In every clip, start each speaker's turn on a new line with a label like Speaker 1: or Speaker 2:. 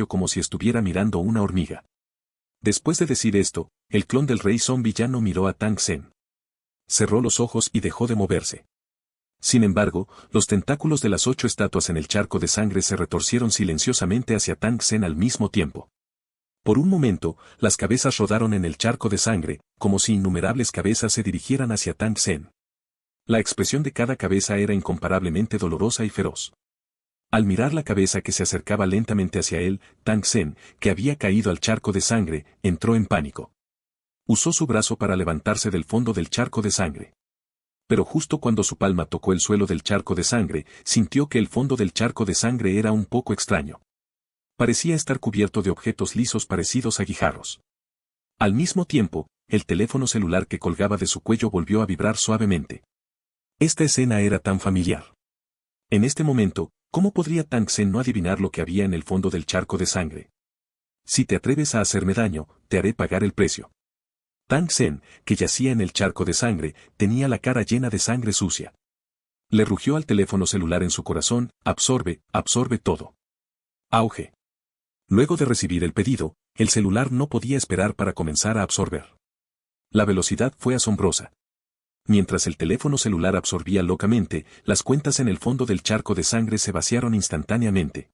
Speaker 1: como si estuviera mirando una hormiga. Después de decir esto, el clon del rey zombie ya no miró a Tang Sen. Cerró los ojos y dejó de moverse. Sin embargo, los tentáculos de las 8 estatuas en el charco de sangre se retorcieron silenciosamente hacia Tang Sen al mismo tiempo. Por un momento, las cabezas rodaron en el charco de sangre, como si innumerables cabezas se dirigieran hacia Tang Sen. La expresión de cada cabeza era incomparablemente dolorosa y feroz. Al mirar la cabeza que se acercaba lentamente hacia él, Tang Sen, que había caído al charco de sangre, entró en pánico. Usó su brazo para levantarse del fondo del charco de sangre. Pero justo cuando su palma tocó el suelo del charco de sangre, sintió que el fondo del charco de sangre era un poco extraño. Parecía estar cubierto de objetos lisos parecidos a guijarros. Al mismo tiempo, el teléfono celular que colgaba de su cuello volvió a vibrar suavemente. Esta escena era tan familiar. En este momento, ¿cómo podría Tang Sen no adivinar lo que había en el fondo del charco de sangre? Si te atreves a hacerme daño, te haré pagar el precio. Tang Sen, que yacía en el charco de sangre, tenía la cara llena de sangre sucia. Le rugió al teléfono celular en su corazón: absorbe, absorbe todo. Auge. Luego de recibir el pedido, el celular no podía esperar para comenzar a absorber. La velocidad fue asombrosa. Mientras el teléfono celular absorbía locamente, las cuentas en el fondo del charco de sangre se vaciaron instantáneamente.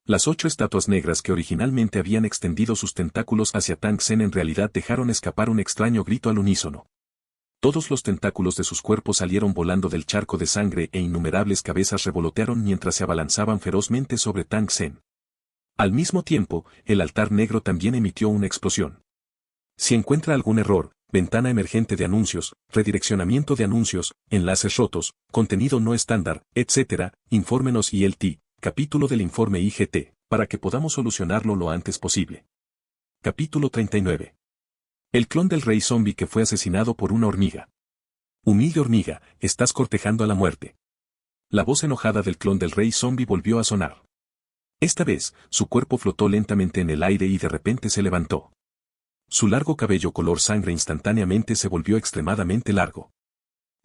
Speaker 1: Las 8 estatuas negras que originalmente habían extendido sus tentáculos hacia Tang Sen en realidad dejaron escapar un extraño grito al unísono. Todos los tentáculos de sus cuerpos salieron volando del charco de sangre e innumerables cabezas revolotearon mientras se abalanzaban ferozmente sobre Tang Sen. Al mismo tiempo, el altar negro también emitió una explosión. Si encuentra algún error, ventana emergente de anuncios, redireccionamiento de anuncios, enlaces rotos, contenido no estándar, etc., infórmenos ILT. Capítulo del informe IGT, para que podamos solucionarlo lo antes posible. Capítulo 39. El clon del rey zombie que fue asesinado por una hormiga. Humilde hormiga, estás cortejando a la muerte. La voz enojada del clon del rey zombie volvió a sonar. Esta vez, su cuerpo flotó lentamente en el aire y de repente se levantó. Su largo cabello color sangre instantáneamente se volvió extremadamente largo.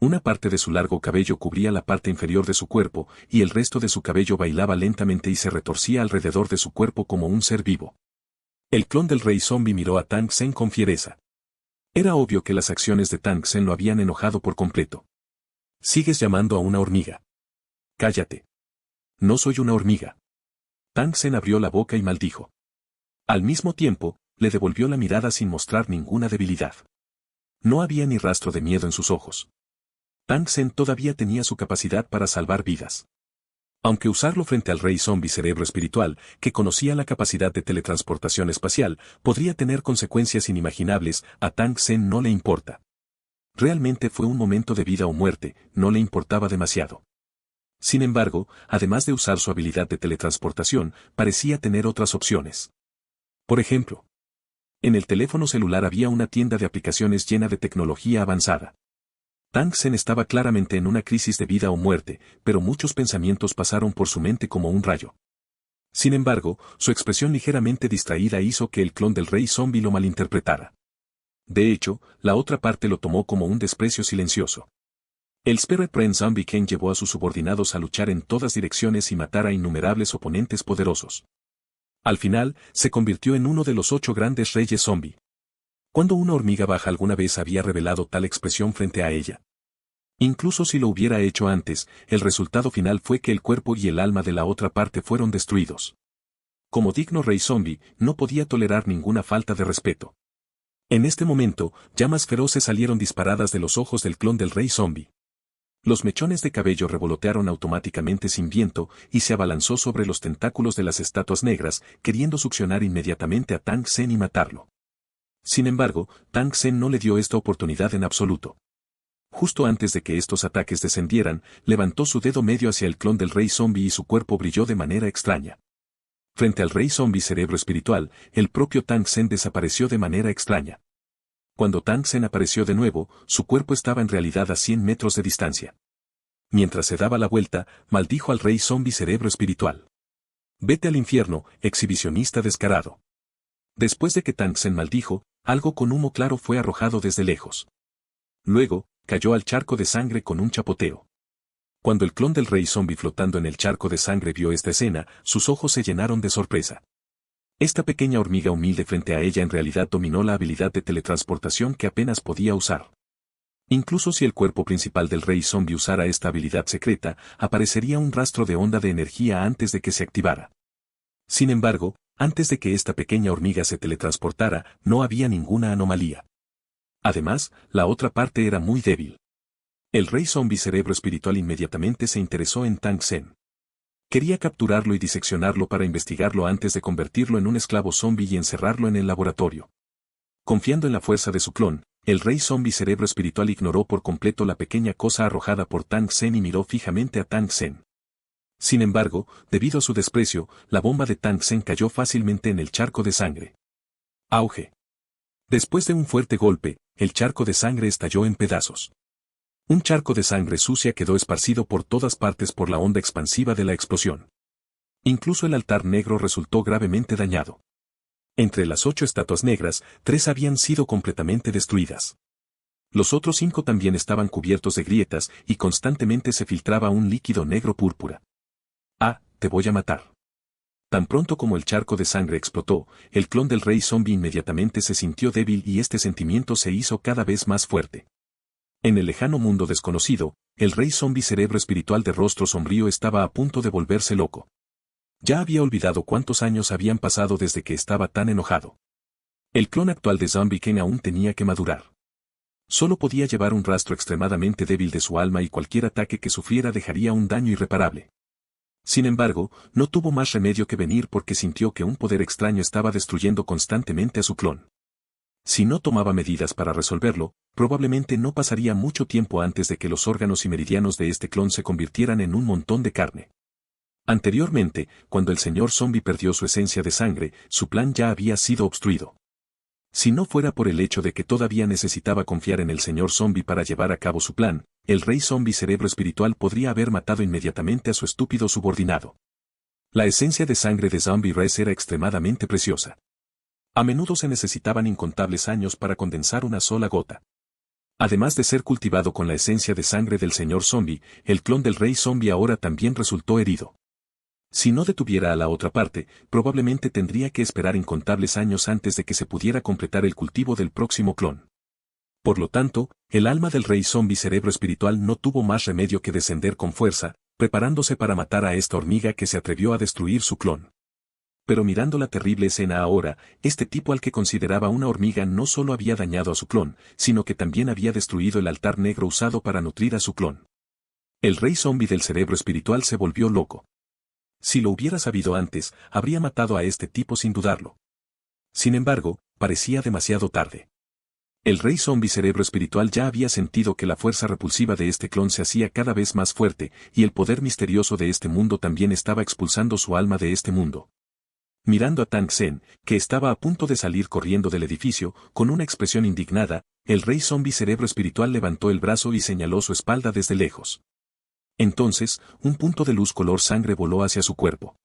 Speaker 1: Una parte de su largo cabello cubría la parte inferior de su cuerpo, y el resto de su cabello bailaba lentamente y se retorcía alrededor de su cuerpo como un ser vivo. El clon del rey zombie miró a Tang Sen con fiereza. Era obvio que las acciones de Tang Sen lo habían enojado por completo. ¿Sigues llamando a una hormiga? Cállate. No soy una hormiga. Tang Sen abrió la boca y maldijo. Al mismo tiempo, le devolvió la mirada sin mostrar ninguna debilidad. No había ni rastro de miedo en sus ojos. Tang Sen todavía tenía su capacidad para salvar vidas. Aunque usarlo frente al rey zombie cerebro espiritual, que conocía la capacidad de teletransportación espacial, podría tener consecuencias inimaginables, a Tang Sen no le importa. Realmente fue un momento de vida o muerte, no le importaba demasiado. Sin embargo, además de usar su habilidad de teletransportación, parecía tener otras opciones. Por ejemplo, en el teléfono celular había una tienda de aplicaciones llena de tecnología avanzada. Tang Sen estaba claramente en una crisis de vida o muerte, pero muchos pensamientos pasaron por su mente como un rayo. Sin embargo, su expresión ligeramente distraída hizo que el clon del rey zombie lo malinterpretara. De hecho, la otra parte lo tomó como un desprecio silencioso. El Spirit Brain Zombie Ken llevó a sus subordinados a luchar en todas direcciones y matar a innumerables oponentes poderosos. Al final, se convirtió en uno de los 8 grandes reyes zombie. ¿Cuándo una hormiga baja alguna vez había revelado tal expresión frente a ella? Incluso si lo hubiera hecho antes, el resultado final fue que el cuerpo y el alma de la otra parte fueron destruidos. Como digno rey zombie, no podía tolerar ninguna falta de respeto. En este momento, llamas feroces salieron disparadas de los ojos del clon del rey zombie. Los mechones de cabello revolotearon automáticamente sin viento y se abalanzó sobre los tentáculos de las estatuas negras, queriendo succionar inmediatamente a Tang Sen y matarlo. Sin embargo, Tang Sen no le dio esta oportunidad en absoluto. Justo antes de que estos ataques descendieran, levantó su dedo medio hacia el clon del rey zombie y su cuerpo brilló de manera extraña. Frente al rey zombie cerebro espiritual, el propio Tang Sen desapareció de manera extraña. Cuando Tang Sen apareció de nuevo, su cuerpo estaba en realidad a 100 metros de distancia. Mientras se daba la vuelta, maldijo al rey zombie cerebro espiritual. Vete al infierno, exhibicionista descarado. Después de que Tang Sen maldijo, algo con humo claro fue arrojado desde lejos. Luego, cayó al charco de sangre con un chapoteo. Cuando el clon del rey zombie flotando en el charco de sangre vio esta escena, sus ojos se llenaron de sorpresa. Esta pequeña hormiga humilde frente a ella en realidad dominó la habilidad de teletransportación que apenas podía usar. Incluso si el cuerpo principal del rey zombie usara esta habilidad secreta, aparecería un rastro de onda de energía antes de que se activara. Sin embargo, antes de que esta pequeña hormiga se teletransportara, no había ninguna anomalía. Además, la otra parte era muy débil. El rey zombie cerebro espiritual inmediatamente se interesó en Tang Sen. Quería capturarlo y diseccionarlo para investigarlo antes de convertirlo en un esclavo zombie y encerrarlo en el laboratorio. Confiando en la fuerza de su clon, el rey zombie cerebro espiritual ignoró por completo la pequeña cosa arrojada por Tang Sen y miró fijamente a Tang Sen. Sin embargo, debido a su desprecio, la bomba de Tang Sen cayó fácilmente en el charco de sangre. Auge. Después de un fuerte golpe, el charco de sangre estalló en pedazos. Un charco de sangre sucia quedó esparcido por todas partes por la onda expansiva de la explosión. Incluso el altar negro resultó gravemente dañado. Entre las 8 estatuas negras, 3 habían sido completamente destruidas. Los otros 5 también estaban cubiertos de grietas y constantemente se filtraba un líquido negro púrpura. Ah, te voy a matar. Tan pronto como el charco de sangre explotó, el clon del rey zombie inmediatamente se sintió débil y este sentimiento se hizo cada vez más fuerte. En el lejano mundo desconocido, el rey zombie cerebro espiritual de rostro sombrío estaba a punto de volverse loco. Ya había olvidado cuántos años habían pasado desde que estaba tan enojado. El clon actual de Zombie Ken aún tenía que madurar. Solo podía llevar un rastro extremadamente débil de su alma y cualquier ataque que sufriera dejaría un daño irreparable. Sin embargo, no tuvo más remedio que venir porque sintió que un poder extraño estaba destruyendo constantemente a su clon. Si no tomaba medidas para resolverlo, probablemente no pasaría mucho tiempo antes de que los órganos y meridianos de este clon se convirtieran en un montón de carne. Anteriormente, cuando el señor zombie perdió su esencia de sangre, su plan ya había sido obstruido. Si no fuera por el hecho de que todavía necesitaba confiar en el señor zombie para llevar a cabo su plan, el rey zombie cerebro espiritual podría haber matado inmediatamente a su estúpido subordinado. La esencia de sangre de Zombie Res era extremadamente preciosa. A menudo se necesitaban incontables años para condensar una sola gota. Además de ser cultivado con la esencia de sangre del señor zombie, el clon del rey zombie ahora también resultó herido. Si no detuviera a la otra parte, probablemente tendría que esperar incontables años antes de que se pudiera completar el cultivo del próximo clon. Por lo tanto, el alma del rey zombie cerebro espiritual no tuvo más remedio que descender con fuerza, preparándose para matar a esta hormiga que se atrevió a destruir su clon. Pero mirando la terrible escena ahora, este tipo al que consideraba una hormiga no solo había dañado a su clon, sino que también había destruido el altar negro usado para nutrir a su clon. El rey zombie del cerebro espiritual se volvió loco. Si lo hubiera sabido antes, habría matado a este tipo sin dudarlo. Sin embargo, parecía demasiado tarde. El rey zombie cerebro espiritual ya había sentido que la fuerza repulsiva de este clon se hacía cada vez más fuerte, y el poder misterioso de este mundo también estaba expulsando su alma de este mundo. Mirando a Tang Sen, que estaba a punto de salir corriendo del edificio, con una expresión indignada, el rey zombie cerebro espiritual levantó el brazo y señaló su espalda desde lejos. Entonces, un punto de luz color sangre voló hacia su cuerpo.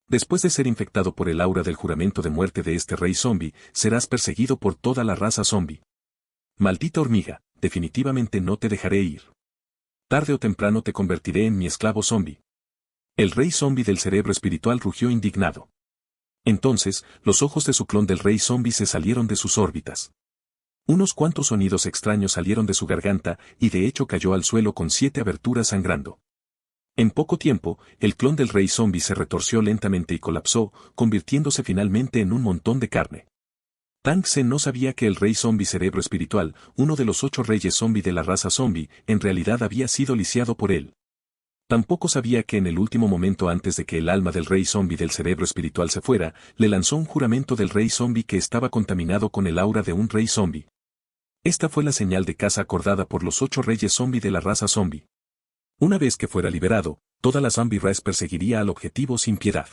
Speaker 1: Después de ser infectado por el aura del juramento de muerte de este rey zombie, serás perseguido por toda la raza zombie. Maldita hormiga, definitivamente no te dejaré ir. Tarde o temprano te convertiré en mi esclavo zombie. El rey zombie del cerebro espiritual rugió indignado. Entonces, los ojos de su clon del rey zombie se salieron de sus órbitas. Unos cuantos sonidos extraños salieron de su garganta y de hecho cayó al suelo con 7 aberturas sangrando. En poco tiempo, el clon del rey zombie se retorció lentamente y colapsó, convirtiéndose finalmente en un montón de carne. Tang Sen no sabía que el rey zombie cerebro espiritual, uno de los 8 reyes zombie de la raza zombie, en realidad había sido lisiado por él. Tampoco sabía que en el último momento antes de que el alma del rey zombie del cerebro espiritual se fuera, le lanzó un juramento del rey zombie que estaba contaminado con el aura de un rey zombie. Esta fue la señal de caza acordada por los 8 reyes zombie de la raza zombie. Una vez que fuera liberado, toda la zombie race perseguiría al objetivo sin piedad.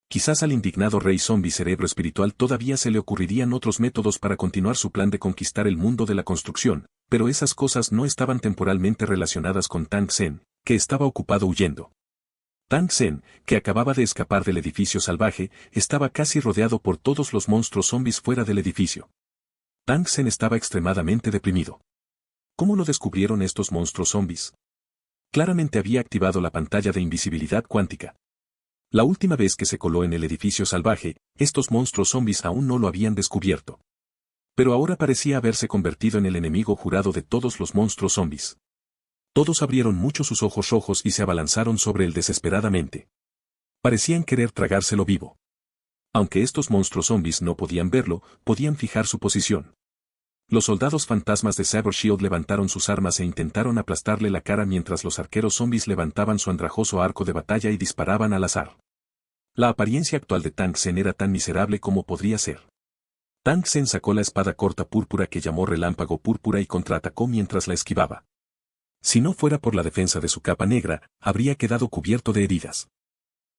Speaker 1: Quizás al indignado rey zombie cerebro espiritual todavía se le ocurrirían otros métodos para continuar su plan de conquistar el mundo de la construcción, pero esas cosas no estaban temporalmente relacionadas con Tang Sen, que estaba ocupado huyendo. Tang Sen, que acababa de escapar del edificio salvaje, estaba casi rodeado por todos los monstruos zombies fuera del edificio. Tang Sen estaba extremadamente deprimido. ¿Cómo lo descubrieron estos monstruos zombies? Claramente había activado la pantalla de invisibilidad cuántica. La última vez que se coló en el edificio salvaje, estos monstruos zombies aún no lo habían descubierto. Pero ahora parecía haberse convertido en el enemigo jurado de todos los monstruos zombies. Todos abrieron mucho sus ojos rojos y se abalanzaron sobre él desesperadamente. Parecían querer tragárselo vivo. Aunque estos monstruos zombies no podían verlo, podían fijar su posición. Los soldados fantasmas de Saber Shield levantaron sus armas e intentaron aplastarle la cara mientras los arqueros zombies levantaban su andrajoso arco de batalla y disparaban al azar. La apariencia actual de Tang Sen era tan miserable como podría ser. Tang Sen sacó la espada corta púrpura que llamó Relámpago Púrpura y contraatacó mientras la esquivaba. Si no fuera por la defensa de su capa negra, habría quedado cubierto de heridas.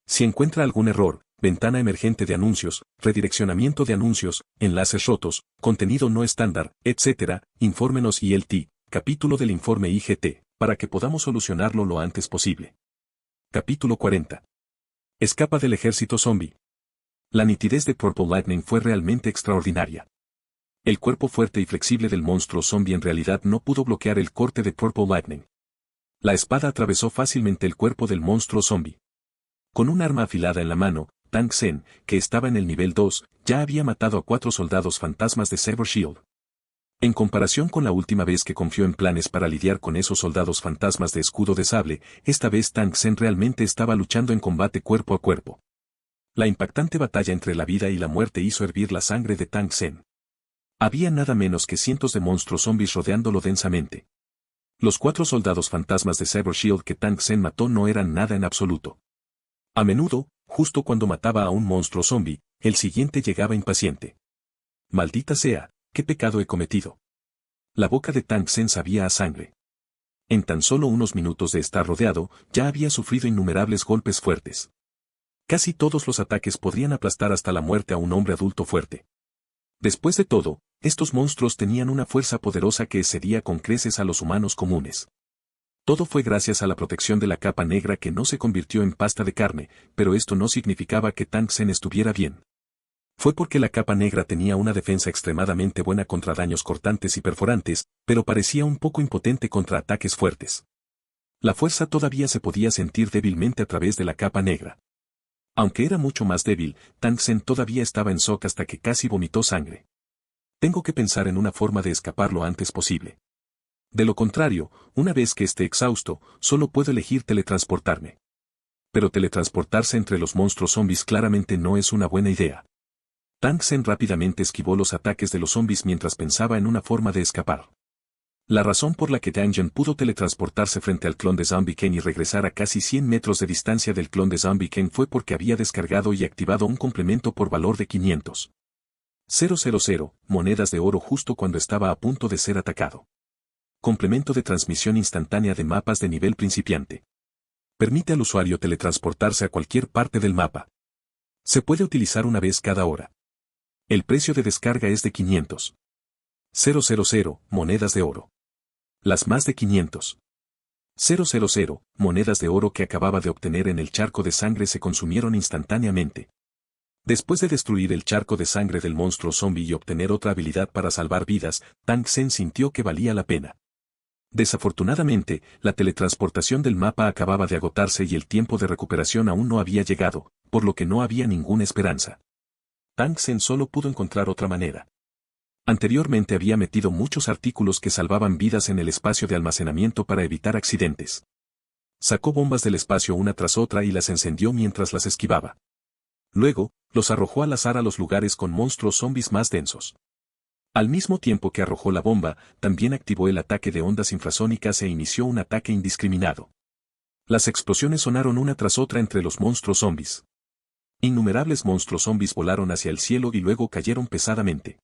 Speaker 1: Si encuentra algún error, ventana emergente de anuncios, redireccionamiento de anuncios, enlaces rotos, contenido no estándar, etc., infórmenos ILT, capítulo del informe IGT, para que podamos solucionarlo lo antes posible. Capítulo 40. Escapa del ejército zombie. La nitidez de Purple Lightning fue realmente extraordinaria. El cuerpo fuerte y flexible del monstruo zombie en realidad no pudo bloquear el corte de Purple Lightning. La espada atravesó fácilmente el cuerpo del monstruo zombie. Con un arma afilada en la mano, Tang Sen, que estaba en el nivel 2, ya había matado a 4 soldados fantasmas de Saber Shield. En comparación con la última vez que confió en planes para lidiar con esos soldados fantasmas de escudo de sable, esta vez Tang Sen realmente estaba luchando en combate cuerpo a cuerpo. La impactante batalla entre la vida y la muerte hizo hervir la sangre de Tang Sen. Había nada menos que cientos de monstruos zombies rodeándolo densamente. Los 4 soldados fantasmas de Saber Shield que Tang Sen mató no eran nada en absoluto. A menudo, justo cuando mataba a un monstruo zombie, el siguiente llegaba impaciente. Maldita sea, ¿qué pecado he cometido? La boca de Tang Sen sabía a sangre. En tan solo unos minutos de estar rodeado, ya había sufrido innumerables golpes fuertes. Casi todos los ataques podrían aplastar hasta la muerte a un hombre adulto fuerte. Después de todo, estos monstruos tenían una fuerza poderosa que excedía con creces a los humanos comunes. Todo fue gracias a la protección de la capa negra que no se convirtió en pasta de carne, pero esto no significaba que Tang Sen estuviera bien. Fue porque la capa negra tenía una defensa extremadamente buena contra daños cortantes y perforantes, pero parecía un poco impotente contra ataques fuertes. La fuerza todavía se podía sentir débilmente a través de la capa negra. Aunque era mucho más débil, Tang Sen todavía estaba en shock hasta que casi vomitó sangre. Tengo que pensar en una forma de escapar lo antes posible. De lo contrario, una vez que esté exhausto, solo puedo elegir teletransportarme. Pero teletransportarse entre los monstruos zombies claramente no es una buena idea. Tang Sen rápidamente esquivó los ataques de los zombies mientras pensaba en una forma de escapar. La razón por la que Danjon pudo teletransportarse frente al clon de Zombie Ken y regresar a casi 100 metros de distancia del clon de Zombie Ken fue porque había descargado y activado un complemento por valor de 500,000 monedas de oro justo cuando estaba a punto de ser atacado. Complemento de transmisión instantánea de mapas de nivel principiante. Permite al usuario teletransportarse a cualquier parte del mapa. Se puede utilizar una vez cada hora. El precio de descarga es de 500,000 monedas de oro. Las más de 500,000 monedas de oro que acababa de obtener en el charco de sangre se consumieron instantáneamente. Después de destruir el charco de sangre del monstruo zombie y obtener otra habilidad para salvar vidas, Tang Sen sintió que valía la pena. Desafortunadamente, la teletransportación del mapa acababa de agotarse y el tiempo de recuperación aún no había llegado, por lo que no había ninguna esperanza. Tang Sen solo pudo encontrar otra manera. Anteriormente había metido muchos artículos que salvaban vidas en el espacio de almacenamiento para evitar accidentes. Sacó bombas del espacio una tras otra y las encendió mientras las esquivaba. Luego, los arrojó al azar a los lugares con monstruos zombies más densos. Al mismo tiempo que arrojó la bomba, también activó el ataque de ondas infrasónicas e inició un ataque indiscriminado. Las explosiones sonaron una tras otra entre los monstruos zombies. Innumerables monstruos zombies volaron hacia el cielo y luego cayeron pesadamente.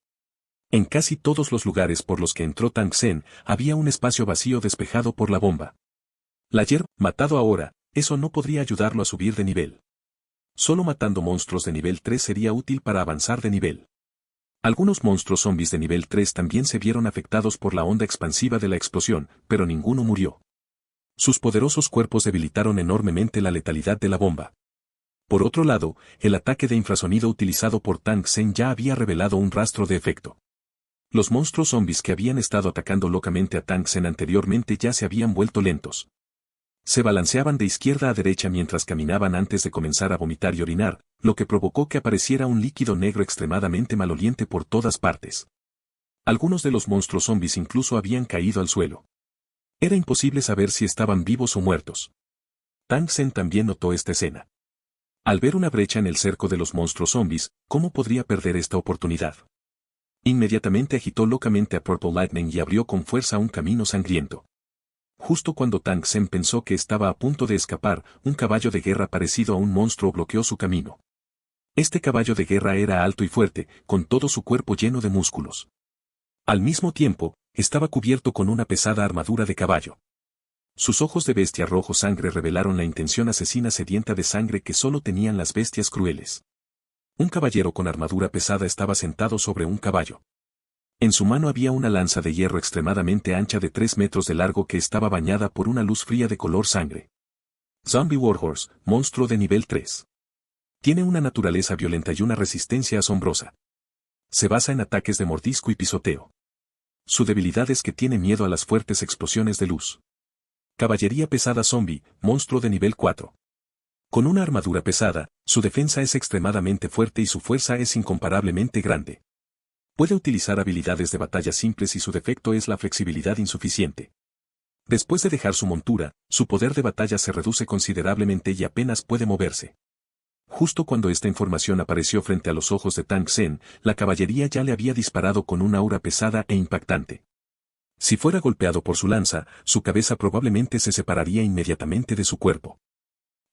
Speaker 1: En casi todos los lugares por los que entró Tang Sen, había un espacio vacío despejado por la bomba. Layer, matado ahora, eso no podría ayudarlo a subir de nivel. Solo matando monstruos de nivel 3 sería útil para avanzar de nivel. Algunos monstruos zombies de nivel 3 también se vieron afectados por la onda expansiva de la explosión, pero ninguno murió. Sus poderosos cuerpos debilitaron enormemente la letalidad de la bomba. Por otro lado, el ataque de infrasonido utilizado por Tang Sen ya había revelado un rastro de efecto. Los monstruos zombies que habían estado atacando locamente a Tang Sen anteriormente ya se habían vuelto lentos. Se balanceaban de izquierda a derecha mientras caminaban antes de comenzar a vomitar y orinar, lo que provocó que apareciera un líquido negro extremadamente maloliente por todas partes. Algunos de los monstruos zombies incluso habían caído al suelo. Era imposible saber si estaban vivos o muertos. Tang Sen también notó esta escena. Al ver una brecha en el cerco de los monstruos zombies, ¿cómo podría perder esta oportunidad? Inmediatamente agitó locamente a Purple Lightning y abrió con fuerza un camino sangriento. Justo cuando Tang Sen pensó que estaba a punto de escapar, un caballo de guerra parecido a un monstruo bloqueó su camino. Este caballo de guerra era alto y fuerte, con todo su cuerpo lleno de músculos. Al mismo tiempo, estaba cubierto con una pesada armadura de caballo. Sus ojos de bestia rojo sangre revelaron la intención asesina sedienta de sangre que solo tenían las bestias crueles. Un caballero con armadura pesada estaba sentado sobre un caballo. En su mano había una lanza de hierro extremadamente ancha de 3 metros de largo que estaba bañada por una luz fría de color sangre. Zombie Warhorse, monstruo de nivel 3. Tiene una naturaleza violenta y una resistencia asombrosa. Se basa en ataques de mordisco y pisoteo. Su debilidad es que tiene miedo a las fuertes explosiones de luz. Caballería pesada zombie, monstruo de nivel 4. Con una armadura pesada, su defensa es extremadamente fuerte y su fuerza es incomparablemente grande. Puede utilizar habilidades de batalla simples y su defecto es la flexibilidad insuficiente. Después de dejar su montura, su poder de batalla se reduce considerablemente y apenas puede moverse. Justo cuando esta información apareció frente a los ojos de Tang Sen, la caballería ya le había disparado con una aura pesada e impactante. Si fuera golpeado por su lanza, su cabeza probablemente se separaría inmediatamente de su cuerpo.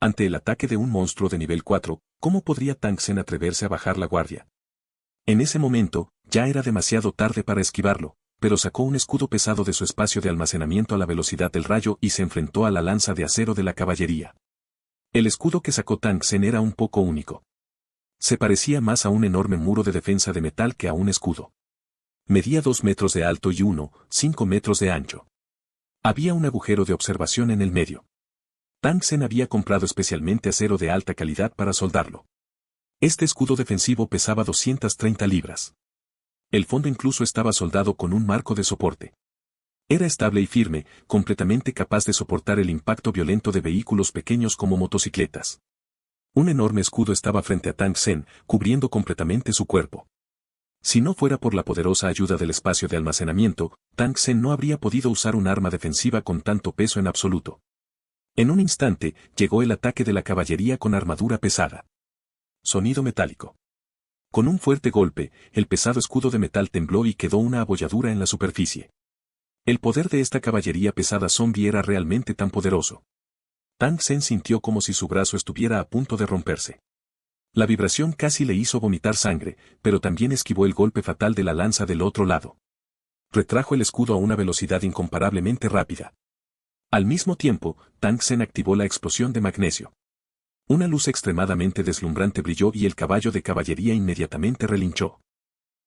Speaker 1: Ante el ataque de un monstruo de nivel 4, ¿cómo podría Tang Sen atreverse a bajar la guardia? En ese momento, ya era demasiado tarde para esquivarlo, pero sacó un escudo pesado de su espacio de almacenamiento a la velocidad del rayo y se enfrentó a la lanza de acero de la caballería. El escudo que sacó Tang Sen era un poco único. Se parecía más a un enorme muro de defensa de metal que a un escudo. Medía 2 metros de alto y 5 metros de ancho. Había un agujero de observación en el medio. Tang Sen había comprado especialmente acero de alta calidad para soldarlo. Este escudo defensivo pesaba 230 libras. El fondo incluso estaba soldado con un marco de soporte. Era estable y firme, completamente capaz de soportar el impacto violento de vehículos pequeños como motocicletas. Un enorme escudo estaba frente a Tang Sen, cubriendo completamente su cuerpo. Si no fuera por la poderosa ayuda del espacio de almacenamiento, Tang Sen no habría podido usar un arma defensiva con tanto peso en absoluto. En un instante, llegó el ataque de la caballería con armadura pesada. Sonido metálico. Con un fuerte golpe, el pesado escudo de metal tembló y quedó una abolladura en la superficie. El poder de esta caballería pesada zombie era realmente tan poderoso. Tang Sen sintió como si su brazo estuviera a punto de romperse. La vibración casi le hizo vomitar sangre, pero también esquivó el golpe fatal de la lanza del otro lado. Retrajo el escudo a una velocidad incomparablemente rápida. Al mismo tiempo, Tang Sen activó la explosión de magnesio. Una luz extremadamente deslumbrante brilló y el caballo de caballería inmediatamente relinchó.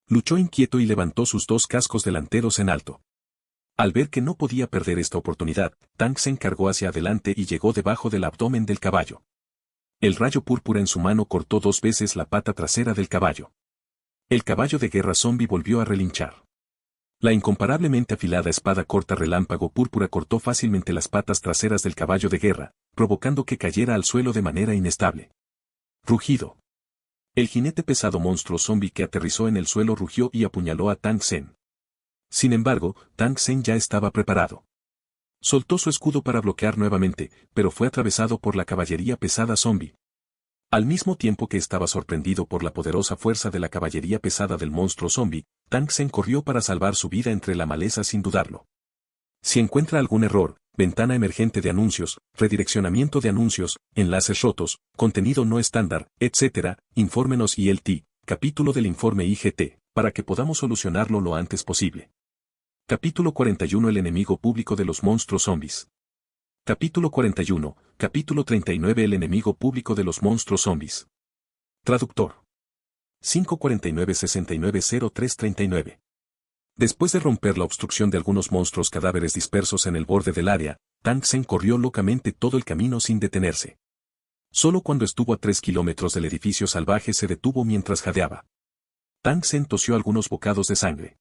Speaker 1: Luchó inquieto y levantó sus 2 cascos delanteros en alto. Al ver que no podía perder esta oportunidad, Tang Sen cargó hacia adelante y llegó debajo del abdomen del caballo. El rayo púrpura en su mano cortó 2 veces la pata trasera del caballo. El caballo de guerra zombie volvió a relinchar. La incomparablemente afilada espada corta relámpago púrpura cortó fácilmente las patas traseras del caballo de guerra, provocando que cayera al suelo de manera inestable. Rugido. El jinete pesado monstruo zombie que aterrizó en el suelo rugió y apuñaló a Tang Sen. Sin embargo, Tang Sen ya estaba preparado. Soltó su escudo para bloquear nuevamente, pero fue atravesado por la caballería pesada zombie. Al mismo tiempo que estaba sorprendido por la poderosa fuerza de la caballería pesada del monstruo zombie, Tang Sen corrió para salvar su vida entre la maleza sin dudarlo. Si encuentra algún error, ventana emergente de anuncios, redireccionamiento de anuncios, enlaces rotos, contenido no estándar, etc., infórmenos ILT, capítulo del informe IGT, para que podamos solucionarlo lo antes posible. Capítulo 41 El enemigo público de los monstruos zombies. Capítulo 41, capítulo 39 El enemigo público de los monstruos zombies. Traductor. 549-690339. Después de romper la obstrucción de algunos monstruos cadáveres dispersos en el borde del área, Tang Sen corrió locamente todo el camino sin detenerse. Solo cuando estuvo a 3 kilómetros del edificio salvaje se detuvo mientras jadeaba. Tang Sen tosió algunos bocados de sangre.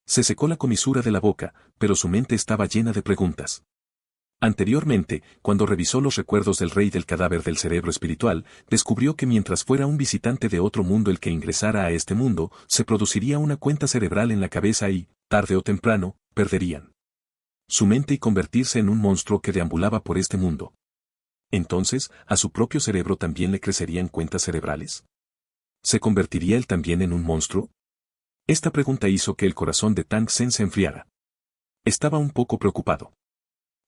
Speaker 1: Se secó la comisura de la boca, pero su mente estaba llena de preguntas. Anteriormente, cuando revisó los recuerdos del rey del cadáver del cerebro espiritual, descubrió que mientras fuera un visitante de otro mundo el que ingresara a este mundo, se produciría una cuenta cerebral en la cabeza y, tarde o temprano, perderían su mente y convertirse en un monstruo que deambulaba por este mundo. Entonces, ¿a su propio cerebro también le crecerían cuentas cerebrales? ¿Se convertiría él también en un monstruo? Esta pregunta hizo que el corazón de Tang Sen se enfriara. Estaba un poco preocupado.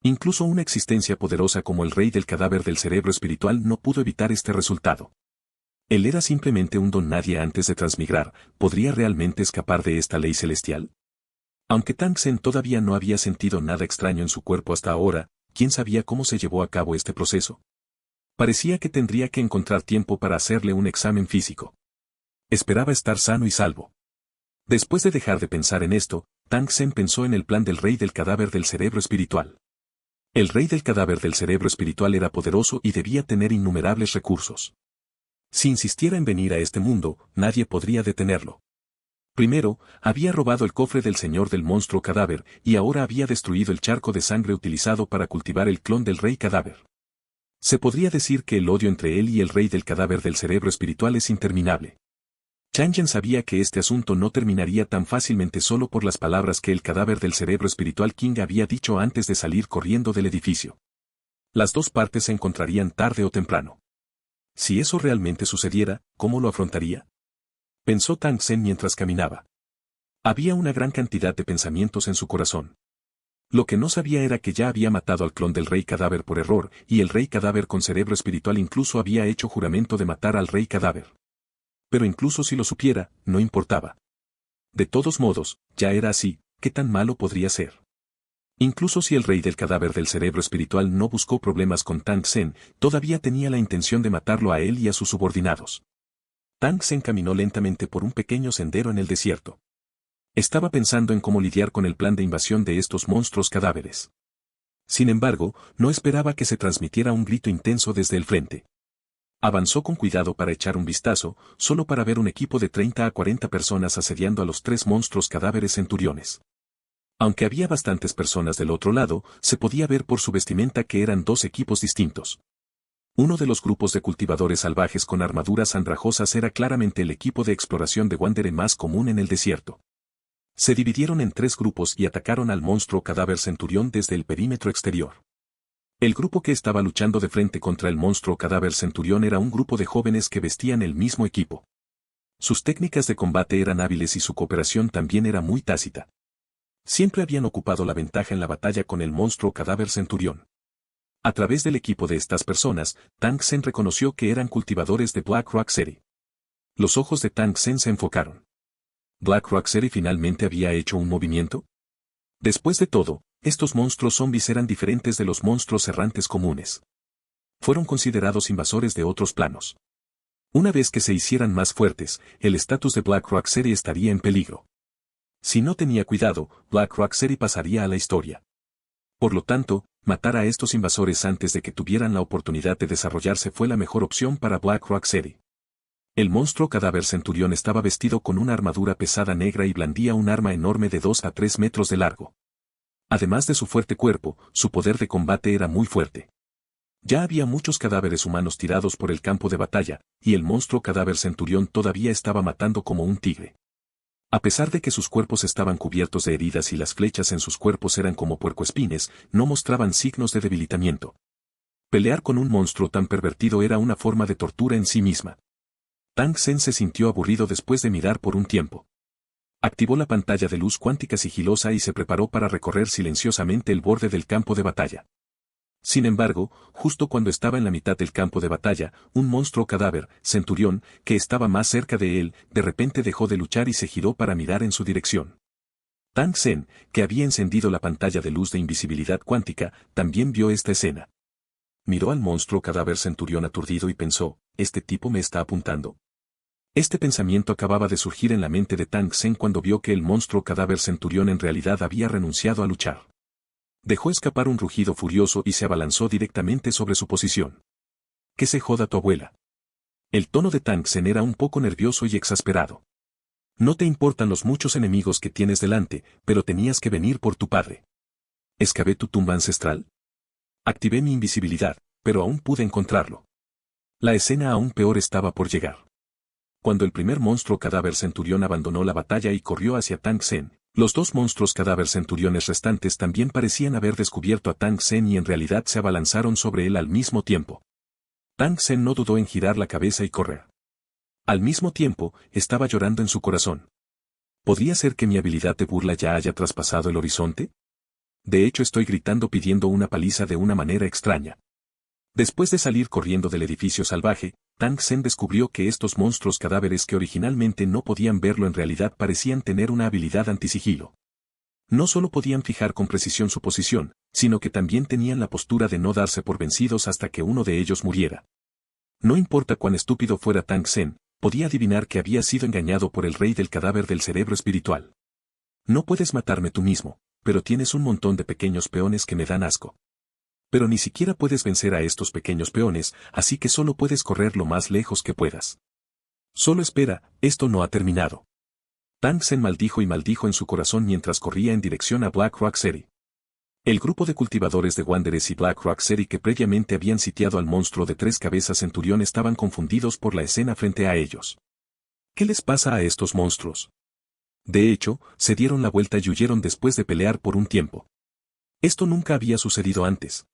Speaker 1: Incluso una existencia poderosa como el rey del cadáver del cerebro espiritual no pudo evitar este resultado. Él era simplemente un don nadie antes de transmigrar, ¿podría realmente escapar de esta ley celestial? Aunque Tang Sen todavía no había sentido nada extraño en su cuerpo hasta ahora, ¿quién sabía cómo se llevó a cabo este proceso? Parecía que tendría que encontrar tiempo para hacerle un examen físico. Esperaba estar sano y salvo. Después de dejar de pensar en esto, Tang Sen pensó en el plan del rey del cadáver del cerebro espiritual. El rey del cadáver del cerebro espiritual era poderoso y debía tener innumerables recursos. Si insistiera en venir a este mundo, nadie podría detenerlo. Primero, había robado el cofre del señor del monstruo cadáver, y ahora había destruido el charco de sangre utilizado para cultivar el clon del rey cadáver. Se podría decir que el odio entre él y el rey del cadáver del cerebro espiritual es interminable. Chang'an sabía que este asunto no terminaría tan fácilmente solo por las palabras que el cadáver del cerebro espiritual King había dicho antes de salir corriendo del edificio. Las dos partes se encontrarían tarde o temprano. Si eso realmente sucediera, ¿cómo lo afrontaría? Pensó Tang Sen mientras caminaba. Había una gran cantidad de pensamientos en su corazón. Lo que no sabía era que ya había matado al clon del rey cadáver por error, y el rey cadáver con cerebro espiritual incluso había hecho juramento de matar al rey cadáver. Pero incluso si lo supiera, no importaba. De todos modos, ya era así, ¿qué tan malo podría ser? Incluso si el rey del cadáver del cerebro espiritual no buscó problemas con Tang Sen, todavía tenía la intención de matarlo a él y a sus subordinados. Tang Sen caminó lentamente por un pequeño sendero en el desierto. Estaba pensando en cómo lidiar con el plan de invasión de estos monstruos cadáveres. Sin embargo, no esperaba que se transmitiera un grito intenso desde el frente. Avanzó con cuidado para echar un vistazo, solo para ver un equipo de 30 a 40 personas asediando a los tres monstruos cadáveres centuriones. Aunque había bastantes personas del otro lado, se podía ver por su vestimenta que eran dos equipos distintos. Uno de los grupos de cultivadores salvajes con armaduras andrajosas era claramente el equipo de exploración de Wandere más común en el desierto. Se dividieron en tres grupos y atacaron al monstruo cadáver centurión desde el perímetro exterior. El grupo que estaba luchando de frente contra el monstruo cadáver centurión era un grupo de jóvenes que vestían el mismo equipo. Sus técnicas de combate eran hábiles y su cooperación también era muy tácita. Siempre habían ocupado la ventaja en la batalla con el monstruo cadáver centurión. A través del equipo de estas personas, Tang Sen reconoció que eran cultivadores de Black Rock City. Los ojos de Tang Sen se enfocaron. ¿Black Rock City finalmente había hecho un movimiento? Después de todo, estos monstruos zombies eran diferentes de los monstruos errantes comunes. Fueron considerados invasores de otros planos. Una vez que se hicieran más fuertes, el estatus de Black Rock City estaría en peligro. Si no tenía cuidado, Black Rock City pasaría a la historia. Por lo tanto, matar a estos invasores antes de que tuvieran la oportunidad de desarrollarse fue la mejor opción para Black Rock City. El monstruo cadáver centurión estaba vestido con una armadura pesada negra y blandía un arma enorme de 2 a 3 metros de largo. Además de su fuerte cuerpo, su poder de combate era muy fuerte. Ya había muchos cadáveres humanos tirados por el campo de batalla, y el monstruo cadáver centurión todavía estaba matando como un tigre. A pesar de que sus cuerpos estaban cubiertos de heridas y las flechas en sus cuerpos eran como puercoespines, no mostraban signos de debilitamiento. Pelear con un monstruo tan pervertido era una forma de tortura en sí misma. Tang Sen se sintió aburrido después de mirar por un tiempo. Activó la pantalla de luz cuántica sigilosa y se preparó para recorrer silenciosamente el borde del campo de batalla. Sin embargo, justo cuando estaba en la mitad del campo de batalla, un monstruo cadáver, centurión, que estaba más cerca de él, de repente dejó de luchar y se giró para mirar en su dirección. Tang Sen, que había encendido la pantalla de luz de invisibilidad cuántica, también vio esta escena. Miró al monstruo cadáver centurión aturdido y pensó, ¿este tipo me está apuntando? Este pensamiento acababa de surgir en la mente de Tang Sen cuando vio que el monstruo cadáver centurión en realidad había renunciado a luchar. Dejó escapar un rugido furioso y se abalanzó directamente sobre su posición. «Que se joda tu abuela». El tono de Tang Sen era un poco nervioso y exasperado. «No te importan los muchos enemigos que tienes delante, pero tenías que venir por tu padre. ¿Excavé tu tumba ancestral? Activé mi invisibilidad, pero aún pude encontrarlo. La escena aún peor estaba por llegar. Cuando el primer monstruo cadáver centurión abandonó la batalla y corrió hacia Tang Sen, los dos monstruos cadáver centuriones restantes también parecían haber descubierto a Tang Sen y en realidad se abalanzaron sobre él al mismo tiempo. Tang Sen no dudó en girar la cabeza y correr. Al mismo tiempo, estaba llorando en su corazón. ¿Podría ser que mi habilidad de burla ya haya traspasado el horizonte? De hecho estoy gritando pidiendo una paliza de una manera extraña. Después de salir corriendo del edificio salvaje, Tang Sen descubrió que estos monstruos cadáveres que originalmente no podían verlo en realidad parecían tener una habilidad antisigilo. No solo podían fijar con precisión su posición, sino que también tenían la postura de no darse por vencidos hasta que uno de ellos muriera. No importa cuán estúpido fuera Tang Sen, podía adivinar que había sido engañado por el rey del cadáver del cerebro espiritual. No puedes matarme tú mismo, pero tienes un montón de pequeños peones que me dan asco. Pero ni siquiera puedes vencer a estos pequeños peones, así que solo puedes correr lo más lejos que puedas. Solo espera, esto no ha terminado. Tang Sen maldijo y maldijo en su corazón mientras corría en dirección a Black Rock City. El grupo de cultivadores de Wanderers y Black Rock City que previamente habían sitiado al monstruo de 3 cabezas centurión estaban confundidos por la escena frente a ellos. ¿Qué les pasa a estos monstruos? De hecho, se dieron la vuelta y huyeron después de pelear por un tiempo. Esto nunca había sucedido antes.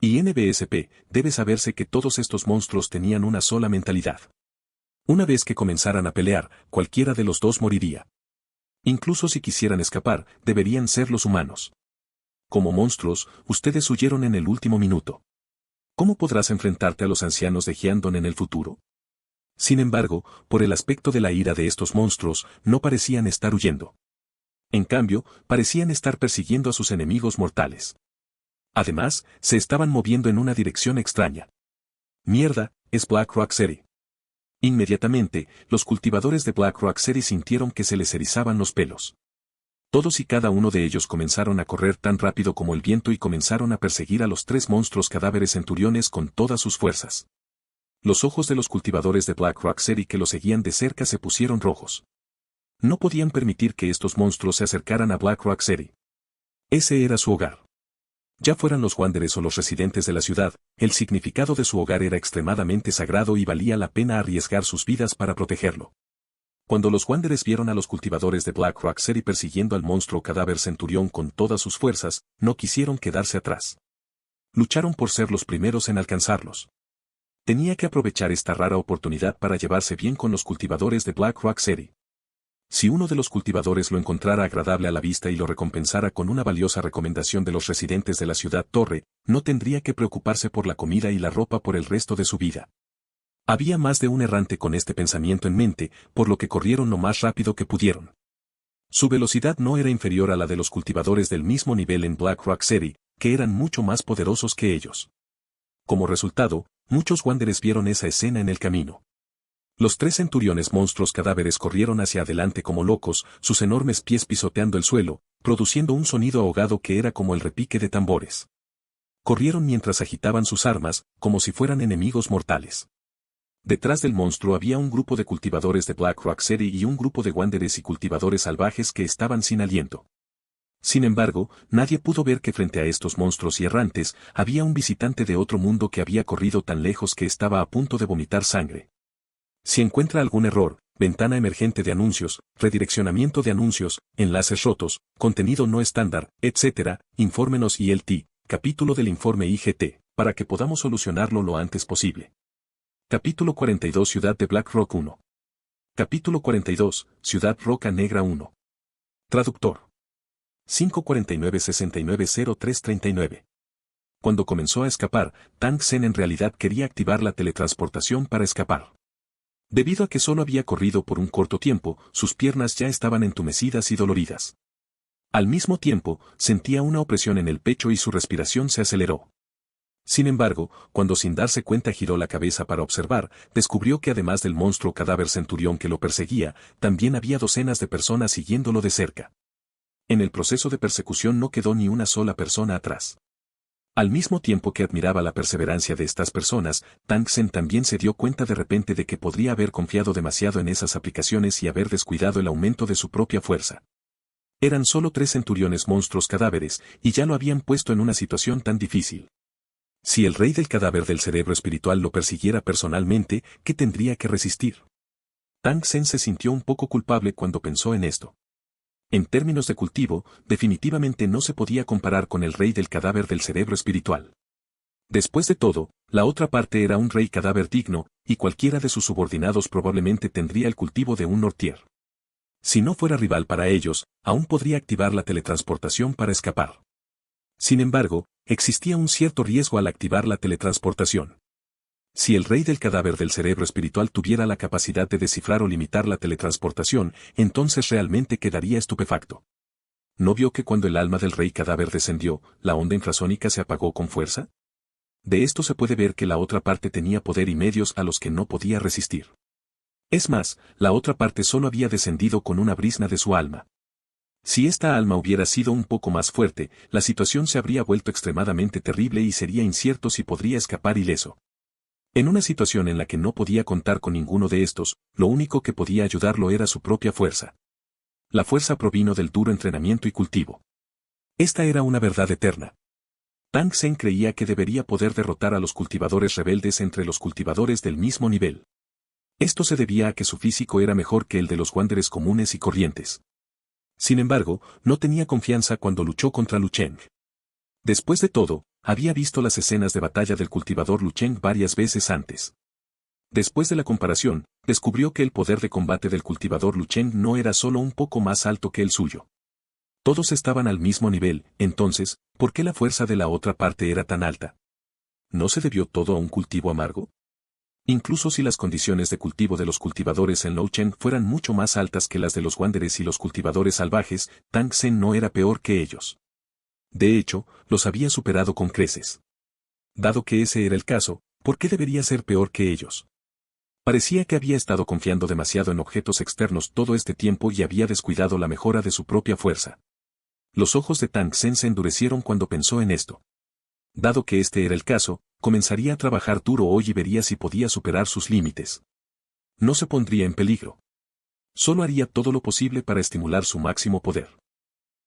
Speaker 1: Y NBSP, debe saberse que todos estos monstruos tenían una sola mentalidad. Una vez que comenzaran a pelear, cualquiera de los dos moriría. Incluso si quisieran escapar, deberían ser los humanos. Como monstruos, ustedes huyeron en el último minuto. ¿Cómo podrás enfrentarte a los ancianos de Hyandon en el futuro? Sin embargo, por el aspecto de la ira de estos monstruos, no parecían estar huyendo. En cambio, parecían estar persiguiendo a sus enemigos mortales. Además, se estaban moviendo en una dirección extraña. Mierda, es Black Rock City. Inmediatamente, los cultivadores de Black Rock City sintieron que se les erizaban los pelos. Todos y cada uno de ellos comenzaron a correr tan rápido como el viento y comenzaron a perseguir a los 3 monstruos cadáveres centuriones con todas sus fuerzas. Los ojos de los cultivadores de Black Rock City que los seguían de cerca se pusieron rojos. No podían permitir que estos monstruos se acercaran a Black Rock City. Ese era su hogar. Ya fueran los Wanderers o los residentes de la ciudad, el significado de su hogar era extremadamente sagrado y valía la pena arriesgar sus vidas para protegerlo. Cuando los Wanderers vieron a los cultivadores de Black Rock City persiguiendo al monstruo cadáver centurión con todas sus fuerzas, no quisieron quedarse atrás. Lucharon por ser los primeros en alcanzarlos. Tenía que aprovechar esta rara oportunidad para llevarse bien con los cultivadores de Black Rock City. Si uno de los cultivadores lo encontrara agradable a la vista y lo recompensara con una valiosa recomendación de los residentes de la ciudad Torre, no tendría que preocuparse por la comida y la ropa por el resto de su vida. Había más de un errante con este pensamiento en mente, por lo que corrieron lo más rápido que pudieron. Su velocidad no era inferior a la de los cultivadores del mismo nivel en Black Rock City, que eran mucho más poderosos que ellos. Como resultado, muchos Wanderers vieron esa escena en el camino. Los 3 centuriones monstruos cadáveres corrieron hacia adelante como locos, sus enormes pies pisoteando el suelo, produciendo un sonido ahogado que era como el repique de tambores. Corrieron mientras agitaban sus armas, como si fueran enemigos mortales. Detrás del monstruo había un grupo de cultivadores de Black Rock City y un grupo de Wanderers y cultivadores salvajes que estaban sin aliento. Sin embargo, nadie pudo ver que frente a estos monstruos y errantes, había un visitante de otro mundo que había corrido tan lejos que estaba a punto de vomitar sangre. Si encuentra algún error, ventana emergente de anuncios, redireccionamiento de anuncios, enlaces rotos, contenido no estándar, etc., infórmenos ILT, capítulo del informe IGT, para que podamos solucionarlo lo antes posible. Capítulo 42 Ciudad de Black Rock 1. Capítulo 42, Ciudad Roca Negra 1. Traductor. 549-690339. Cuando comenzó a escapar, Tang Sen en realidad quería activar la teletransportación para escapar. Debido a que solo había corrido por un corto tiempo, sus piernas ya estaban entumecidas y doloridas. Al mismo tiempo, sentía una opresión en el pecho y su respiración se aceleró. Sin embargo, cuando sin darse cuenta giró la cabeza para observar, descubrió que además del monstruo cadáver centurión que lo perseguía, también había docenas de personas siguiéndolo de cerca. En el proceso de persecución no quedó ni una sola persona atrás. Al mismo tiempo que admiraba la perseverancia de estas personas, Tang Sen también se dio cuenta de repente de que podría haber confiado demasiado en esas aplicaciones y haber descuidado el aumento de su propia fuerza. Eran solo 3 centuriones monstruos cadáveres, y ya lo habían puesto en una situación tan difícil. Si el rey del cadáver del cerebro espiritual lo persiguiera personalmente, ¿qué tendría que resistir? Tang Sen se sintió un poco culpable cuando pensó en esto. En términos de cultivo, definitivamente no se podía comparar con el rey del cadáver del cerebro espiritual. Después de todo, la otra parte era un rey cadáver digno, y cualquiera de sus subordinados probablemente tendría el cultivo de un Nortier. Si no fuera rival para ellos, aún podría activar la teletransportación para escapar. Sin embargo, existía un cierto riesgo al activar la teletransportación. Si el rey del cadáver del cerebro espiritual tuviera la capacidad de descifrar o limitar la teletransportación, entonces realmente quedaría estupefacto. ¿No vio que cuando el alma del rey cadáver descendió, la onda infrasónica se apagó con fuerza? De esto se puede ver que la otra parte tenía poder y medios a los que no podía resistir. Es más, la otra parte solo había descendido con una brizna de su alma. Si esta alma hubiera sido un poco más fuerte, la situación se habría vuelto extremadamente terrible y sería incierto si podría escapar ileso. En una situación en la que no podía contar con ninguno de estos, lo único que podía ayudarlo era su propia fuerza. La fuerza provino del duro entrenamiento y cultivo. Esta era una verdad eterna. Tang Sen creía que debería poder derrotar a los cultivadores rebeldes entre los cultivadores del mismo nivel. Esto se debía a que su físico era mejor que el de los wanderers comunes y corrientes. Sin embargo, no tenía confianza cuando luchó contra Lu Cheng. Después de todo, había visto las escenas de batalla del cultivador Lu Cheng varias veces antes. Después de la comparación, descubrió que el poder de combate del cultivador Lu Cheng no era solo un poco más alto que el suyo. Todos estaban al mismo nivel, entonces, ¿por qué la fuerza de la otra parte era tan alta? ¿No se debió todo a un cultivo amargo? Incluso si las condiciones de cultivo de los cultivadores en Lu Cheng fueran mucho más altas que las de los wanderers y los cultivadores salvajes, Tang Sen no era peor que ellos. De hecho, los había superado con creces. Dado que ese era el caso, ¿por qué debería ser peor que ellos? Parecía que había estado confiando demasiado en objetos externos todo este tiempo y había descuidado la mejora de su propia fuerza. Los ojos de Tang Sen se endurecieron cuando pensó en esto. Dado que este era el caso, comenzaría a trabajar duro hoy y vería si podía superar sus límites. No se pondría en peligro. Solo haría todo lo posible para estimular su máximo poder.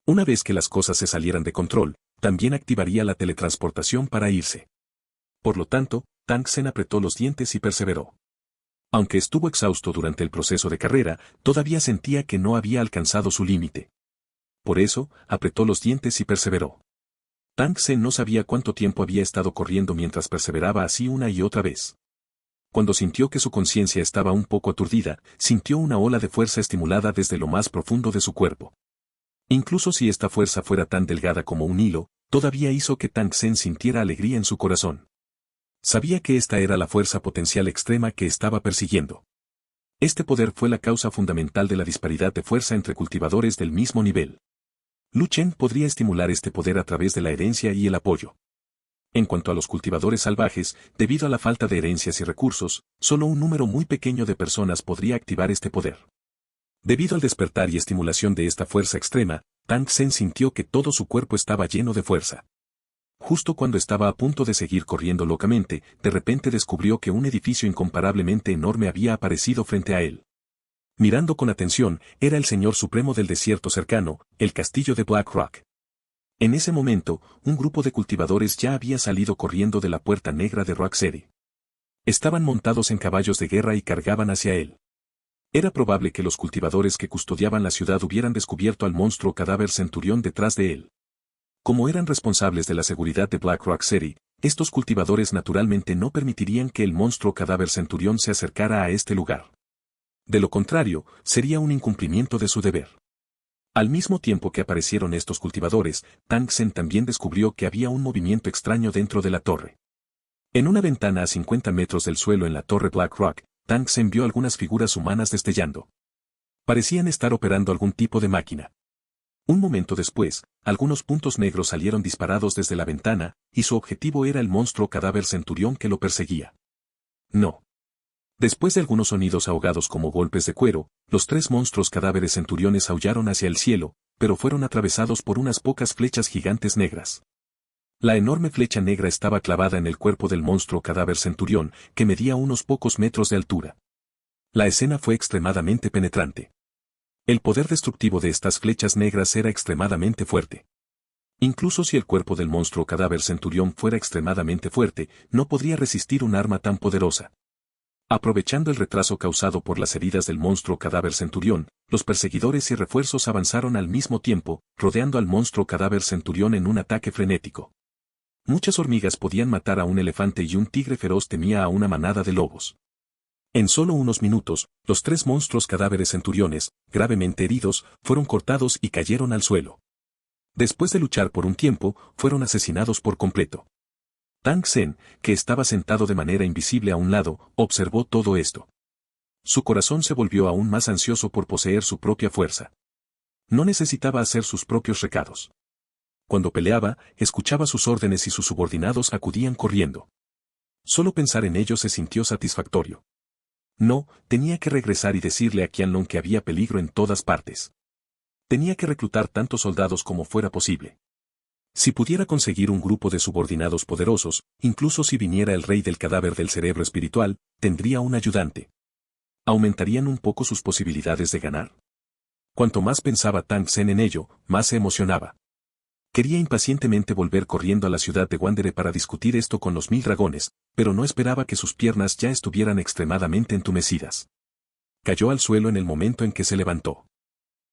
Speaker 1: Una vez que las cosas se salieran de control, también activaría la teletransportación para irse. Por lo tanto, Tang Sen apretó los dientes y perseveró. Aunque estuvo exhausto durante el proceso de carrera, todavía sentía que no había alcanzado su límite. Por eso, apretó los dientes y perseveró. Tang Sen no sabía cuánto tiempo había estado corriendo mientras perseveraba así una y otra vez. Cuando sintió que su conciencia estaba un poco aturdida, sintió una ola de fuerza estimulada desde lo más profundo de su cuerpo. Incluso si esta fuerza fuera tan delgada como un hilo, todavía hizo que Tang Sen sintiera alegría en su corazón. Sabía que esta era la fuerza potencial extrema que estaba persiguiendo. Este poder fue la causa fundamental de la disparidad de fuerza entre cultivadores del mismo nivel. Lu Cheng podría estimular este poder a través de la herencia y el apoyo. En cuanto a los cultivadores salvajes, debido a la falta de herencias y recursos, solo un número muy pequeño de personas podría activar este poder. Debido al despertar y estimulación de esta fuerza extrema, Tang Sen sintió que todo su cuerpo estaba lleno de fuerza. Justo cuando estaba a punto de seguir corriendo locamente, de repente descubrió que un edificio incomparablemente enorme había aparecido frente a él. Mirando con atención, era el Señor Supremo del desierto cercano, el castillo de Black Rock. En ese momento, un grupo de cultivadores ya había salido corriendo de la puerta negra de Rock City. Estaban montados en caballos de guerra y cargaban hacia él. Era probable que los cultivadores que custodiaban la ciudad hubieran descubierto al monstruo cadáver centurión detrás de él. Como eran responsables de la seguridad de Black Rock City, estos cultivadores naturalmente no permitirían que el monstruo cadáver centurión se acercara a este lugar. De lo contrario, sería un incumplimiento de su deber. Al mismo tiempo que aparecieron estos cultivadores, Tang Sen también descubrió que había un movimiento extraño dentro de la torre. En una ventana a 50 metros del suelo en la torre Black Rock, Tang Sen vio algunas figuras humanas destellando. Parecían estar operando algún tipo de máquina. Un momento después, algunos puntos negros salieron disparados desde la ventana, y su objetivo era el monstruo cadáver centurión que lo perseguía. No. Después de algunos sonidos ahogados como golpes de cuero, los tres monstruos cadáveres centuriones aullaron hacia el cielo, pero fueron atravesados por unas pocas flechas gigantes negras. La enorme flecha negra estaba clavada en el cuerpo del monstruo cadáver centurión, que medía unos pocos metros de altura. La escena fue extremadamente penetrante. El poder destructivo de estas flechas negras era extremadamente fuerte. Incluso si el cuerpo del monstruo cadáver centurión fuera extremadamente fuerte, no podría resistir un arma tan poderosa. Aprovechando el retraso causado por las heridas del monstruo cadáver centurión, los perseguidores y refuerzos avanzaron al mismo tiempo, rodeando al monstruo cadáver centurión en un ataque frenético. Muchas hormigas podían matar a un elefante y un tigre feroz temía a una manada de lobos. En solo unos minutos, los 3 monstruos cadáveres centuriones, gravemente heridos, fueron cortados y cayeron al suelo. Después de luchar por un tiempo, fueron asesinados por completo. Tang Sen, que estaba sentado de manera invisible a un lado, observó todo esto. Su corazón se volvió aún más ansioso por poseer su propia fuerza. No necesitaba hacer sus propios recados. Cuando peleaba, escuchaba sus órdenes y sus subordinados acudían corriendo. Solo pensar en ello se sintió satisfactorio. No, tenía que regresar y decirle a Qianlong que había peligro en todas partes. Tenía que reclutar tantos soldados como fuera posible. Si pudiera conseguir un grupo de subordinados poderosos, incluso si viniera el rey del cadáver del cerebro espiritual, tendría un ayudante. ¿Aumentarían un poco sus posibilidades de ganar? Cuanto más pensaba Tang Sen en ello, más se emocionaba. Quería impacientemente volver corriendo a la ciudad de Wandere para discutir esto con los 1000 dragones, pero no esperaba que sus piernas ya estuvieran extremadamente entumecidas. Cayó al suelo en el momento en que se levantó.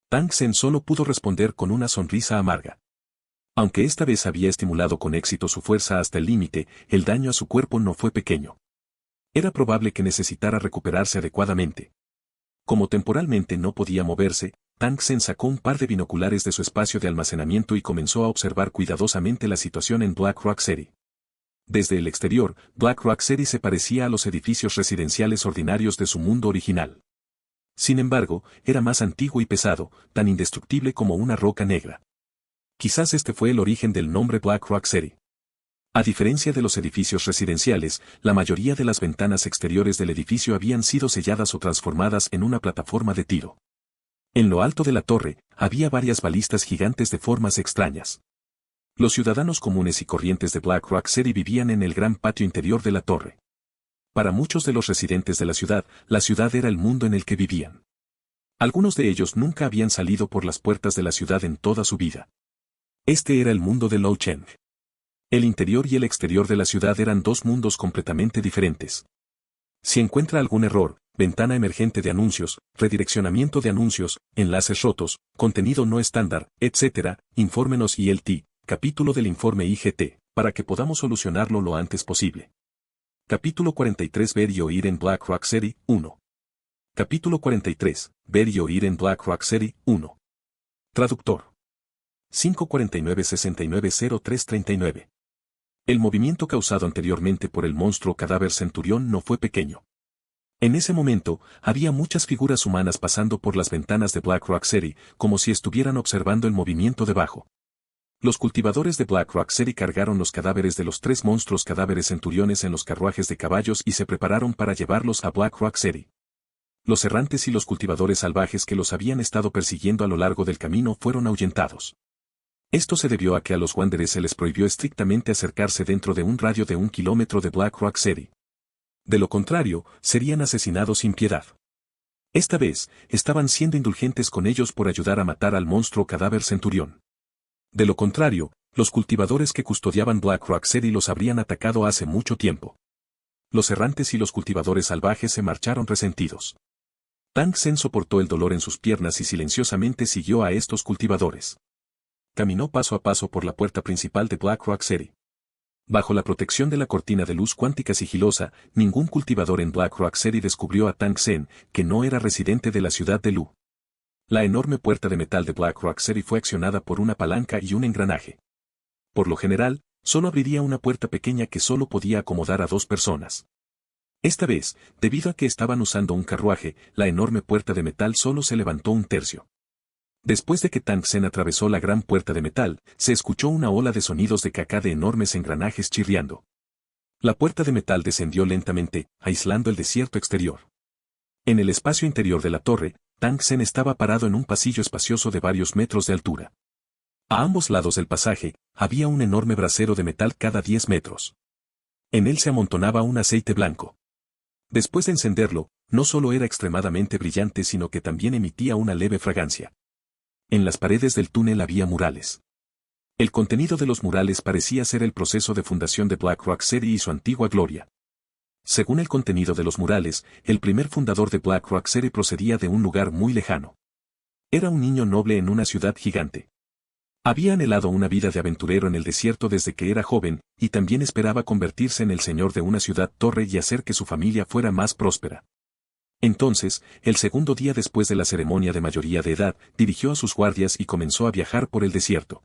Speaker 1: Tang Sen solo pudo responder con una sonrisa amarga. Aunque esta vez había estimulado con éxito su fuerza hasta el límite, el daño a su cuerpo no fue pequeño. Era probable que necesitara recuperarse adecuadamente. Como temporalmente no podía moverse, Tang Sen sacó un par de binoculares de su espacio de almacenamiento y comenzó a observar cuidadosamente la situación en Black Rock City. Desde el exterior, Black Rock City se parecía a los edificios residenciales ordinarios de su mundo original. Sin embargo, era más antiguo y pesado, tan indestructible como una roca negra. Quizás este fue el origen del nombre Black Rock City. A diferencia de los edificios residenciales, la mayoría de las ventanas exteriores del edificio habían sido selladas o transformadas en una plataforma de tiro. En lo alto de la torre, había varias balistas gigantes de formas extrañas. Los ciudadanos comunes y corrientes de Black Rock City vivían en el gran patio interior de la torre. Para muchos de los residentes de la ciudad era el mundo en el que vivían. Algunos de ellos nunca habían salido por las puertas de la ciudad en toda su vida. Este era el mundo de Lo Cheng. El interior y el exterior de la ciudad eran 2 mundos completamente diferentes. Si encuentra algún error, ventana emergente de anuncios, redireccionamiento de anuncios, enlaces rotos, contenido no estándar, etc., infórmenos ILT, capítulo del informe IGT, para que podamos solucionarlo lo antes posible. Capítulo 43 Ver y oír en Black Rock City, 1. Capítulo 43, Ver y oír en Black Rock City, 1. Traductor. 549-690339. El movimiento causado anteriormente por el monstruo cadáver centurión no fue pequeño. En ese momento, había muchas figuras humanas pasando por las ventanas de Black Rock City, como si estuvieran observando el movimiento debajo. Los cultivadores de Black Rock City cargaron los cadáveres de los 3 monstruos cadáveres centuriones en los carruajes de caballos y se prepararon para llevarlos a Black Rock City. Los errantes y los cultivadores salvajes que los habían estado persiguiendo a lo largo del camino fueron ahuyentados. Esto se debió a que a los Wanderers se les prohibió estrictamente acercarse dentro de un radio de 1 kilómetro de Black Rock City. De lo contrario, serían asesinados sin piedad. Esta vez, estaban siendo indulgentes con ellos por ayudar a matar al monstruo cadáver centurión. De lo contrario, los cultivadores que custodiaban Black Rock City los habrían atacado hace mucho tiempo. Los errantes y los cultivadores salvajes se marcharon resentidos. Tang Sen soportó el dolor en sus piernas y silenciosamente siguió a estos cultivadores. Caminó paso a paso por la puerta principal de Black Rock City. Bajo la protección de la cortina de luz cuántica sigilosa, ningún cultivador en Black Rock City descubrió a Tang Sen, que no era residente de la ciudad de Lu. La enorme puerta de metal de Black Rock City fue accionada por una palanca y un engranaje. Por lo general, solo abriría una puerta pequeña que solo podía acomodar a 2 personas. Esta vez, debido a que estaban usando un carruaje, la enorme puerta de metal solo se levantó 1/3. Después de que Tang Sen atravesó la gran puerta de metal, se escuchó una ola de sonidos de caca de enormes engranajes chirriando. La puerta de metal descendió lentamente, aislando el desierto exterior. En el espacio interior de la torre, Tang Sen estaba parado en un pasillo espacioso de varios metros de altura. A ambos lados del pasaje, había un enorme brasero de metal cada 10 metros. En él se amontonaba un aceite blanco. Después de encenderlo, no solo era extremadamente brillante sino que también emitía una leve fragancia. En las paredes del túnel había murales. El contenido de los murales parecía ser el proceso de fundación de Black Rock City y su antigua gloria. Según el contenido de los murales, el primer fundador de Black Rock City procedía de un lugar muy lejano. Era un niño noble en una ciudad gigante. Había anhelado una vida de aventurero en el desierto desde que era joven, y también esperaba convertirse en el señor de una ciudad-torre y hacer que su familia fuera más próspera. Entonces, el segundo día después de la ceremonia de mayoría de edad, dirigió a sus guardias y comenzó a viajar por el desierto.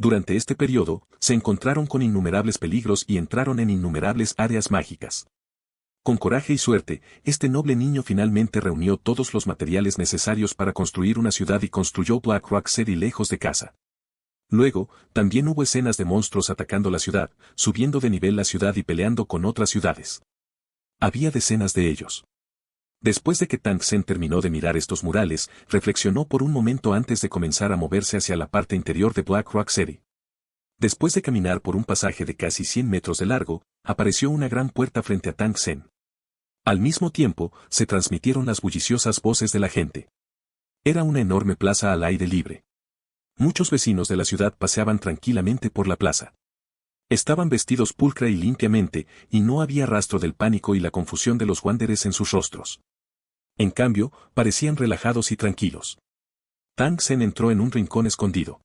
Speaker 1: Durante este periodo, se encontraron con innumerables peligros y entraron en innumerables áreas mágicas. Con coraje y suerte, este noble niño finalmente reunió todos los materiales necesarios para construir una ciudad y construyó Black Rock City lejos de casa. Luego, también hubo escenas de monstruos atacando la ciudad, subiendo de nivel la ciudad y peleando con otras ciudades. Había decenas de ellos. Después de que Tang Sen terminó de mirar estos murales, reflexionó por un momento antes de comenzar a moverse hacia la parte interior de Black Rock City. Después de caminar por un pasaje de casi 100 metros de largo, apareció una gran puerta frente a Tang Sen. Al mismo tiempo, se transmitieron las bulliciosas voces de la gente. Era una enorme plaza al aire libre. Muchos vecinos de la ciudad paseaban tranquilamente por la plaza. Estaban vestidos pulcra y limpiamente, y no había rastro del pánico y la confusión de los wanderers en sus rostros. En cambio, parecían relajados y tranquilos. Tang Sen entró en un rincón escondido.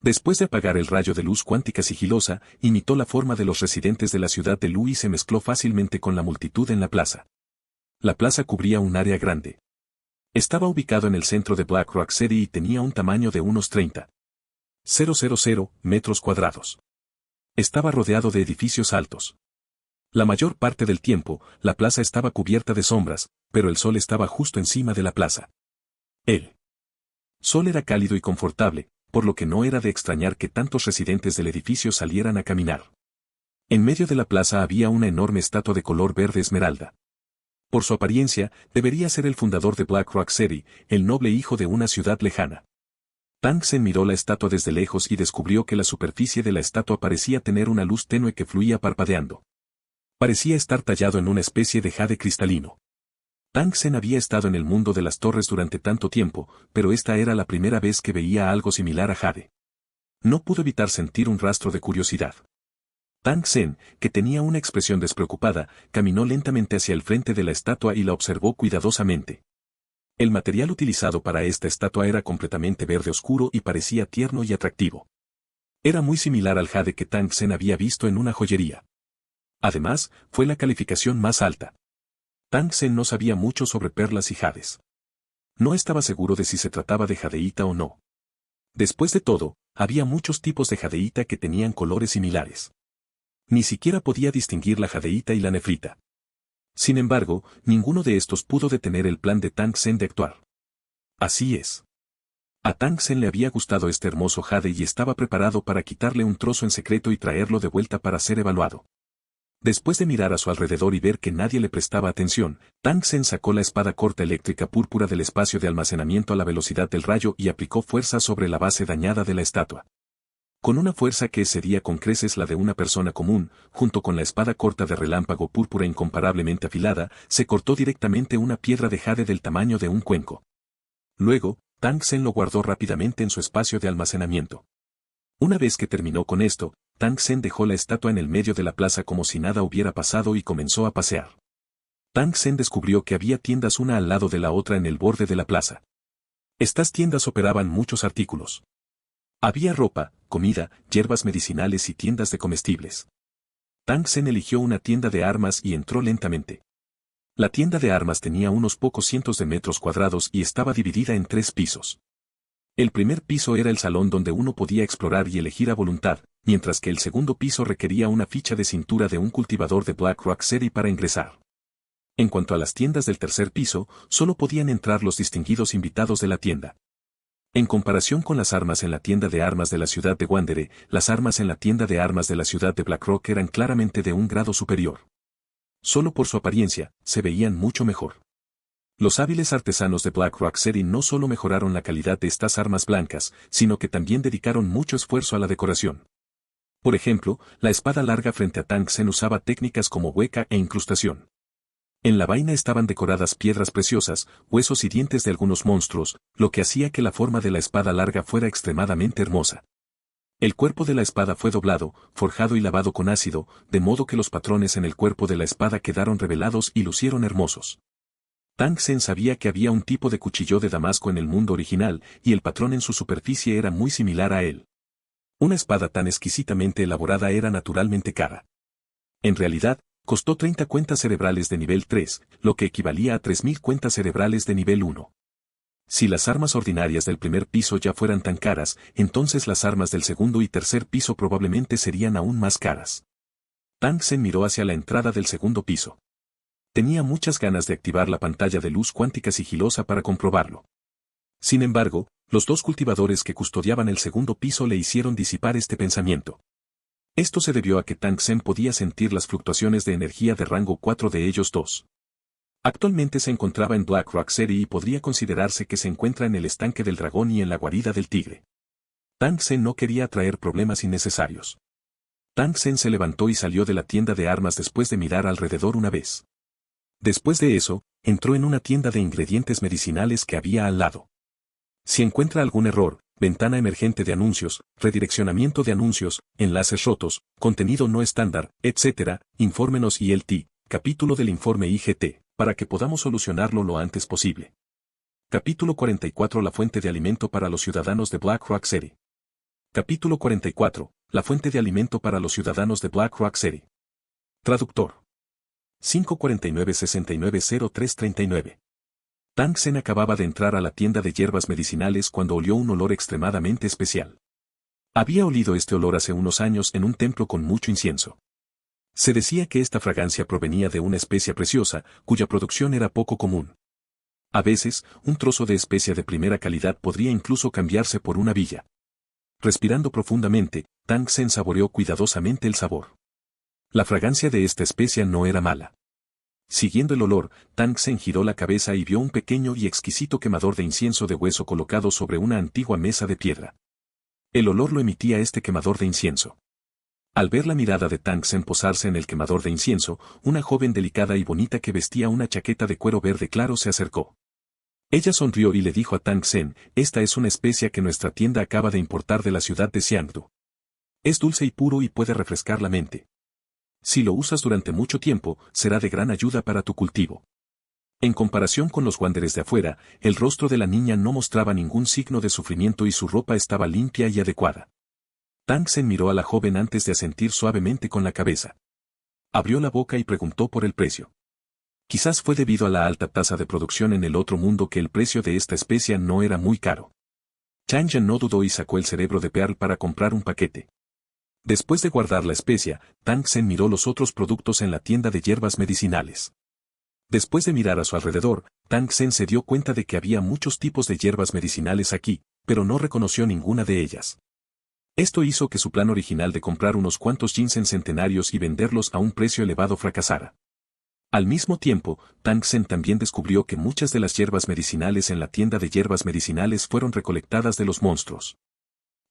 Speaker 1: Después de apagar el rayo de luz cuántica sigilosa, imitó la forma de los residentes de la ciudad de Lu y se mezcló fácilmente con la multitud en la plaza. La plaza cubría un área grande. Estaba ubicado en el centro de Black Rock City y tenía un tamaño de unos 30,000 metros cuadrados. Estaba rodeado de edificios altos. La mayor parte del tiempo, la plaza estaba cubierta de sombras, pero el sol estaba justo encima de la plaza. El sol era cálido y confortable, por lo que no era de extrañar que tantos residentes del edificio salieran a caminar. En medio de la plaza había una enorme estatua de color verde esmeralda. Por su apariencia, debería ser el fundador de Black Rock City, el noble hijo de una ciudad lejana. Tang Sen miró la estatua desde lejos y descubrió que la superficie de la estatua parecía tener una luz tenue que fluía parpadeando. Parecía estar tallado en una especie de jade cristalino. Tang Sen había estado en el mundo de las torres durante tanto tiempo, pero esta era la primera vez que veía algo similar a jade. No pudo evitar sentir un rastro de curiosidad. Tang Sen, que tenía una expresión despreocupada, caminó lentamente hacia el frente de la estatua y la observó cuidadosamente. El material utilizado para esta estatua era completamente verde oscuro y parecía tierno y atractivo. Era muy similar al jade que Tang Sen había visto en una joyería. Además, fue la calificación más alta. Tang Sen no sabía mucho sobre perlas y jades. No estaba seguro de si se trataba de jadeíta o no. Después de todo, había muchos tipos de jadeíta que tenían colores similares. Ni siquiera podía distinguir la jadeíta y la nefrita. Sin embargo, ninguno de estos pudo detener el plan de Tang Sen de actuar. Así es. A Tang Sen le había gustado este hermoso jade y estaba preparado para quitarle un trozo en secreto y traerlo de vuelta para ser evaluado. Después de mirar a su alrededor y ver que nadie le prestaba atención, Tang Sen sacó la espada corta eléctrica púrpura del espacio de almacenamiento a la velocidad del rayo y aplicó fuerza sobre la base dañada de la estatua. Con una fuerza que excedía con creces la de una persona común, junto con la espada corta de relámpago púrpura incomparablemente afilada, se cortó directamente una piedra de jade del tamaño de un cuenco. Luego, Tang Sen lo guardó rápidamente en su espacio de almacenamiento. Una vez que terminó con esto, Tang Sen dejó la estatua en el medio de la plaza como si nada hubiera pasado y comenzó a pasear. Tang Sen descubrió que había tiendas una al lado de la otra en el borde de la plaza. Estas tiendas operaban muchos artículos. Había ropa, comida, hierbas medicinales y tiendas de comestibles. Tang Sen eligió una tienda de armas y entró lentamente. La tienda de armas tenía unos pocos cientos de metros cuadrados y estaba dividida en 3 pisos. El primer piso era el salón donde uno podía explorar y elegir a voluntad, mientras que el segundo piso requería una ficha de cintura de un cultivador de Black Rock City para ingresar. En cuanto a las tiendas del tercer piso, solo podían entrar los distinguidos invitados de la tienda. En comparación con las armas en la tienda de armas de la ciudad de Wandere, las armas en la tienda de armas de la ciudad de Blackrock eran claramente de un grado superior. Solo por su apariencia, se veían mucho mejor. Los hábiles artesanos de Black Rock City no solo mejoraron la calidad de estas armas blancas, sino que también dedicaron mucho esfuerzo a la decoración. Por ejemplo, la espada larga frente a Tang Sen usaba técnicas como hueca e incrustación. En la vaina estaban decoradas piedras preciosas, huesos y dientes de algunos monstruos, lo que hacía que la forma de la espada larga fuera extremadamente hermosa. El cuerpo de la espada fue doblado, forjado y lavado con ácido, de modo que los patrones en el cuerpo de la espada quedaron revelados y lucieron hermosos. Tang Sen sabía que había un tipo de cuchillo de Damasco en el mundo original, y el patrón en su superficie era muy similar a él. Una espada tan exquisitamente elaborada era naturalmente cara. En realidad, costó 30 cuentas cerebrales de nivel 3, lo que equivalía a 3.000 cuentas cerebrales de nivel 1. Si las armas ordinarias del primer piso ya fueran tan caras, entonces las armas del segundo y tercer piso probablemente serían aún más caras. Tang Sen miró hacia la entrada del segundo piso. Tenía muchas ganas de activar la pantalla de luz cuántica sigilosa para comprobarlo. Sin embargo, los dos cultivadores que custodiaban el segundo piso le hicieron disipar este pensamiento. Esto se debió a que Tang Sen podía sentir las fluctuaciones de energía de rango 4 de ellos dos. Actualmente se encontraba en Black Rock City y podría considerarse que se encuentra en el estanque del dragón y en la guarida del tigre. Tang Sen no quería traer problemas innecesarios. Tang Sen se levantó y salió de la tienda de armas después de mirar alrededor una vez. Después de eso, entró en una tienda de ingredientes medicinales que había al lado. Si encuentra algún error, ventana emergente de anuncios, redireccionamiento de anuncios, enlaces rotos, contenido no estándar, etc., infórmenos ILT, capítulo del informe IGT, para que podamos solucionarlo lo antes posible. Capítulo 44 La fuente de alimento para los ciudadanos de Black Rock City. Capítulo 44 La fuente de alimento para los ciudadanos de Black Rock City. Traductor. 549-690339. Tang Sen acababa de entrar a la tienda de hierbas medicinales cuando olió un olor extremadamente especial. Había olido este olor hace unos años en un templo con mucho incienso. Se decía que esta fragancia provenía de una especia preciosa, cuya producción era poco común. A veces, un trozo de especia de primera calidad podría incluso cambiarse por una villa. Respirando profundamente, Tang Sen saboreó cuidadosamente el sabor. La fragancia de esta especia no era mala. Siguiendo el olor, Tang Sen giró la cabeza y vio un pequeño y exquisito quemador de incienso de hueso colocado sobre una antigua mesa de piedra. El olor lo emitía este quemador de incienso. Al ver la mirada de Tang Sen posarse en el quemador de incienso, una joven delicada y bonita que vestía una chaqueta de cuero verde claro se acercó. Ella sonrió y le dijo a Tang Sen, esta es una especia que nuestra tienda acaba de importar de la ciudad de Xiangdu. Es dulce y puro y puede refrescar la mente. Si lo usas durante mucho tiempo, será de gran ayuda para tu cultivo. En comparación con los wanderers de afuera, el rostro de la niña no mostraba ningún signo de sufrimiento y su ropa estaba limpia y adecuada. Tang Sen miró a la joven antes de asentir suavemente con la cabeza. Abrió la boca y preguntó por el precio. Quizás fue debido a la alta tasa de producción en el otro mundo que el precio de esta especia no era muy caro. Chang Yan no dudó y sacó el cerebro de Pearl para comprar un paquete. Después de guardar la especia, Tang Sen miró los otros productos en la tienda de hierbas medicinales. Después de mirar a su alrededor, Tang Sen se dio cuenta de que había muchos tipos de hierbas medicinales aquí, pero no reconoció ninguna de ellas. Esto hizo que su plan original de comprar unos cuantos ginseng centenarios y venderlos a un precio elevado fracasara. Al mismo tiempo, Tang Sen también descubrió que muchas de las hierbas medicinales en la tienda de hierbas medicinales fueron recolectadas de los monstruos.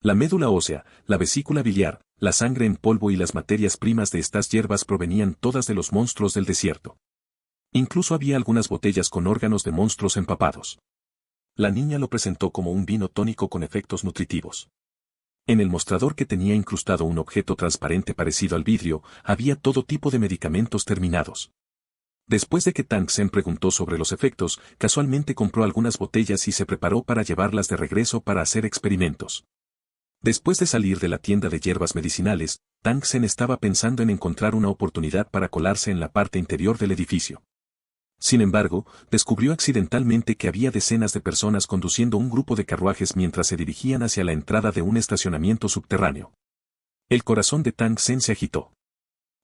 Speaker 1: La médula ósea, la vesícula biliar, la sangre en polvo y las materias primas de estas hierbas provenían todas de los monstruos del desierto. Incluso había algunas botellas con órganos de monstruos empapados. La niña lo presentó como un vino tónico con efectos nutritivos. En el mostrador que tenía incrustado un objeto transparente parecido al vidrio, había todo tipo de medicamentos terminados. Después de que Tang Sen preguntó sobre los efectos, casualmente compró algunas botellas y se preparó para llevarlas de regreso para hacer experimentos. Después de salir de la tienda de hierbas medicinales, Tang Sen estaba pensando en encontrar una oportunidad para colarse en la parte interior del edificio. Sin embargo, descubrió accidentalmente que había decenas de personas conduciendo un grupo de carruajes mientras se dirigían hacia la entrada de un estacionamiento subterráneo. El corazón de Tang Sen se agitó.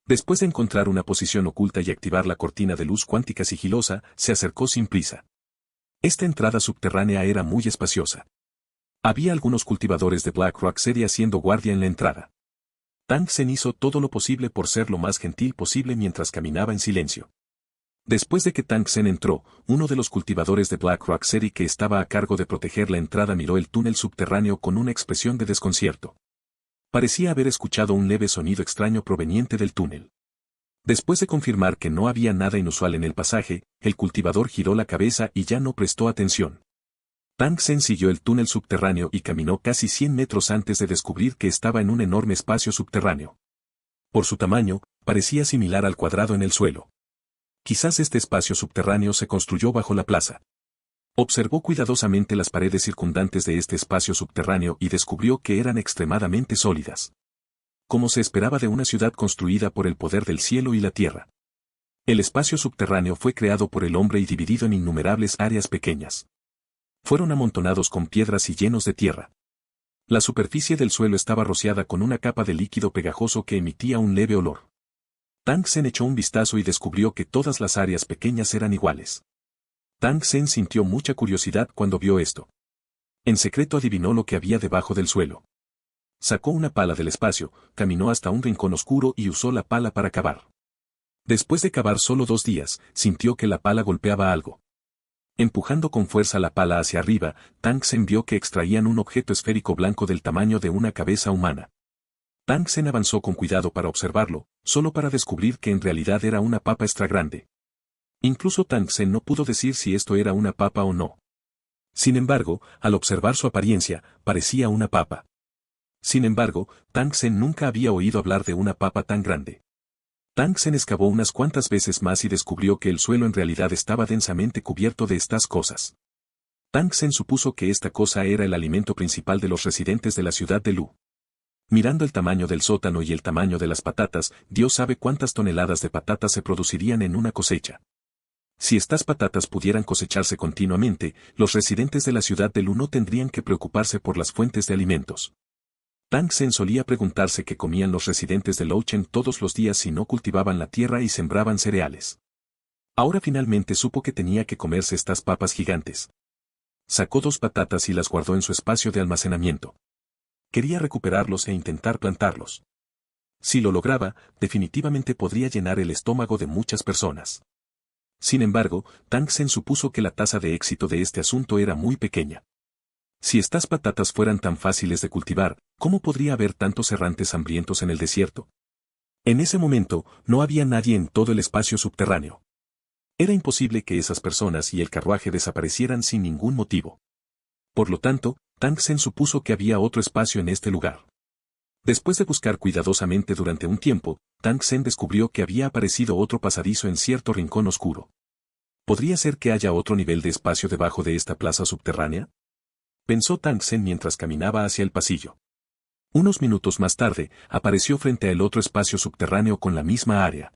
Speaker 1: Después de encontrar una posición oculta y activar la cortina de luz cuántica sigilosa, se acercó sin prisa. Esta entrada subterránea era muy espaciosa. Había algunos cultivadores de Black Rock City haciendo guardia en la entrada. Tang Sen hizo todo lo posible por ser lo más gentil posible mientras caminaba en silencio. Después de que Tang Sen entró, uno de los cultivadores de Black Rock City que estaba a cargo de proteger la entrada miró el túnel subterráneo con una expresión de desconcierto. Parecía haber escuchado un leve sonido extraño proveniente del túnel. Después de confirmar que no había nada inusual en el pasaje, el cultivador giró la cabeza y ya no prestó atención. Tang Sen siguió el túnel subterráneo y caminó casi 100 metros antes de descubrir que estaba en un enorme espacio subterráneo. Por su tamaño, parecía similar al cuadrado en el suelo. Quizás este espacio subterráneo se construyó bajo la plaza. Observó cuidadosamente las paredes circundantes de este espacio subterráneo y descubrió que eran extremadamente sólidas. Como se esperaba de una ciudad construida por el poder del cielo y la tierra. El espacio subterráneo fue creado por el hombre y dividido en innumerables áreas pequeñas. Fueron amontonados con piedras y llenos de tierra. La superficie del suelo estaba rociada con una capa de líquido pegajoso que emitía un leve olor. Tang Sen echó un vistazo y descubrió que todas las áreas pequeñas eran iguales. Tang Sen sintió mucha curiosidad cuando vio esto. En secreto adivinó lo que había debajo del suelo. Sacó una pala del espacio, caminó hasta un rincón oscuro y usó la pala para cavar. Después de cavar solo 2 días, sintió que la pala golpeaba algo. Empujando con fuerza la pala hacia arriba, Tang Sen vio que extraían un objeto esférico blanco del tamaño de una cabeza humana. Tang Sen avanzó con cuidado para observarlo, solo para descubrir que en realidad era una papa extra grande. Incluso Tang Sen no pudo decir si esto era una papa o no. Sin embargo, al observar su apariencia, parecía una papa. Sin embargo, Tang Sen nunca había oído hablar de una papa tan grande. Tang Sen excavó unas cuantas veces más y descubrió que el suelo en realidad estaba densamente cubierto de estas cosas. Tang Sen supuso que esta cosa era el alimento principal de los residentes de la ciudad de Lu. Mirando el tamaño del sótano y el tamaño de las patatas, Dios sabe cuántas toneladas de patatas se producirían en una cosecha. Si estas patatas pudieran cosecharse continuamente, los residentes de la ciudad de Lu no tendrían que preocuparse por las fuentes de alimentos. Tang Sen solía preguntarse qué comían los residentes de Louchen todos los días si no cultivaban la tierra y sembraban cereales. Ahora finalmente supo que tenía que comerse estas papas gigantes. Sacó 2 patatas y las guardó en su espacio de almacenamiento. Quería recuperarlos e intentar plantarlos. Si lo lograba, definitivamente podría llenar el estómago de muchas personas. Sin embargo, Tang Sen supuso que la tasa de éxito de este asunto era muy pequeña. Si estas patatas fueran tan fáciles de cultivar, ¿cómo podría haber tantos errantes hambrientos en el desierto? En ese momento, no había nadie en todo el espacio subterráneo. Era imposible que esas personas y el carruaje desaparecieran sin ningún motivo. Por lo tanto, Tang Sen supuso que había otro espacio en este lugar. Después de buscar cuidadosamente durante un tiempo, Tang Sen descubrió que había aparecido otro pasadizo en cierto rincón oscuro. ¿Podría ser que haya otro nivel de espacio debajo de esta plaza subterránea? Pensó Tang Sen mientras caminaba hacia el pasillo. Unos minutos más tarde, apareció frente al otro espacio subterráneo con la misma área.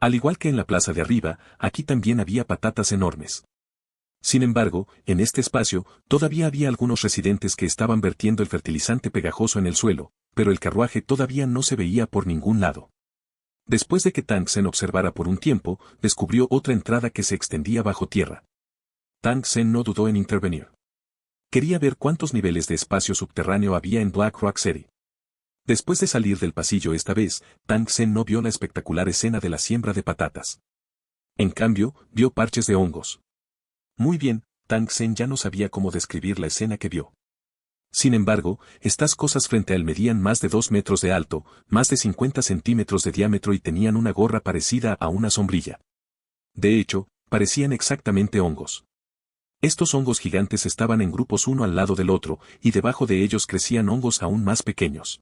Speaker 1: Al igual que en la plaza de arriba, aquí también había patatas enormes. Sin embargo, en este espacio, todavía había algunos residentes que estaban vertiendo el fertilizante pegajoso en el suelo, pero el carruaje todavía no se veía por ningún lado. Después de que Tang Sen observara por un tiempo, descubrió otra entrada que se extendía bajo tierra. Tang Sen no dudó en intervenir. Quería ver cuántos niveles de espacio subterráneo había en Black Rock City. Después de salir del pasillo esta vez, Tang Sen no vio la espectacular escena de la siembra de patatas. En cambio, vio parches de hongos. Muy bien, Tang Sen ya no sabía cómo describir la escena que vio. Sin embargo, estas cosas frente a él medían más de 2 metros de alto, más de 50 centímetros de diámetro y tenían una gorra parecida a una sombrilla. De hecho, parecían exactamente hongos. Estos hongos gigantes estaban en grupos uno al lado del otro, y debajo de ellos crecían hongos aún más pequeños.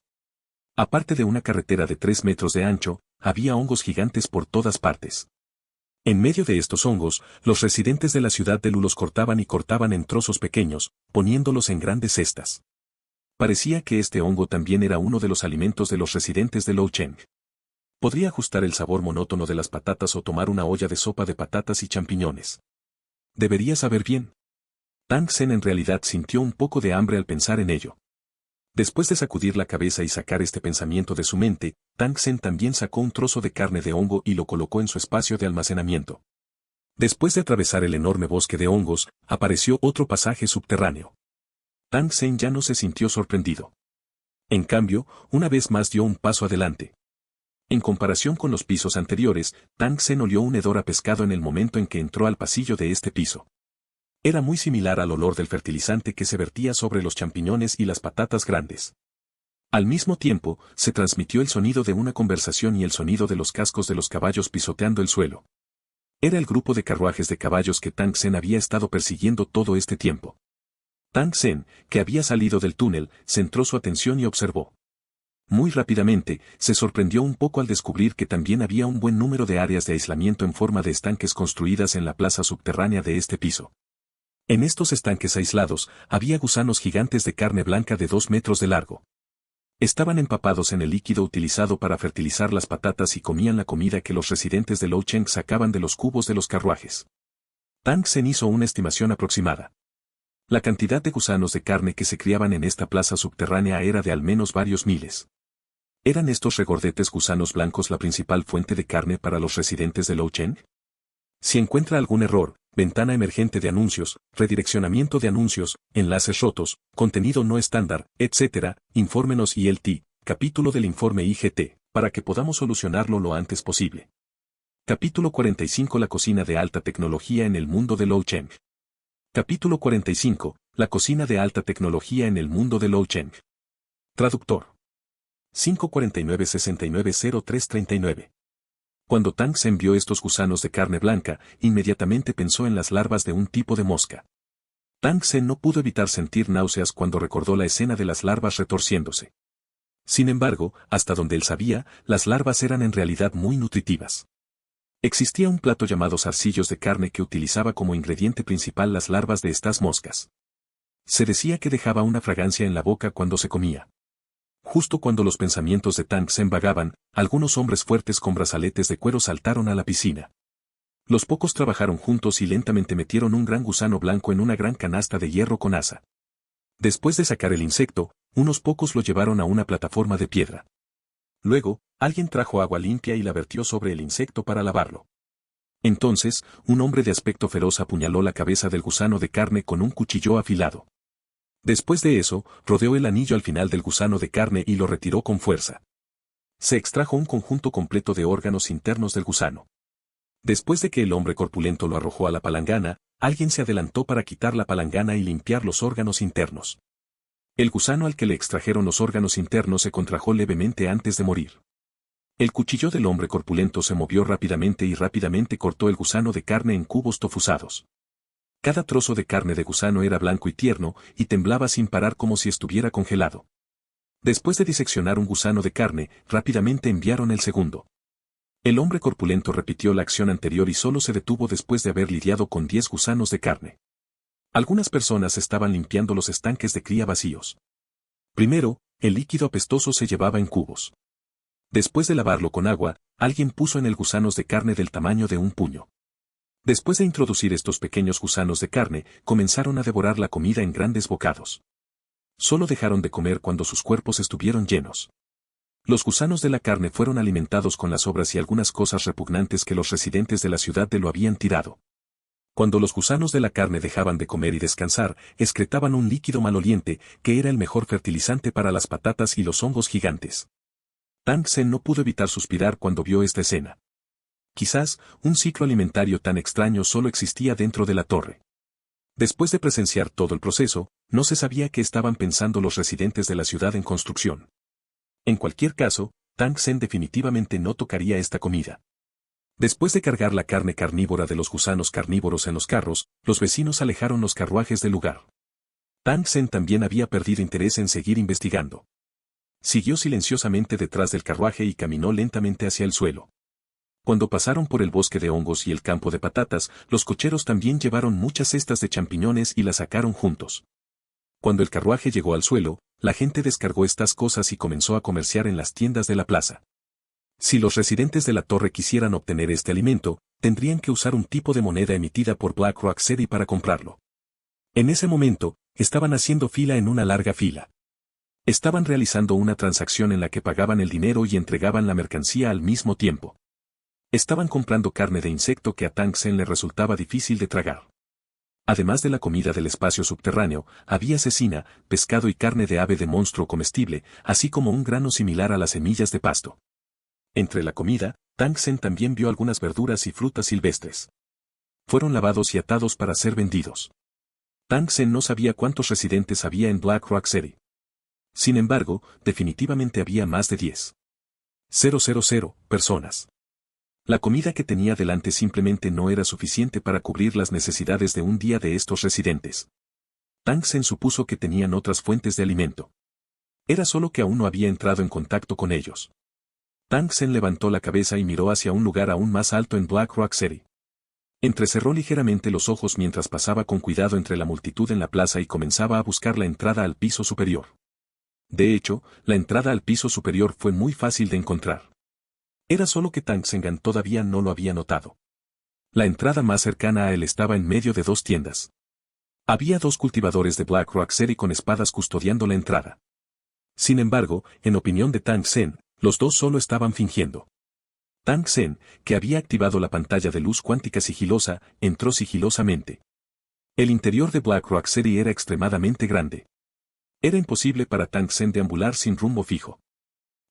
Speaker 1: Aparte de una carretera de 3 metros de ancho, había hongos gigantes por todas partes. En medio de estos hongos, los residentes de la ciudad de Lu los cortaban y cortaban en trozos pequeños, poniéndolos en grandes cestas. Parecía que este hongo también era uno de los alimentos de los residentes de Louchen. Podría ajustar el sabor monótono de las patatas o tomar una olla de sopa de patatas y champiñones. Debería saber bien. Tang Sen en realidad sintió un poco de hambre al pensar en ello. Después de sacudir la cabeza y sacar este pensamiento de su mente, Tang Sen también sacó un trozo de carne de hongo y lo colocó en su espacio de almacenamiento. Después de atravesar el enorme bosque de hongos, apareció otro pasaje subterráneo. Tang Sen ya no se sintió sorprendido. En cambio, una vez más dio un paso adelante. En comparación con los pisos anteriores, Tang Sen olió un hedor a pescado en el momento en que entró al pasillo de este piso. Era muy similar al olor del fertilizante que se vertía sobre los champiñones y las patatas grandes. Al mismo tiempo, se transmitió el sonido de una conversación y el sonido de los cascos de los caballos pisoteando el suelo. Era el grupo de carruajes de caballos que Tang Sen había estado persiguiendo todo este tiempo. Tang Sen, que había salido del túnel, centró su atención y observó. Muy rápidamente, se sorprendió un poco al descubrir que también había un buen número de áreas de aislamiento en forma de estanques construidas en la plaza subterránea de este piso. En estos estanques aislados, había gusanos gigantes de carne blanca de 2 metros de largo. Estaban empapados en el líquido utilizado para fertilizar las patatas y comían la comida que los residentes de Loucheng sacaban de los cubos de los carruajes. Tang Sen hizo una estimación aproximada. La cantidad de gusanos de carne que se criaban en esta plaza subterránea era de al menos varios miles. ¿Eran estos regordetes gusanos blancos la principal fuente de carne para los residentes de Loucheng? Si encuentra algún error, ventana emergente de anuncios, redireccionamiento de anuncios, enlaces rotos, contenido no estándar, etc., infórmenos ILT, capítulo del informe IGT, para que podamos solucionarlo lo antes posible. Capítulo 45 La cocina de alta tecnología en el mundo de Loucheng. Capítulo 45 La cocina de alta tecnología en el mundo de Loucheng. Traductor. 549-690339. Cuando Tang Sen vio estos gusanos de carne blanca, inmediatamente pensó en las larvas de un tipo de mosca. Tang Sen no pudo evitar sentir náuseas cuando recordó la escena de las larvas retorciéndose. Sin embargo, hasta donde él sabía, las larvas eran en realidad muy nutritivas. Existía un plato llamado zarcillos de carne que utilizaba como ingrediente principal las larvas de estas moscas. Se decía que dejaba una fragancia en la boca cuando se comía. Justo cuando los pensamientos de Tang Sen vagaban, algunos hombres fuertes con brazaletes de cuero saltaron a la piscina. Los pocos trabajaron juntos y lentamente metieron un gran gusano blanco en una gran canasta de hierro con asa. Después de sacar el insecto, unos pocos lo llevaron a una plataforma de piedra. Luego, alguien trajo agua limpia y la vertió sobre el insecto para lavarlo. Entonces, un hombre de aspecto feroz apuñaló la cabeza del gusano de carne con un cuchillo afilado. Después de eso, rodeó el anillo al final del gusano de carne y lo retiró con fuerza. Se extrajo un conjunto completo de órganos internos del gusano. Después de que el hombre corpulento lo arrojó a la palangana, alguien se adelantó para quitar la palangana y limpiar los órganos internos. El gusano al que le extrajeron los órganos internos se contrajo levemente antes de morir. El cuchillo del hombre corpulento se movió rápidamente y rápidamente cortó el gusano de carne en cubos tofuzados. Cada trozo de carne de gusano era blanco y tierno, y temblaba sin parar como si estuviera congelado. Después de diseccionar un gusano de carne, rápidamente enviaron el segundo. El hombre corpulento repitió la acción anterior y solo se detuvo después de haber lidiado con 10 gusanos de carne. Algunas personas estaban limpiando los estanques de cría vacíos. Primero, el líquido apestoso se llevaba en cubos. Después de lavarlo con agua, alguien puso en él gusanos de carne del tamaño de un puño. Después de introducir estos pequeños gusanos de carne, comenzaron a devorar la comida en grandes bocados. Solo dejaron de comer cuando sus cuerpos estuvieron llenos. Los gusanos de la carne fueron alimentados con las sobras y algunas cosas repugnantes que los residentes de la ciudad de lo habían tirado. Cuando los gusanos de la carne dejaban de comer y descansar, excretaban un líquido maloliente, que era el mejor fertilizante para las patatas y los hongos gigantes. Tang Sen no pudo evitar suspirar cuando vio esta escena. Quizás, un ciclo alimentario tan extraño solo existía dentro de la torre. Después de presenciar todo el proceso, no se sabía qué estaban pensando los residentes de la ciudad en construcción. En cualquier caso, Tang Sen definitivamente no tocaría esta comida. Después de cargar la carne carnívora de los gusanos carnívoros en los carros, los vecinos alejaron los carruajes del lugar. Tang Sen también había perdido interés en seguir investigando. Siguió silenciosamente detrás del carruaje y caminó lentamente hacia el suelo. Cuando pasaron por el bosque de hongos y el campo de patatas, los cocheros también llevaron muchas cestas de champiñones y las sacaron juntos. Cuando el carruaje llegó al suelo, la gente descargó estas cosas y comenzó a comerciar en las tiendas de la plaza. Si los residentes de la torre quisieran obtener este alimento, tendrían que usar un tipo de moneda emitida por BlackRock City para comprarlo. En ese momento, estaban haciendo fila en una larga fila. Estaban realizando una transacción en la que pagaban el dinero y entregaban la mercancía al mismo tiempo. Estaban comprando carne de insecto que a Tang Sen le resultaba difícil de tragar. Además de la comida del espacio subterráneo, había cecina, pescado y carne de ave de monstruo comestible, así como un grano similar a las semillas de pasto. Entre la comida, Tang Sen también vio algunas verduras y frutas silvestres. Fueron lavados y atados para ser vendidos. Tang Sen no sabía cuántos residentes había en Black Rock City. Sin embargo, definitivamente había más de 10,000 personas. La comida que tenía delante simplemente no era suficiente para cubrir las necesidades de un día de estos residentes. Tang Sen supuso que tenían otras fuentes de alimento. Era solo que aún no había entrado en contacto con ellos. Tang Sen levantó la cabeza y miró hacia un lugar aún más alto en Black Rock City. Entrecerró ligeramente los ojos mientras pasaba con cuidado entre la multitud en la plaza y comenzaba a buscar la entrada al piso superior. De hecho, la entrada al piso superior fue muy fácil de encontrar. Era solo que Tang Sen todavía no lo había notado. La entrada más cercana a él estaba en medio de dos tiendas. Había dos cultivadores de Black Rock City con espadas custodiando la entrada. Sin embargo, en opinión de Tang Sen, los dos solo estaban fingiendo. Tang Sen, que había activado la pantalla de luz cuántica sigilosa, entró sigilosamente. El interior de Black Rock City era extremadamente grande. Era imposible para Tang Sen deambular sin rumbo fijo.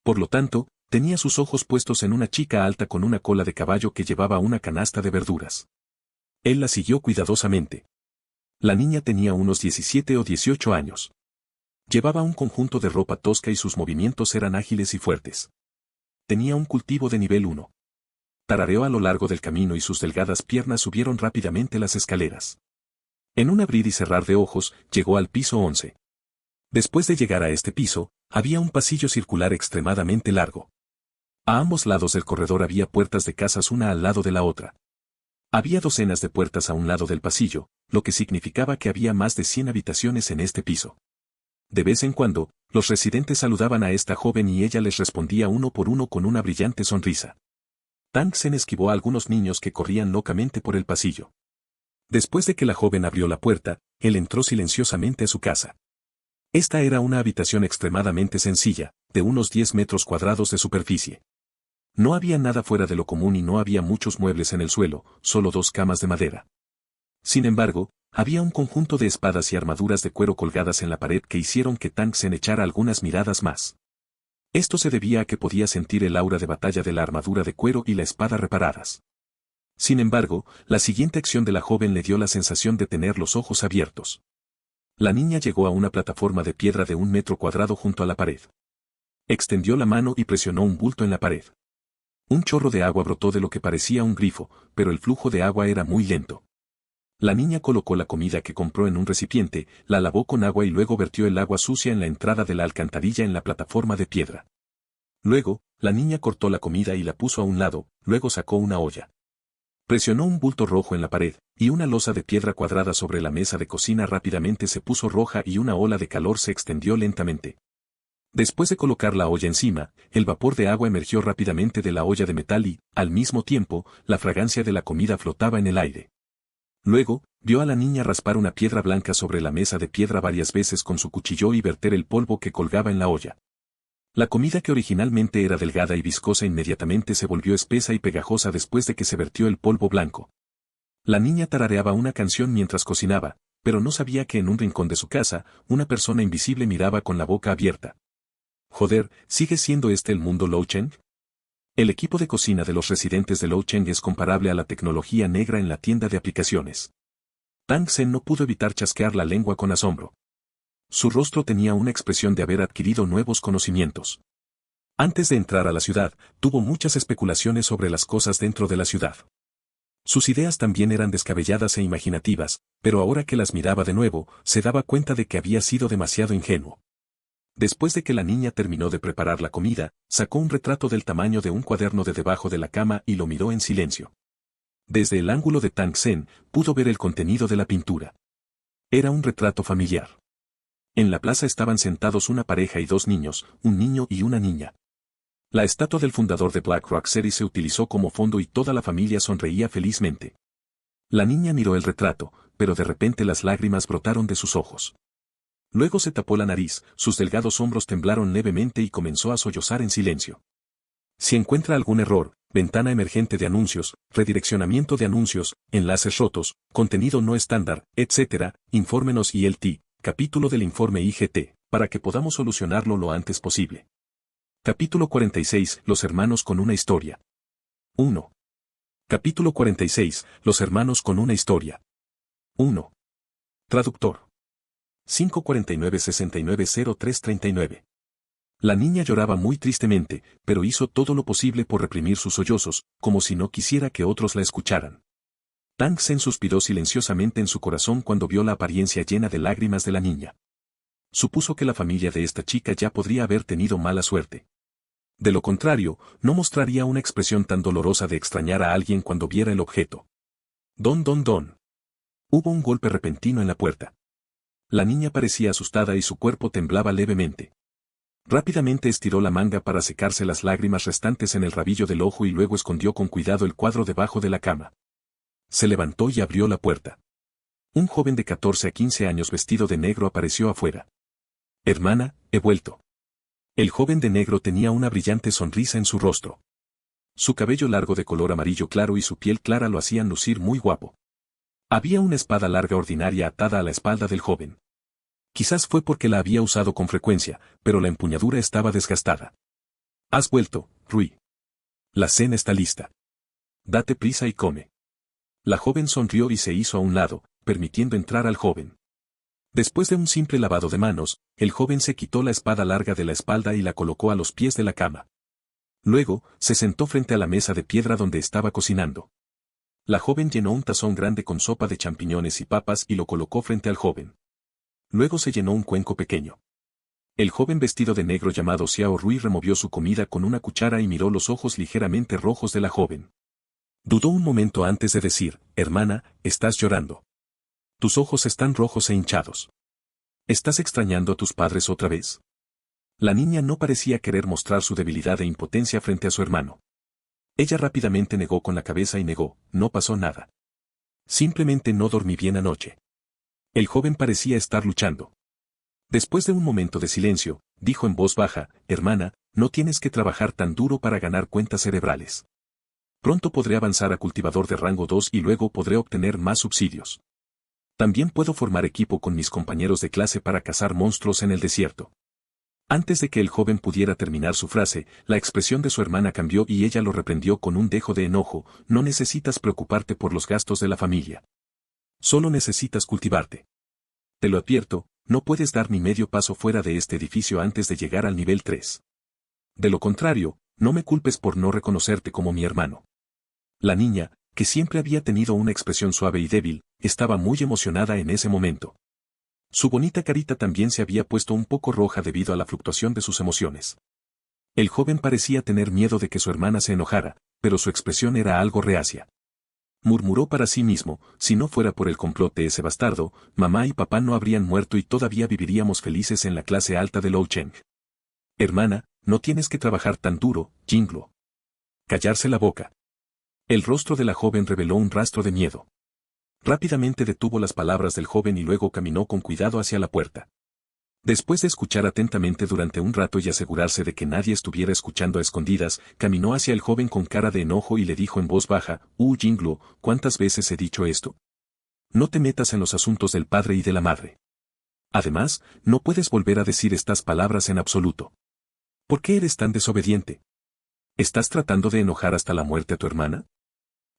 Speaker 1: Por lo tanto, tenía sus ojos puestos en una chica alta con una cola de caballo que llevaba una canasta de verduras. Él la siguió cuidadosamente. La niña tenía unos 17 o 18 años. Llevaba un conjunto de ropa tosca y sus movimientos eran ágiles y fuertes. Tenía un cultivo de nivel 1. Tarareó a lo largo del camino y sus delgadas piernas subieron rápidamente las escaleras. En un abrir y cerrar de ojos, llegó al piso 11. Después de llegar a este piso, había un pasillo circular extremadamente largo. A ambos lados del corredor había puertas de casas una al lado de la otra. Había docenas de puertas a un lado del pasillo, lo que significaba que había más de 100 habitaciones en este piso. De vez en cuando, los residentes saludaban a esta joven y ella les respondía uno por uno con una brillante sonrisa. Tang Sen esquivó a algunos niños que corrían locamente por el pasillo. Después de que la joven abrió la puerta, él entró silenciosamente a su casa. Esta era una habitación extremadamente sencilla, de unos 10 metros cuadrados de superficie. No había nada fuera de lo común y no había muchos muebles en el suelo, solo 2 camas de madera. Sin embargo, había un conjunto de espadas y armaduras de cuero colgadas en la pared que hicieron que Tang Sen echara algunas miradas más. Esto se debía a que podía sentir el aura de batalla de la armadura de cuero y la espada reparadas. Sin embargo, la siguiente acción de la joven le dio la sensación de tener los ojos abiertos. La niña llegó a una plataforma de piedra de 1 metro cuadrado junto a la pared. Extendió la mano y presionó un bulto en la pared. Un chorro de agua brotó de lo que parecía un grifo, pero el flujo de agua era muy lento. La niña colocó la comida que compró en un recipiente, la lavó con agua y luego vertió el agua sucia en la entrada de la alcantarilla en la plataforma de piedra. Luego, la niña cortó la comida y la puso a un lado, luego sacó una olla. Presionó un bulto rojo en la pared, y una losa de piedra cuadrada sobre la mesa de cocina rápidamente se puso roja y una ola de calor se extendió lentamente. Después de colocar la olla encima, el vapor de agua emergió rápidamente de la olla de metal y, al mismo tiempo, la fragancia de la comida flotaba en el aire. Luego, vio a la niña raspar una piedra blanca sobre la mesa de piedra varias veces con su cuchillo y verter el polvo que colgaba en la olla. La comida que originalmente era delgada y viscosa inmediatamente se volvió espesa y pegajosa después de que se vertió el polvo blanco. La niña tarareaba una canción mientras cocinaba, pero no sabía que en un rincón de su casa, una persona invisible miraba con la boca abierta. Joder, ¿sigue siendo este el mundo Lo Cheng? El equipo de cocina de los residentes de Lo Cheng es comparable a la tecnología negra en la tienda de aplicaciones. Tang Sen no pudo evitar chasquear la lengua con asombro. Su rostro tenía una expresión de haber adquirido nuevos conocimientos. Antes de entrar a la ciudad, tuvo muchas especulaciones sobre las cosas dentro de la ciudad. Sus ideas también eran descabelladas e imaginativas, pero ahora que las miraba de nuevo, se daba cuenta de que había sido demasiado ingenuo. Después de que la niña terminó de preparar la comida, sacó un retrato del tamaño de un cuaderno de debajo de la cama y lo miró en silencio. Desde el ángulo de Tang Sen, pudo ver el contenido de la pintura. Era un retrato familiar. En la plaza estaban sentados una pareja y 2 niños, un niño y una niña. La estatua del fundador de Black Rock City se utilizó como fondo y toda la familia sonreía felizmente. La niña miró el retrato, pero de repente las lágrimas brotaron de sus ojos. Luego se tapó la nariz, sus delgados hombros temblaron levemente y comenzó a sollozar en silencio. Si encuentra algún error, ventana emergente de anuncios, redireccionamiento de anuncios, enlaces rotos, contenido no estándar, etc., infórmenos ILT, capítulo del informe IGT, para que podamos solucionarlo lo antes posible. Capítulo 46, Los hermanos con una historia. 1. Capítulo 46, Los hermanos con una historia. 1. Traductor. 549-690339. La niña lloraba muy tristemente, pero hizo todo lo posible por reprimir sus sollozos, como si no quisiera que otros la escucharan. Tang Sen suspiró silenciosamente en su corazón cuando vio la apariencia llena de lágrimas de la niña. Supuso que la familia de esta chica ya podría haber tenido mala suerte. De lo contrario, no mostraría una expresión tan dolorosa de extrañar a alguien cuando viera el objeto. Don, don, don. Hubo un golpe repentino en la puerta. La niña parecía asustada y su cuerpo temblaba levemente. Rápidamente estiró la manga para secarse las lágrimas restantes en el rabillo del ojo y luego escondió con cuidado el cuadro debajo de la cama. Se levantó y abrió la puerta. Un joven de 14 a 15 años vestido de negro apareció afuera. Hermana, he vuelto. El joven de negro tenía una brillante sonrisa en su rostro. Su cabello largo de color amarillo claro y su piel clara lo hacían lucir muy guapo. Había una espada larga ordinaria atada a la espalda del joven. Quizás fue porque la había usado con frecuencia, pero la empuñadura estaba desgastada. Has vuelto, Rui. La cena está lista. Date prisa y come. La joven sonrió y se hizo a un lado, permitiendo entrar al joven. Después de un simple lavado de manos, el joven se quitó la espada larga de la espalda y la colocó a los pies de la cama. Luego, se sentó frente a la mesa de piedra donde estaba cocinando. La joven llenó un tazón grande con sopa de champiñones y papas y lo colocó frente al joven. Luego se llenó un cuenco pequeño. El joven vestido de negro llamado Xiao Rui removió su comida con una cuchara y miró los ojos ligeramente rojos de la joven. Dudó un momento antes de decir, hermana, estás llorando. Tus ojos están rojos e hinchados. ¿Estás extrañando a tus padres otra vez? La niña no parecía querer mostrar su debilidad e impotencia frente a su hermano. Ella rápidamente negó con la cabeza y negó, no pasó nada. Simplemente no dormí bien anoche. El joven parecía estar luchando. Después de un momento de silencio, dijo en voz baja, hermana, no tienes que trabajar tan duro para ganar cuentas cerebrales. Pronto podré avanzar a cultivador de rango 2 y luego podré obtener más subsidios. También puedo formar equipo con mis compañeros de clase para cazar monstruos en el desierto. Antes de que el joven pudiera terminar su frase, la expresión de su hermana cambió y ella lo reprendió con un dejo de enojo, no necesitas preocuparte por los gastos de la familia. Solo necesitas cultivarte. Te lo advierto, no puedes dar ni medio paso fuera de este edificio antes de llegar al nivel 3. De lo contrario, no me culpes por no reconocerte como mi hermano. La niña, que siempre había tenido una expresión suave y débil, estaba muy emocionada en ese momento. Su bonita carita también se había puesto un poco roja debido a la fluctuación de sus emociones. El joven parecía tener miedo de que su hermana se enojara, pero su expresión era algo reacia. Murmuró para sí mismo, si no fuera por el complot de ese bastardo, mamá y papá no habrían muerto y todavía viviríamos felices en la clase alta de Lou Cheng. Hermana, no tienes que trabajar tan duro, Jinglo. Callarse la boca. El rostro de la joven reveló un rastro de miedo. Rápidamente detuvo las palabras del joven y luego caminó con cuidado hacia la puerta. Después de escuchar atentamente durante un rato y asegurarse de que nadie estuviera escuchando a escondidas, caminó hacia el joven con cara de enojo y le dijo en voz baja, Jinglo, ¿cuántas veces he dicho esto? No te metas en los asuntos del padre y de la madre. Además, no puedes volver a decir estas palabras en absoluto. ¿Por qué eres tan desobediente? ¿Estás tratando de enojar hasta la muerte a tu hermana?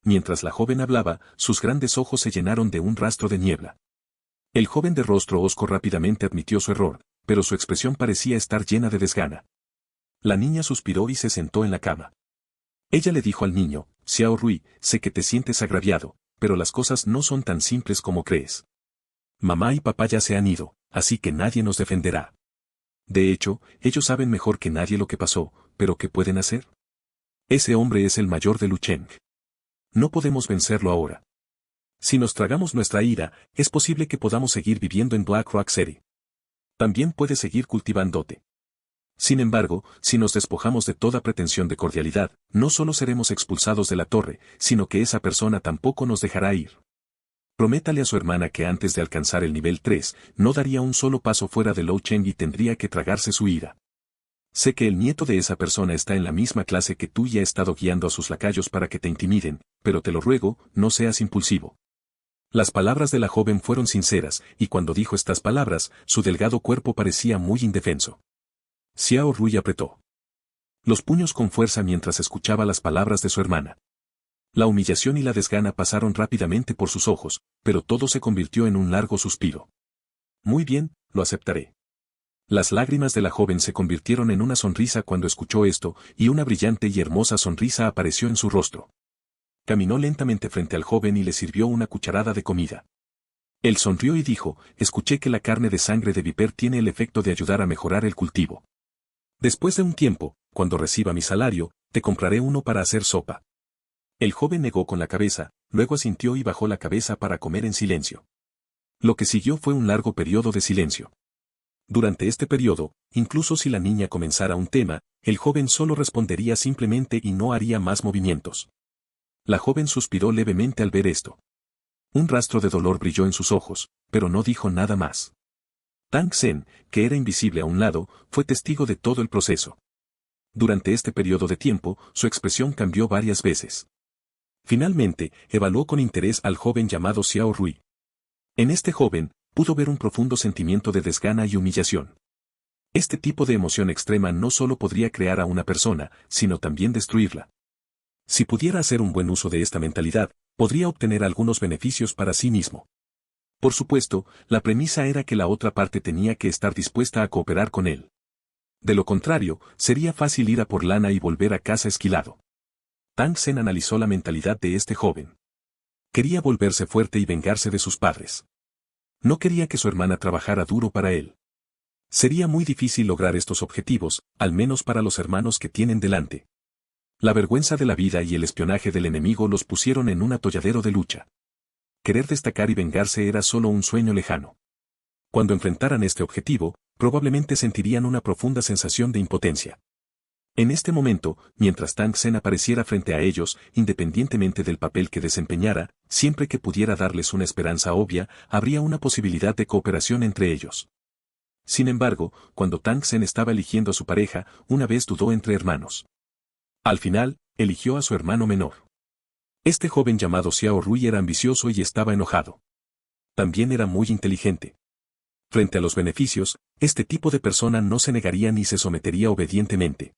Speaker 1: Mientras la joven hablaba, sus grandes ojos se llenaron de un rastro de niebla. El joven de rostro hosco rápidamente admitió su error, pero su expresión parecía estar llena de desgana. La niña suspiró y se sentó en la cama. Ella le dijo al niño, Xiao Rui, sé que te sientes agraviado, pero las cosas no son tan simples como crees. Mamá y papá ya se han ido, así que nadie nos defenderá. De hecho, ellos saben mejor que nadie lo que pasó, pero ¿qué pueden hacer? Ese hombre es el mayor de Lucheng. No podemos vencerlo ahora. Si nos tragamos nuestra ira, es posible que podamos seguir viviendo en Black Rock City. También puedes seguir cultivándote. Sin embargo, si nos despojamos de toda pretensión de cordialidad, no solo seremos expulsados de la torre, sino que esa persona tampoco nos dejará ir. Prométale a su hermana que antes de alcanzar el nivel 3, no daría un solo paso fuera de Lou Cheng y tendría que tragarse su ira. Sé que el nieto de esa persona está en la misma clase que tú y ha estado guiando a sus lacayos para que te intimiden, pero te lo ruego, no seas impulsivo. Las palabras de la joven fueron sinceras, y cuando dijo estas palabras, su delgado cuerpo parecía muy indefenso. Xiao Rui apretó los puños con fuerza mientras escuchaba las palabras de su hermana. La humillación y la desgana pasaron rápidamente por sus ojos, pero todo se convirtió en un largo suspiro. Muy bien, lo aceptaré. Las lágrimas de la joven se convirtieron en una sonrisa cuando escuchó esto, y una brillante y hermosa sonrisa apareció en su rostro. caminó lentamente frente al joven y le sirvió una cucharada de comida. Él sonrió y dijo, escuché que la carne de sangre de viper tiene el efecto de ayudar a mejorar el cultivo. Después de un tiempo, cuando reciba mi salario, te compraré uno para hacer sopa. El joven negó con la cabeza, luego asintió y bajó la cabeza para comer en silencio. Lo que siguió fue un largo periodo de silencio. Durante este periodo, incluso si la niña comenzara un tema, el joven solo respondería simplemente y no haría más movimientos. La joven suspiró levemente al ver esto. Un rastro de dolor brilló en sus ojos, pero no dijo nada más. Tang Sen, que era invisible a un lado, fue testigo de todo el proceso. Durante este periodo de tiempo, su expresión cambió varias veces. Finalmente, evaluó con interés al joven llamado Xiao Rui. En este joven, pudo ver un profundo sentimiento de desgana y humillación. Este tipo de emoción extrema no solo podría crear a una persona, sino también destruirla. Si pudiera hacer un buen uso de esta mentalidad, podría obtener algunos beneficios para sí mismo. Por supuesto, la premisa era que la otra parte tenía que estar dispuesta a cooperar con él. De lo contrario, sería fácil ir a por lana y volver a casa esquilado. Tang Sen analizó la mentalidad de este joven. Quería volverse fuerte y vengarse de sus padres. No quería que su hermana trabajara duro para él. Sería muy difícil lograr estos objetivos, al menos para los hermanos que tienen delante. La vergüenza de la vida y el espionaje del enemigo los pusieron en un atolladero de lucha. Querer destacar y vengarse era solo un sueño lejano. Cuando enfrentaran este objetivo, probablemente sentirían una profunda sensación de impotencia. En este momento, mientras Tang Sen apareciera frente a ellos, independientemente del papel que desempeñara, siempre que pudiera darles una esperanza obvia, habría una posibilidad de cooperación entre ellos. Sin embargo, cuando Tang Sen estaba eligiendo a su pareja, una vez dudó entre hermanos. Al final, eligió a su hermano menor. Este joven llamado Xiao Rui era ambicioso y estaba enojado. También era muy inteligente. Frente a los beneficios, este tipo de persona no se negaría ni se sometería obedientemente.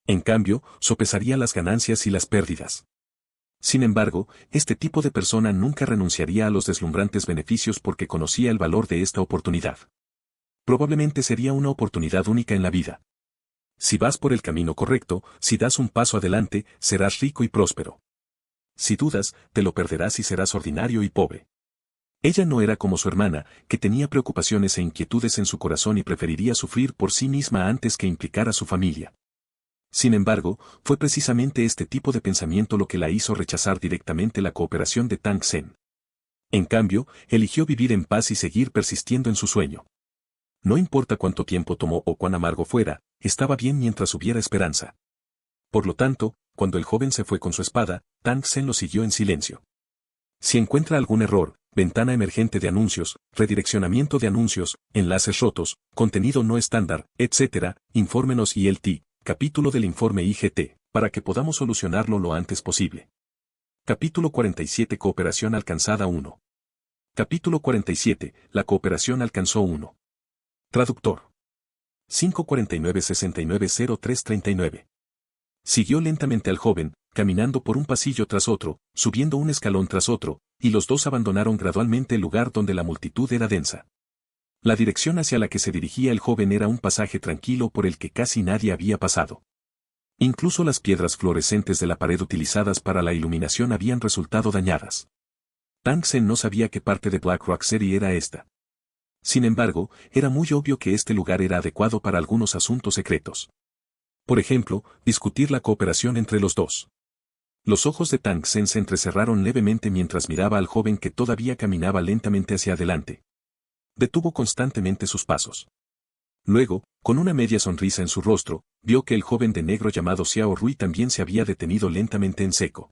Speaker 1: En cambio, sopesaría las ganancias y las pérdidas. Sin embargo, este tipo de persona nunca renunciaría a los deslumbrantes beneficios porque conocía el valor de esta oportunidad. Probablemente sería una oportunidad única en la vida. Si vas por el camino correcto, si das un paso adelante, serás rico y próspero. Si dudas, te lo perderás y serás ordinario y pobre. Ella no era como su hermana, que tenía preocupaciones e inquietudes en su corazón y preferiría sufrir por sí misma antes que implicar a su familia. Sin embargo, fue precisamente este tipo de pensamiento lo que la hizo rechazar directamente la cooperación de Tang Sen. En cambio, eligió vivir en paz y seguir persistiendo en su sueño. No importa cuánto tiempo tomó o cuán amargo fuera, estaba bien mientras hubiera esperanza. Por lo tanto, cuando el joven se fue con su espada, Tang Sen lo siguió en silencio. Si encuentra algún error, ventana emergente de anuncios, redireccionamiento de anuncios, enlaces rotos, contenido no estándar, etc., infórmenos ILT, capítulo del informe IGT, para que podamos solucionarlo lo antes posible. Capítulo 47 Cooperación alcanzada 1. Capítulo 47 La cooperación alcanzó 1. Traductor. 549-690339. Siguió lentamente al joven, caminando por un pasillo tras otro, subiendo un escalón tras otro, y los dos abandonaron gradualmente el lugar donde la multitud era densa. La dirección hacia la que se dirigía el joven era un pasaje tranquilo por el que casi nadie había pasado. Incluso las piedras fluorescentes de la pared utilizadas para la iluminación habían resultado dañadas. Tang Sen no sabía qué parte de Black Rock City era esta. Sin embargo, era muy obvio que este lugar era adecuado para algunos asuntos secretos. Por ejemplo, discutir la cooperación entre los dos. Los ojos de Tang Sen se entrecerraron levemente mientras miraba al joven que todavía caminaba lentamente hacia adelante. Detuvo constantemente sus pasos. Luego, con una media sonrisa en su rostro, vio que el joven de negro llamado Xiao Rui también se había detenido lentamente en seco.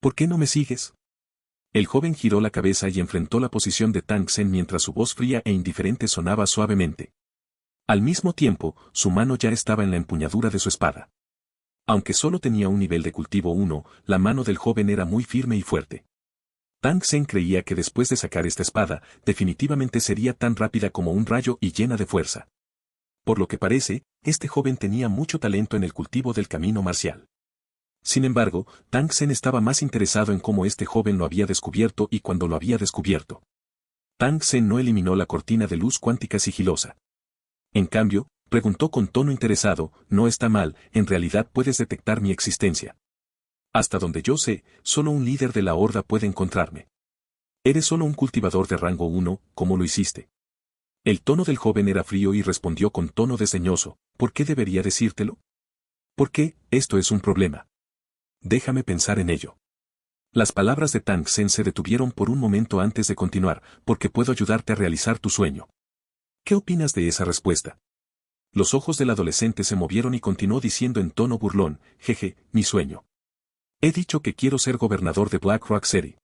Speaker 1: ¿Por qué no me sigues? El joven giró la cabeza y enfrentó la posición de Tang Sen mientras su voz fría e indiferente sonaba suavemente. Al mismo tiempo, su mano ya estaba en la empuñadura de su espada. Aunque solo tenía un nivel de cultivo 1, la mano del joven era muy firme y fuerte. Tang Sen creía que después de sacar esta espada, definitivamente sería tan rápida como un rayo y llena de fuerza. Por lo que parece, este joven tenía mucho talento en el cultivo del camino marcial. Sin embargo, Tang Sen estaba más interesado en cómo este joven lo había descubierto y cuando lo había descubierto. Tang Sen no eliminó la cortina de luz cuántica sigilosa. En cambio, preguntó con tono interesado, no está mal, en realidad puedes detectar mi existencia. Hasta donde yo sé, solo un líder de la horda puede encontrarme. Eres solo un cultivador de rango 1, ¿cómo lo hiciste? El tono del joven era frío y respondió con tono desdeñoso, ¿por qué debería decírtelo? ¿Por qué? Esto es un problema. Déjame pensar en ello. Las palabras de Tang Sen se detuvieron por un momento antes de continuar, porque puedo ayudarte a realizar tu sueño. ¿Qué opinas de esa respuesta? Los ojos del adolescente se movieron y continuó diciendo en tono burlón, jeje, mi sueño. He dicho que quiero ser gobernador de Black Rock City.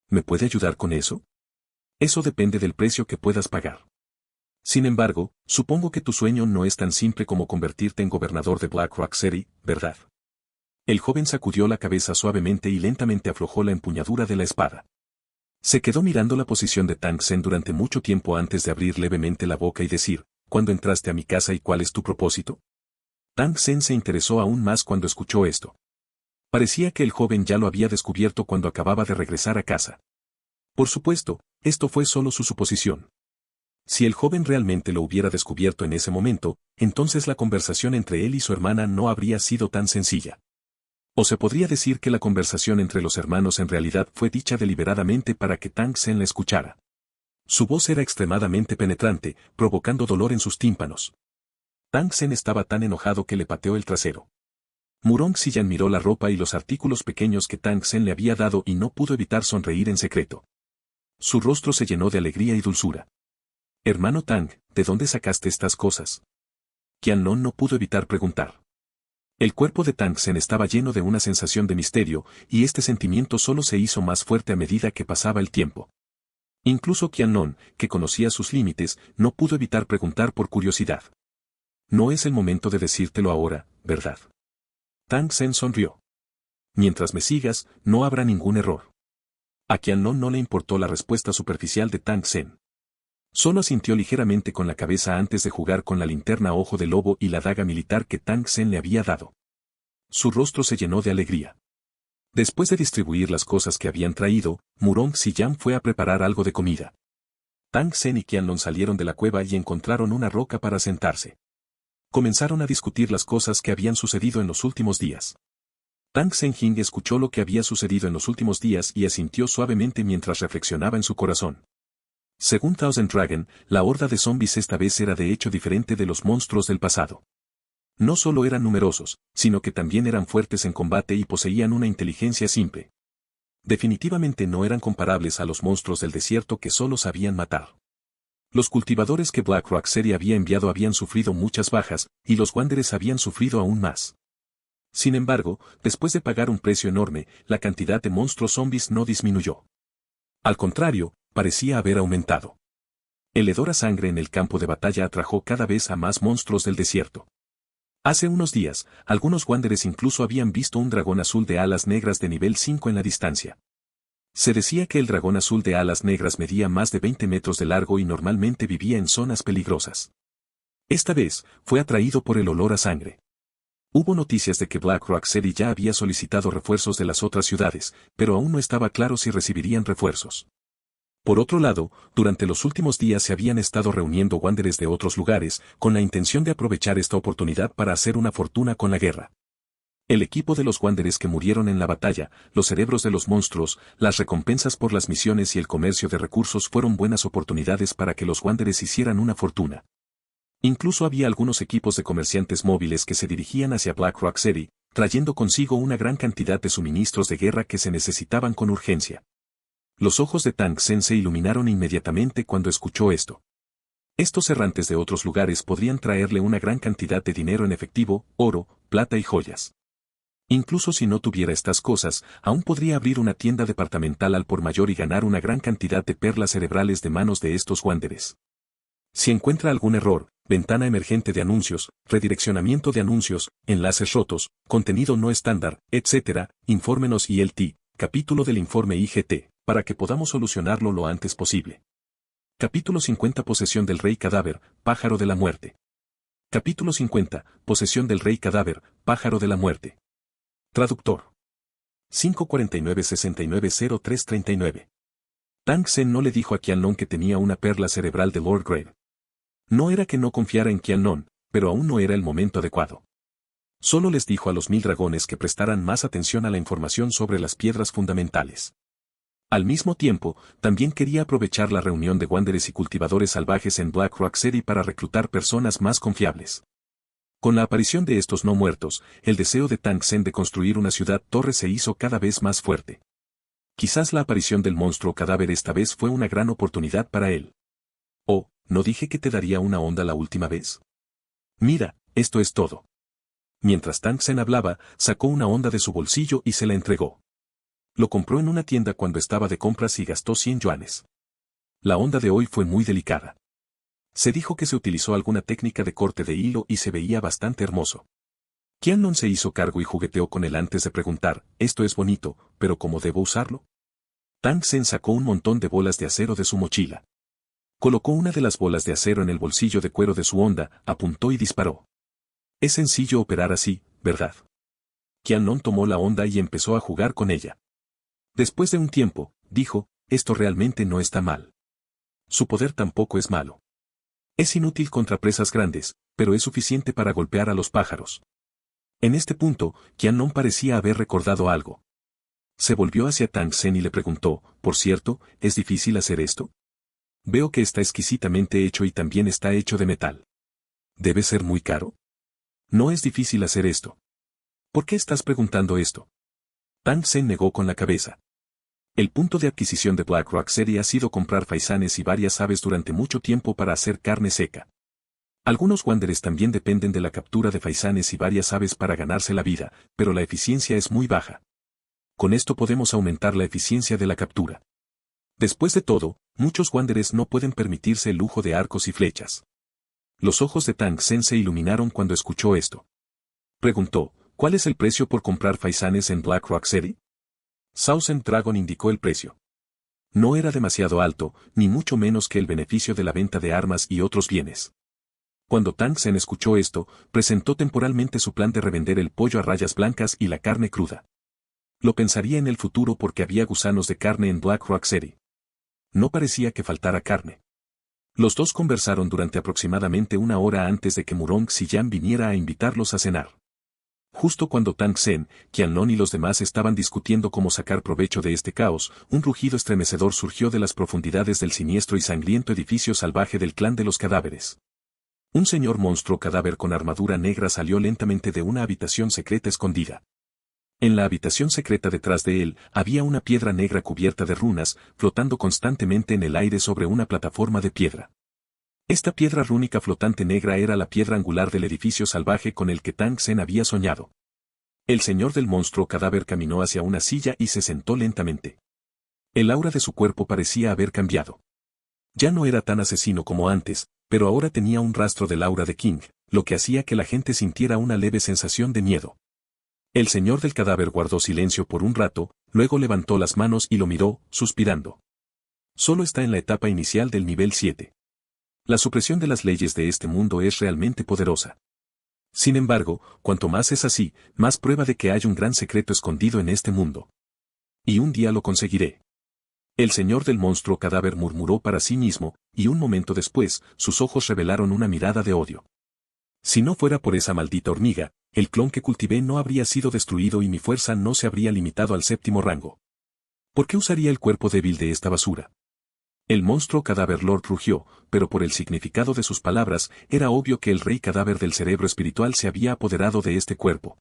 Speaker 1: ¿Me puede ayudar con eso? Eso depende del precio que puedas pagar. Sin embargo, supongo que tu sueño no es tan simple como convertirte en gobernador de Black Rock City, ¿verdad? El joven sacudió la cabeza suavemente y lentamente aflojó la empuñadura de la espada. Se quedó mirando la posición de Tang Sen durante mucho tiempo antes de abrir levemente la boca y decir, ¿cuándo entraste a mi casa y cuál es tu propósito? Tang Sen se interesó aún más cuando escuchó esto. Parecía que el joven ya lo había descubierto cuando acababa de regresar a casa. Por supuesto, esto fue solo su suposición. Si el joven realmente lo hubiera descubierto en ese momento, entonces la conversación entre él y su hermana no habría sido tan sencilla. O se podría decir que la conversación entre los hermanos en realidad fue dicha deliberadamente para que Tang Sen la escuchara. Su voz era extremadamente penetrante, provocando dolor en sus tímpanos. Tang Sen estaba tan enojado que le pateó el trasero. Murong Xiyan miró la ropa y los artículos pequeños que Tang Sen le había dado y no pudo evitar sonreír en secreto. Su rostro se llenó de alegría y dulzura. Hermano Tang, ¿de dónde sacaste estas cosas? Qianlong no pudo evitar preguntar. El cuerpo de Tang Sen estaba lleno de una sensación de misterio, y este sentimiento solo se hizo más fuerte a medida que pasaba el tiempo. Incluso Qianlong, que conocía sus límites, no pudo evitar preguntar por curiosidad. No es el momento de decírtelo ahora, ¿verdad? Tang Sen sonrió. Mientras me sigas, no habrá ningún error. A Qianlong no le importó la respuesta superficial de Tang Sen. Solo asintió ligeramente con la cabeza antes de jugar con la linterna ojo de lobo y la daga militar que Tang Sen le había dado. Su rostro se llenó de alegría. Después de distribuir las cosas que habían traído, Murong Xiyan fue a preparar algo de comida. Tang Sen y Qianlong salieron de la cueva y encontraron una roca para sentarse. Comenzaron a discutir las cosas que habían sucedido en los últimos días. Tang Sen-jing escuchó lo que había sucedido en los últimos días y asintió suavemente mientras reflexionaba en su corazón. Según Thousand Dragon, la horda de zombies esta vez era de hecho diferente de los monstruos del pasado. No solo eran numerosos, sino que también eran fuertes en combate y poseían una inteligencia simple. Definitivamente no eran comparables a los monstruos del desierto que solo sabían matar. Los cultivadores que Black Rock City había enviado habían sufrido muchas bajas, y los Wanderers habían sufrido aún más. Sin embargo, después de pagar un precio enorme, la cantidad de monstruos zombies no disminuyó. Al contrario, parecía haber aumentado. El hedor a sangre en el campo de batalla atrajo cada vez a más monstruos del desierto. Hace unos días, algunos Wanderers incluso habían visto un dragón azul de alas negras de nivel 5 en la distancia. Se decía que el dragón azul de alas negras medía más de 20 metros de largo y normalmente vivía en zonas peligrosas. Esta vez, fue atraído por el olor a sangre. Hubo noticias de que Black Rock City ya había solicitado refuerzos de las otras ciudades, pero aún no estaba claro si recibirían refuerzos. Por otro lado, durante los últimos días se habían estado reuniendo Wanderers de otros lugares, con la intención de aprovechar esta oportunidad para hacer una fortuna con la guerra. El equipo de los Wanderers que murieron en la batalla, los cerebros de los monstruos, las recompensas por las misiones y el comercio de recursos fueron buenas oportunidades para que los Wanderers hicieran una fortuna. Incluso había algunos equipos de comerciantes móviles que se dirigían hacia Black Rock City, trayendo consigo una gran cantidad de suministros de guerra que se necesitaban con urgencia. Los ojos de Tang Sen se iluminaron inmediatamente cuando escuchó esto. Estos errantes de otros lugares podrían traerle una gran cantidad de dinero en efectivo, oro, plata y joyas. Incluso si no tuviera estas cosas, aún podría abrir una tienda departamental al por mayor y ganar una gran cantidad de perlas cerebrales de manos de estos Wanderers. Si encuentra algún error, ventana emergente de anuncios, redireccionamiento de anuncios, enlaces rotos, contenido no estándar, etc., infórmenos ILT, capítulo del informe IGT, para que podamos solucionarlo lo antes posible. Capítulo 50 Posesión del Rey Cadáver, Pájaro de la Muerte. Capítulo 50 Posesión del Rey Cadáver, Pájaro de la Muerte. Traductor. 549-690339. Tang Sen no le dijo a Qianlong que tenía una perla cerebral de Lord Grave. No era que no confiara en Qianlong, pero aún no era el momento adecuado. Solo les dijo a los 1000 dragones que prestaran más atención a la información sobre las piedras fundamentales. Al mismo tiempo, también quería aprovechar la reunión de wanderers y cultivadores salvajes en Black Rock City para reclutar personas más confiables. Con la aparición de estos no muertos, el deseo de Tang Sen de construir una ciudad-torre se hizo cada vez más fuerte. Quizás la aparición del monstruo cadáver esta vez fue una gran oportunidad para él. Oh, ¿no dije que te daría una onda la última vez? Mira, esto es todo. Mientras Tang Sen hablaba, sacó una onda de su bolsillo y se la entregó. Lo compró en una tienda cuando estaba de compras y gastó 100 yuanes. La onda de hoy fue muy delicada. Se dijo que se utilizó alguna técnica de corte de hilo y se veía bastante hermoso. Qianlong se hizo cargo y jugueteó con él antes de preguntar, esto es bonito, pero ¿cómo debo usarlo? Tang Sen sacó un montón de bolas de acero de su mochila. Colocó una de las bolas de acero en el bolsillo de cuero de su onda, apuntó y disparó. Es sencillo operar así, ¿verdad? Qianlong tomó la onda y empezó a jugar con ella. Después de un tiempo, dijo, esto realmente no está mal. Su poder tampoco es malo. Es inútil contra presas grandes, pero es suficiente para golpear a los pájaros. En este punto, Qianlong parecía haber recordado algo. Se volvió hacia Tang Sen y le preguntó, por cierto, ¿es difícil hacer esto? Veo que está exquisitamente hecho y también está hecho de metal. ¿Debe ser muy caro? No es difícil hacer esto. ¿Por qué estás preguntando esto? Tang Sen negó con la cabeza. El punto de adquisición de Black Rock City ha sido comprar faisanes y varias aves durante mucho tiempo para hacer carne seca. Algunos wanderers también dependen de la captura de faisanes y varias aves para ganarse la vida, pero la eficiencia es muy baja. Con esto podemos aumentar la eficiencia de la captura. Después de todo, muchos wanderers no pueden permitirse el lujo de arcos y flechas. Los ojos de Tang Sen se iluminaron cuando escuchó esto. Preguntó, ¿cuál es el precio por comprar faisanes en Black Rock City? Southern Dragon indicó el precio. No era demasiado alto, ni mucho menos que el beneficio de la venta de armas y otros bienes. Cuando Tang Sen escuchó esto, presentó temporalmente su plan de revender el pollo a rayas blancas y la carne cruda. Lo pensaría en el futuro porque había gusanos de carne en Black Rock City. No parecía que faltara carne. Los dos conversaron durante aproximadamente una hora antes de que Murong Xiyan viniera a invitarlos a cenar. Justo cuando Tang Sen, Qianlong y los demás estaban discutiendo cómo sacar provecho de este caos, un rugido estremecedor surgió de las profundidades del siniestro y sangriento edificio salvaje del clan de los cadáveres. Un señor monstruo cadáver con armadura negra salió lentamente de una habitación secreta escondida. En la habitación secreta detrás de él, había una piedra negra cubierta de runas, flotando constantemente en el aire sobre una plataforma de piedra. Esta piedra rúnica flotante negra era la piedra angular del edificio salvaje con el que Tang Sen había soñado. El señor del monstruo cadáver caminó hacia una silla y se sentó lentamente. El aura de su cuerpo parecía haber cambiado. Ya no era tan asesino como antes, pero ahora tenía un rastro del aura de King, lo que hacía que la gente sintiera una leve sensación de miedo. El señor del cadáver guardó silencio por un rato, luego levantó las manos y lo miró, suspirando. Solo está en la etapa inicial del nivel 7. La supresión de las leyes de este mundo es realmente poderosa. Sin embargo, cuanto más es así, más prueba de que hay un gran secreto escondido en este mundo. Y un día lo conseguiré. El señor del monstruo cadáver murmuró para sí mismo, y un momento después, sus ojos revelaron una mirada de odio. Si no fuera por esa maldita hormiga, el clon que cultivé no habría sido destruido y mi fuerza no se habría limitado al 7º rango. ¿Por qué usaría el cuerpo débil de esta basura? El monstruo cadáver Lord rugió, pero por el significado de sus palabras, era obvio que el rey cadáver del cerebro espiritual se había apoderado de este cuerpo.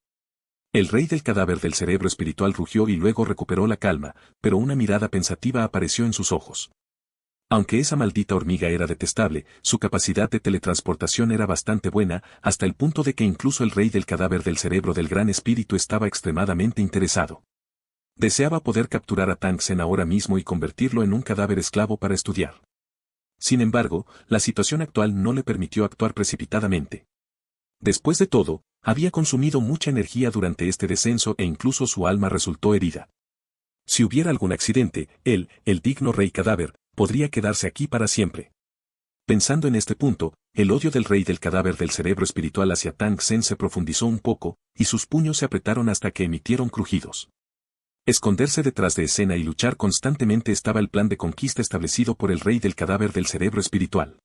Speaker 1: El rey del cadáver del cerebro espiritual rugió y luego recuperó la calma, pero una mirada pensativa apareció en sus ojos. Aunque esa maldita hormiga era detestable, su capacidad de teletransportación era bastante buena, hasta el punto de que incluso el rey del cadáver del cerebro del gran espíritu estaba extremadamente interesado. Deseaba poder capturar a Tang Sen ahora mismo y convertirlo en un cadáver esclavo para estudiar. Sin embargo, la situación actual no le permitió actuar precipitadamente. Después de todo, había consumido mucha energía durante este descenso e incluso su alma resultó herida. Si hubiera algún accidente, él, el digno rey cadáver, podría quedarse aquí para siempre. Pensando en este punto, el odio del rey del cadáver del cerebro espiritual hacia Tang Sen se profundizó un poco, y sus puños se apretaron hasta que emitieron crujidos. Esconderse detrás de escena y luchar constantemente estaba el plan de conquista establecido por el rey del cadáver del cerebro espiritual.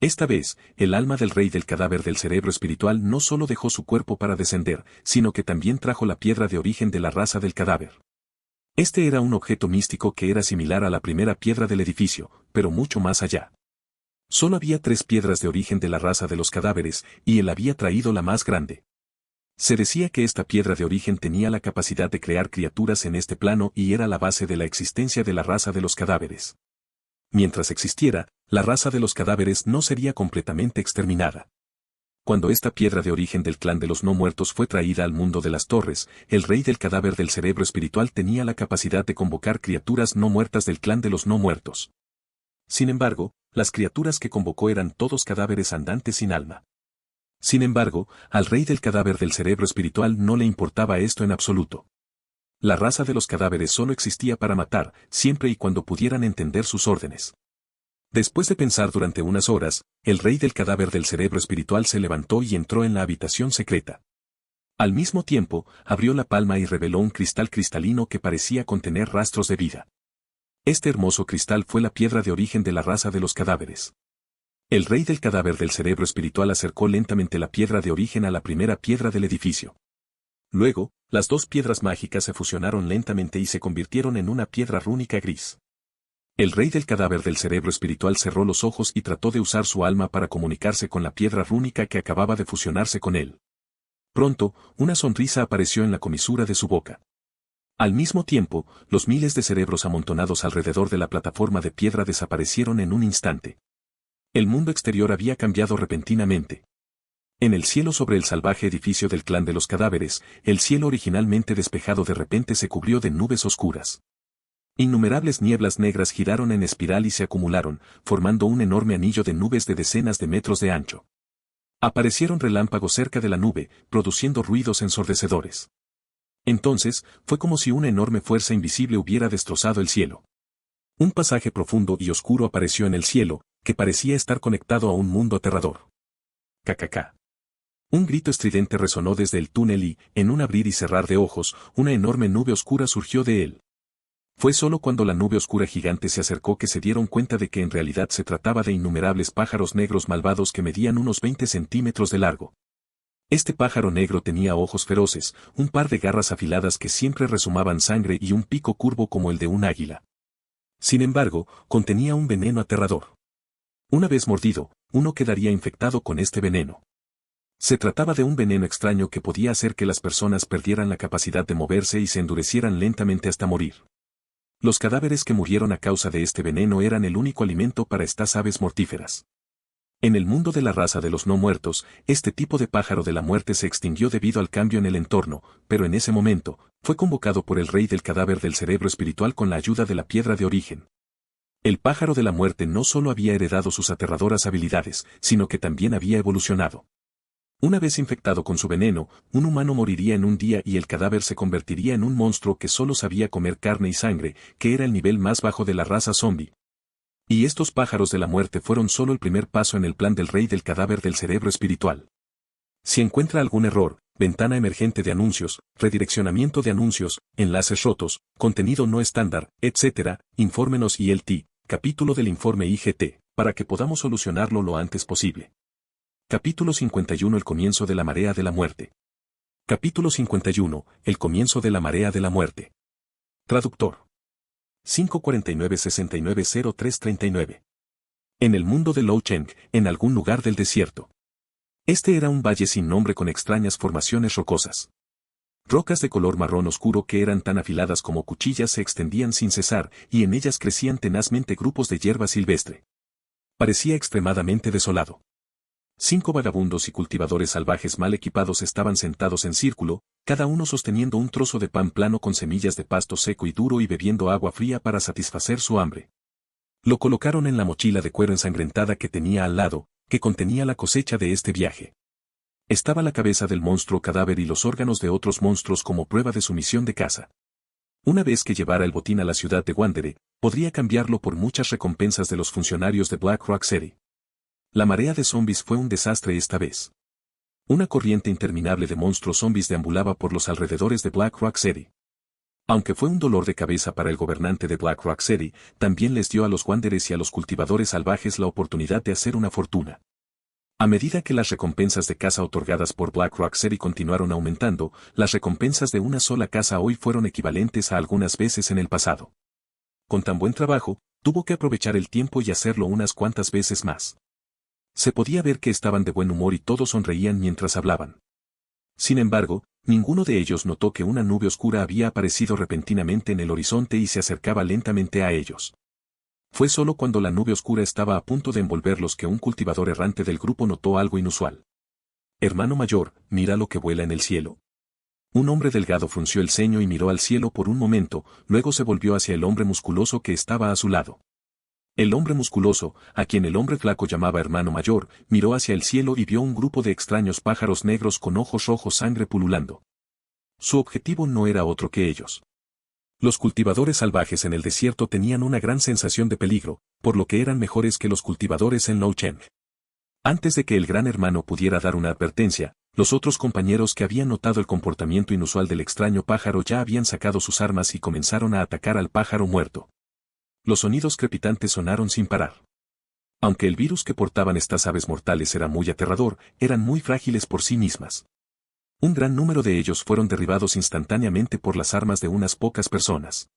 Speaker 1: Esta vez, el alma del rey del cadáver del cerebro espiritual no solo dejó su cuerpo para descender, sino que también trajo la piedra de origen de la raza del cadáver. Este era un objeto místico que era similar a la primera piedra del edificio, pero mucho más allá. Solo había 3 piedras de origen de la raza de los cadáveres, y él había traído la más grande. Se decía que esta piedra de origen tenía la capacidad de crear criaturas en este plano y era la base de la existencia de la raza de los cadáveres. Mientras existiera, la raza de los cadáveres no sería completamente exterminada. Cuando esta piedra de origen del clan de los no muertos fue traída al mundo de las torres, el rey del cadáver del cerebro espiritual tenía la capacidad de convocar criaturas no muertas del clan de los no muertos. Sin embargo, las criaturas que convocó eran todos cadáveres andantes sin alma. Sin embargo, al rey del cadáver del cerebro espiritual no le importaba esto en absoluto. La raza de los cadáveres solo existía para matar, siempre y cuando pudieran entender sus órdenes. Después de pensar durante unas horas, el rey del cadáver del cerebro espiritual se levantó y entró en la habitación secreta. Al mismo tiempo, abrió la palma y reveló un cristal cristalino que parecía contener rastros de vida. Este hermoso cristal fue la piedra de origen de la raza de los cadáveres. El rey del cadáver del cerebro espiritual acercó lentamente la piedra de origen a la primera piedra del edificio. Luego, las 2 piedras mágicas se fusionaron lentamente y se convirtieron en una piedra rúnica gris. El rey del cadáver del cerebro espiritual cerró los ojos y trató de usar su alma para comunicarse con la piedra rúnica que acababa de fusionarse con él. Pronto, una sonrisa apareció en la comisura de su boca. Al mismo tiempo, los miles de cerebros amontonados alrededor de la plataforma de piedra desaparecieron en un instante. El mundo exterior había cambiado repentinamente. En el cielo sobre el salvaje edificio del clan de los cadáveres, el cielo originalmente despejado de repente se cubrió de nubes oscuras. Innumerables nieblas negras giraron en espiral y se acumularon, formando un enorme anillo de nubes de decenas de metros de ancho. Aparecieron relámpagos cerca de la nube, produciendo ruidos ensordecedores. Entonces, fue como si una enorme fuerza invisible hubiera destrozado el cielo. Un pasaje profundo y oscuro apareció en el cielo, que parecía estar conectado a un mundo aterrador. ¡Cacacá! Un grito estridente resonó desde el túnel y, en un abrir y cerrar de ojos, una enorme nube oscura surgió de él. Fue solo cuando la nube oscura gigante se acercó que se dieron cuenta de que en realidad se trataba de innumerables pájaros negros malvados que medían unos 20 centímetros de largo. Este pájaro negro tenía ojos feroces, un par de garras afiladas que siempre resumaban sangre y un pico curvo como el de un águila. Sin embargo, contenía un veneno aterrador. Una vez mordido, uno quedaría infectado con este veneno. Se trataba de un veneno extraño que podía hacer que las personas perdieran la capacidad de moverse y se endurecieran lentamente hasta morir. Los cadáveres que murieron a causa de este veneno eran el único alimento para estas aves mortíferas. En el mundo de la raza de los no muertos, este tipo de pájaro de la muerte se extinguió debido al cambio en el entorno, pero en ese momento, fue convocado por el rey del cadáver del cerebro espiritual con la ayuda de la piedra de origen. El pájaro de la muerte no solo había heredado sus aterradoras habilidades, sino que también había evolucionado. Una vez infectado con su veneno, un humano moriría en un día y el cadáver se convertiría en un monstruo que solo sabía comer carne y sangre, que era el nivel más bajo de la raza zombie. Y estos pájaros de la muerte fueron solo el primer paso en el plan del rey del cadáver del cerebro espiritual. Si encuentra algún error, ventana emergente de anuncios, redireccionamiento de anuncios, enlaces rotos, contenido no estándar, etc., infórmenos ILT, capítulo del informe IGT, para que podamos solucionarlo lo antes posible. Capítulo 51 El comienzo de la marea de la muerte. Capítulo 51 El comienzo de la marea de la muerte. Traductor. 549-690339. En el mundo de Lo Cheng, en algún lugar del desierto. Este era un valle sin nombre con extrañas formaciones rocosas. Rocas de color marrón oscuro que eran tan afiladas como cuchillas se extendían sin cesar y en ellas crecían tenazmente grupos de hierba silvestre. Parecía extremadamente desolado. 5 vagabundos y cultivadores salvajes mal equipados estaban sentados en círculo, cada uno sosteniendo un trozo de pan plano con semillas de pasto seco y duro y bebiendo agua fría para satisfacer su hambre. Lo colocaron en la mochila de cuero ensangrentada que tenía al lado, que contenía la cosecha de este viaje. Estaba la cabeza del monstruo cadáver y los órganos de otros monstruos como prueba de su misión de caza. Una vez que llevara el botín a la ciudad de Wandere, podría cambiarlo por muchas recompensas de los funcionarios de Black Rock City. La marea de zombies fue un desastre esta vez. Una corriente interminable de monstruos zombies deambulaba por los alrededores de Black Rock City. Aunque fue un dolor de cabeza para el gobernante de Black Rock City, también les dio a los Wanderers y a los cultivadores salvajes la oportunidad de hacer una fortuna. A medida que las recompensas de caza otorgadas por Black Rock City continuaron aumentando, las recompensas de una sola caza hoy fueron equivalentes a algunas veces en el pasado. Con tan buen trabajo, tuvo que aprovechar el tiempo y hacerlo unas cuantas veces más. Se podía ver que estaban de buen humor y todos sonreían mientras hablaban. Sin embargo, ninguno de ellos notó que una nube oscura había aparecido repentinamente en el horizonte y se acercaba lentamente a ellos. Fue solo cuando la nube oscura estaba a punto de envolverlos que un cultivador errante del grupo notó algo inusual. «Hermano mayor, mira lo que vuela en el cielo». Un hombre delgado frunció el ceño y miró al cielo por un momento, luego se volvió hacia el hombre musculoso que estaba a su lado. El hombre musculoso, a quien el hombre flaco llamaba hermano mayor, miró hacia el cielo y vio un grupo de extraños pájaros negros con ojos rojos sangre pululando. Su objetivo no era otro que ellos. Los cultivadores salvajes en el desierto tenían una gran sensación de peligro, por lo que eran mejores que los cultivadores en Lo Cheng. Antes de que el gran hermano pudiera dar una advertencia, los otros compañeros que habían notado el comportamiento inusual del extraño pájaro ya habían sacado sus armas y comenzaron a atacar al pájaro muerto. Los sonidos crepitantes sonaron sin parar. Aunque el virus que portaban estas aves mortales era muy aterrador, eran muy frágiles por sí mismas. Un gran número de ellos fueron derribados instantáneamente por las armas de unas pocas personas.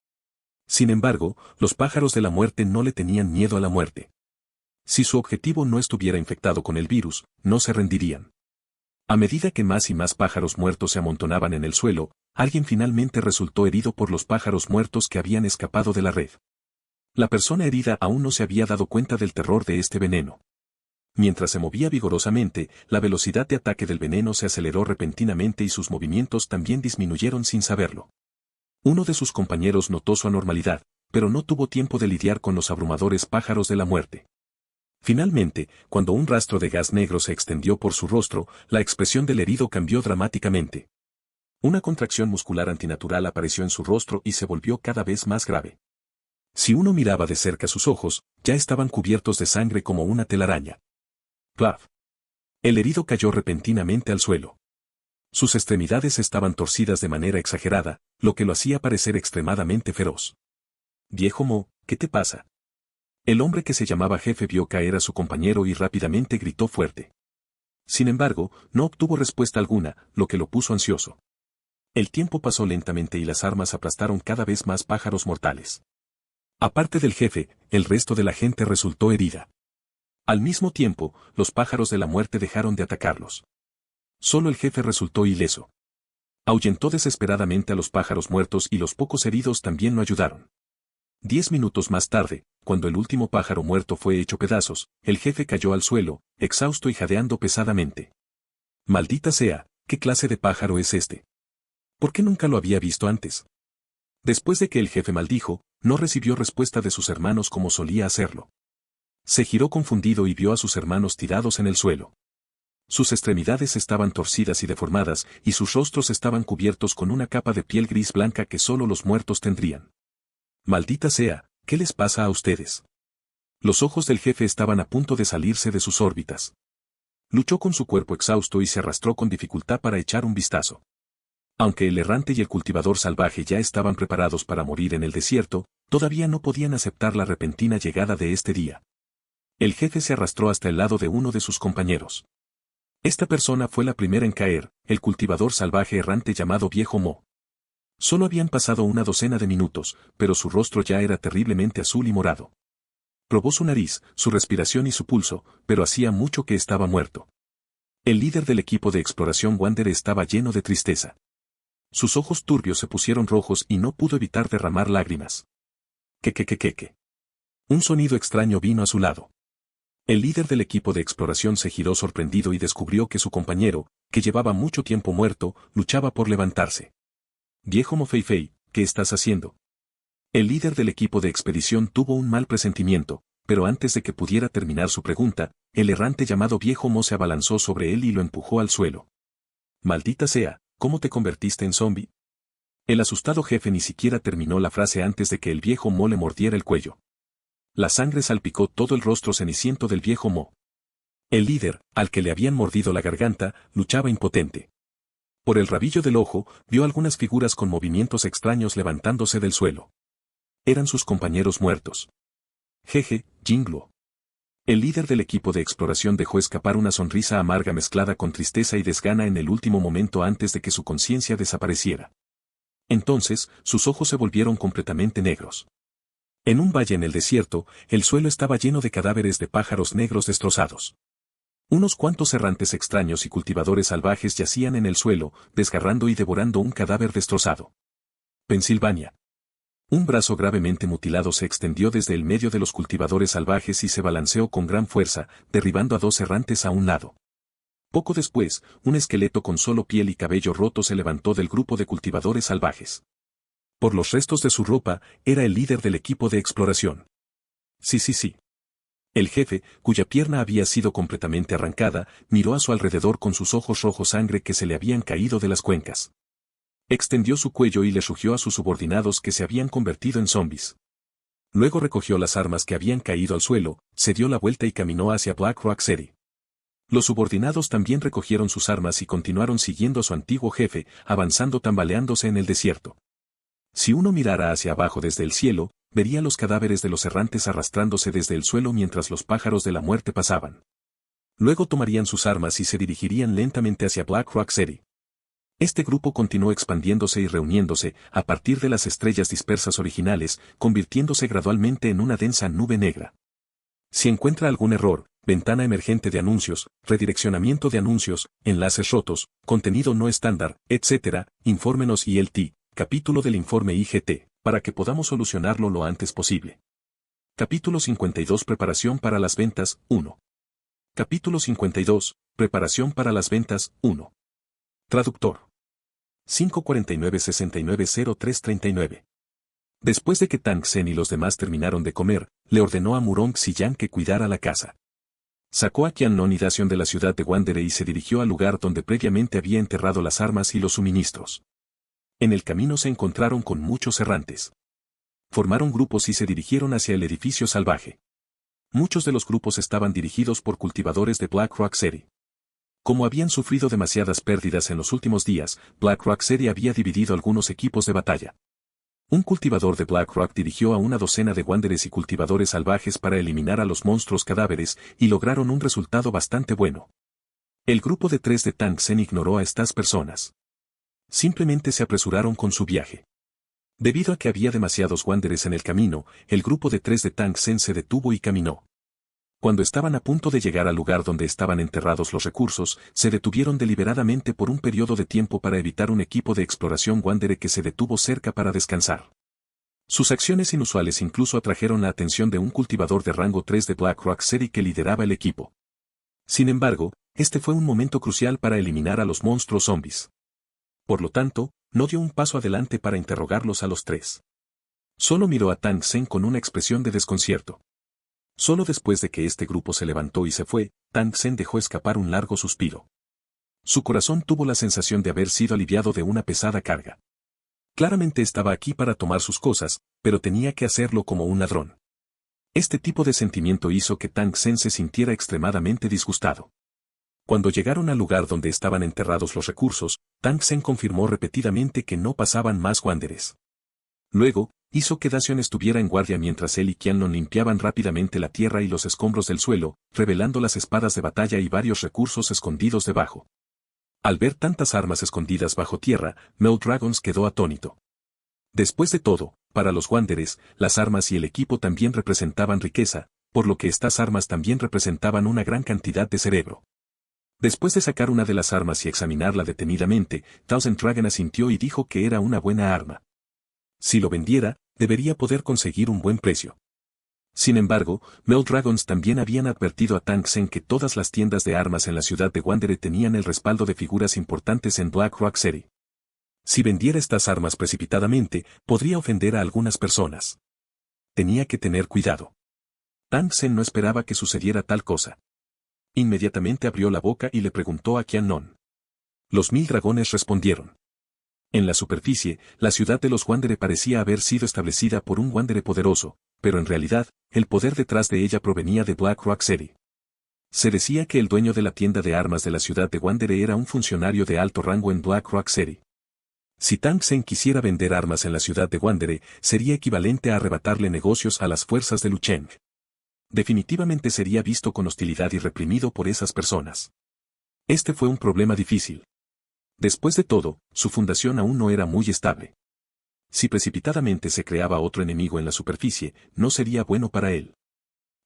Speaker 1: Sin embargo, los pájaros de la muerte no le tenían miedo a la muerte. Si su objetivo no estuviera infectado con el virus, no se rendirían. A medida que más y más pájaros muertos se amontonaban en el suelo, alguien finalmente resultó herido por los pájaros muertos que habían escapado de la red. La persona herida aún no se había dado cuenta del terror de este veneno. Mientras se movía vigorosamente, la velocidad de ataque del veneno se aceleró repentinamente y sus movimientos también disminuyeron sin saberlo. Uno de sus compañeros notó su anormalidad, pero no tuvo tiempo de lidiar con los abrumadores pájaros de la muerte. Finalmente, cuando un rastro de gas negro se extendió por su rostro, la expresión del herido cambió dramáticamente. Una contracción muscular antinatural apareció en su rostro y se volvió cada vez más grave. Si uno miraba de cerca sus ojos, ya estaban cubiertos de sangre como una telaraña. ¡Plaf! El herido cayó repentinamente al suelo. Sus extremidades estaban torcidas de manera exagerada, lo que lo hacía parecer extremadamente feroz. «Viejo Mo, ¿qué te pasa?» El hombre que se llamaba Jefe vio caer a su compañero y rápidamente gritó fuerte. Sin embargo, no obtuvo respuesta alguna, lo que lo puso ansioso. El tiempo pasó lentamente y las armas aplastaron cada vez más pájaros mortales. Aparte del jefe, el resto de la gente resultó herida. Al mismo tiempo, los pájaros de la muerte dejaron de atacarlos. Solo el jefe resultó ileso. Ahuyentó desesperadamente a los pájaros muertos y los pocos heridos también lo ayudaron. 10 minutos más tarde, cuando el último pájaro muerto fue hecho pedazos, el jefe cayó al suelo, exhausto y jadeando pesadamente. «Maldita sea, ¿qué clase de pájaro es este? ¿Por qué nunca lo había visto antes?» Después de que el jefe maldijo, no recibió respuesta de sus hermanos como solía hacerlo. Se giró confundido y vio a sus hermanos tirados en el suelo. Sus extremidades estaban torcidas y deformadas, y sus rostros estaban cubiertos con una capa de piel gris blanca que solo los muertos tendrían. «Maldita sea, ¿qué les pasa a ustedes?» Los ojos del jefe estaban a punto de salirse de sus órbitas. Luchó con su cuerpo exhausto y se arrastró con dificultad para echar un vistazo. Aunque el errante y el cultivador salvaje ya estaban preparados para morir en el desierto, todavía no podían aceptar la repentina llegada de este día. El jefe se arrastró hasta el lado de uno de sus compañeros. Esta persona fue la primera en caer, el cultivador salvaje errante llamado Viejo Mo. Solo habían pasado una docena de minutos, pero su rostro ya era terriblemente azul y morado. Probó su nariz, su respiración y su pulso, pero hacía mucho que estaba muerto. El líder del equipo de exploración Wander estaba lleno de tristeza. Sus ojos turbios se pusieron rojos y no pudo evitar derramar lágrimas. «¿Qué? Un sonido extraño vino a su lado. El líder del equipo de exploración se giró sorprendido y descubrió que su compañero, que llevaba mucho tiempo muerto, luchaba por levantarse. «Viejo Mo Fei, ¿qué estás haciendo?» El líder del equipo de expedición tuvo un mal presentimiento, pero antes de que pudiera terminar su pregunta, el errante llamado Viejo Mo se abalanzó sobre él y lo empujó al suelo. «Maldita sea, ¿cómo te convertiste en zombie?» El asustado jefe ni siquiera terminó la frase antes de que el Viejo Mo le mordiera el cuello. La sangre salpicó todo el rostro ceniciento del Viejo Mo. El líder, al que le habían mordido la garganta, luchaba impotente. Por el rabillo del ojo, vio algunas figuras con movimientos extraños levantándose del suelo. Eran sus compañeros muertos. Jeje, Jingluo. El líder del equipo de exploración dejó escapar una sonrisa amarga mezclada con tristeza y desgana en el último momento antes de que su conciencia desapareciera. Entonces, sus ojos se volvieron completamente negros. En un valle en el desierto, el suelo estaba lleno de cadáveres de pájaros negros destrozados. Unos cuantos errantes extraños y cultivadores salvajes yacían en el suelo, desgarrando y devorando un cadáver destrozado. Pensilvania. Un brazo gravemente mutilado se extendió desde el medio de los cultivadores salvajes y se balanceó con gran fuerza, derribando a 2 errantes a un lado. Poco después, un esqueleto con solo piel y cabello roto se levantó del grupo de cultivadores salvajes. Por los restos de su ropa, era el líder del equipo de exploración. Sí. El jefe, cuya pierna había sido completamente arrancada, miró a su alrededor con sus ojos rojos sangre que se le habían caído de las cuencas. Extendió su cuello y les rugió a sus subordinados que se habían convertido en zombies. Luego recogió las armas que habían caído al suelo, se dio la vuelta y caminó hacia Black Rock City. Los subordinados también recogieron sus armas y continuaron siguiendo a su antiguo jefe, avanzando tambaleándose en el desierto. Si uno mirara hacia abajo desde el cielo, vería los cadáveres de los errantes arrastrándose desde el suelo mientras los pájaros de la muerte pasaban. Luego tomarían sus armas y se dirigirían lentamente hacia Black Rock City. Este grupo continuó expandiéndose y reuniéndose, a partir de las estrellas dispersas originales, convirtiéndose gradualmente en una densa nube negra. Si encuentra algún error, ventana emergente de anuncios, redireccionamiento de anuncios, enlaces rotos, contenido no estándar, etc., infórmenos ILT, capítulo del informe IGT, para que podamos solucionarlo lo antes posible. Capítulo 52 Preparación para las ventas, 1. Capítulo 52, Preparación para las ventas, 1. Traductor. 549-690339. Después de que Tang Sen y los demás terminaron de comer, le ordenó a Murong Xiyan que cuidara la casa. Sacó a Qianlong y Dacian de la ciudad de Wandere y se dirigió al lugar donde previamente había enterrado las armas y los suministros. En el camino se encontraron con muchos errantes. Formaron grupos y se dirigieron hacia el edificio salvaje. Muchos de los grupos estaban dirigidos por cultivadores de Black Rock City. Como habían sufrido demasiadas pérdidas en los últimos días, Black Rock City había dividido algunos equipos de batalla. Un cultivador de Black Rock dirigió a una docena de wanderers y cultivadores salvajes para eliminar a los monstruos cadáveres, y lograron un resultado bastante bueno. El grupo de 3 de Tang Sen ignoró a estas personas. Simplemente se apresuraron con su viaje. Debido a que había demasiados wanderers en el camino, el grupo de 3 de Tang Sen se detuvo y caminó. Cuando estaban a punto de llegar al lugar donde estaban enterrados los recursos, se detuvieron deliberadamente por un periodo de tiempo para evitar un equipo de exploración Wandere que se detuvo cerca para descansar. Sus acciones inusuales incluso atrajeron la atención de un cultivador de rango 3 de Black Rock City que lideraba el equipo. Sin embargo, este fue un momento crucial para eliminar a los monstruos zombies. Por lo tanto, no dio un paso adelante para interrogarlos a los 3. Solo miró a Tang Sen con una expresión de desconcierto. Solo después de que este grupo se levantó y se fue, Tang Sen dejó escapar un largo suspiro. Su corazón tuvo la sensación de haber sido aliviado de una pesada carga. Claramente estaba aquí para tomar sus cosas, pero tenía que hacerlo como un ladrón. Este tipo de sentimiento hizo que Tang Sen se sintiera extremadamente disgustado. Cuando llegaron al lugar donde estaban enterrados los recursos, Tang Sen confirmó repetidamente que no pasaban más wanderers. Luego, hizo que Dacian estuviera en guardia mientras él y Qianlong limpiaban rápidamente la tierra y los escombros del suelo, revelando las espadas de batalla y varios recursos escondidos debajo. Al ver tantas armas escondidas bajo tierra, Mel Dragons quedó atónito. Después de todo, para los wanderers, las armas y el equipo también representaban riqueza, por lo que estas armas también representaban una gran cantidad de cerebro. Después de sacar una de las armas y examinarla detenidamente, Thousand Dragon asintió y dijo que era una buena arma. Si lo vendiera, debería poder conseguir un buen precio. Sin embargo, Mel Dragons también habían advertido a Tang Sen que todas las tiendas de armas en la ciudad de Wandere tenían el respaldo de figuras importantes en Black Rock City. Si vendiera estas armas precipitadamente, podría ofender a algunas personas. Tenía que tener cuidado. Tang Sen no esperaba que sucediera tal cosa. Inmediatamente abrió la boca y le preguntó a Qianlong. Los 1000 dragones respondieron. En la superficie, la ciudad de los Wandere parecía haber sido establecida por un Wandere poderoso, pero en realidad, el poder detrás de ella provenía de Black Rock City. Se decía que el dueño de la tienda de armas de la ciudad de Wandere era un funcionario de alto rango en Black Rock City. Si Tang Sen quisiera vender armas en la ciudad de Wandere, sería equivalente a arrebatarle negocios a las fuerzas de Lu Cheng. Definitivamente sería visto con hostilidad y reprimido por esas personas. Este fue un problema difícil. Después de todo, su fundación aún no era muy estable. Si precipitadamente se creaba otro enemigo en la superficie, no sería bueno para él.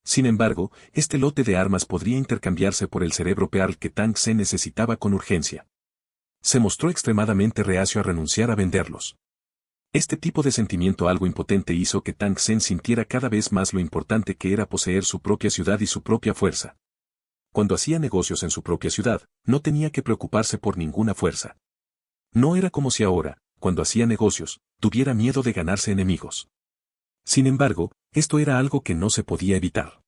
Speaker 1: Sin embargo, este lote de armas podría intercambiarse por el cerebro Pearl que Tang Sen necesitaba con urgencia. Se mostró extremadamente reacio a renunciar a venderlos. Este tipo de sentimiento algo impotente hizo que Tang Sen sintiera cada vez más lo importante que era poseer su propia ciudad y su propia fuerza. Cuando hacía negocios en su propia ciudad, no tenía que preocuparse por ninguna fuerza. No era como si ahora, cuando hacía negocios, tuviera miedo de ganarse enemigos. Sin embargo, esto era algo que no se podía evitar.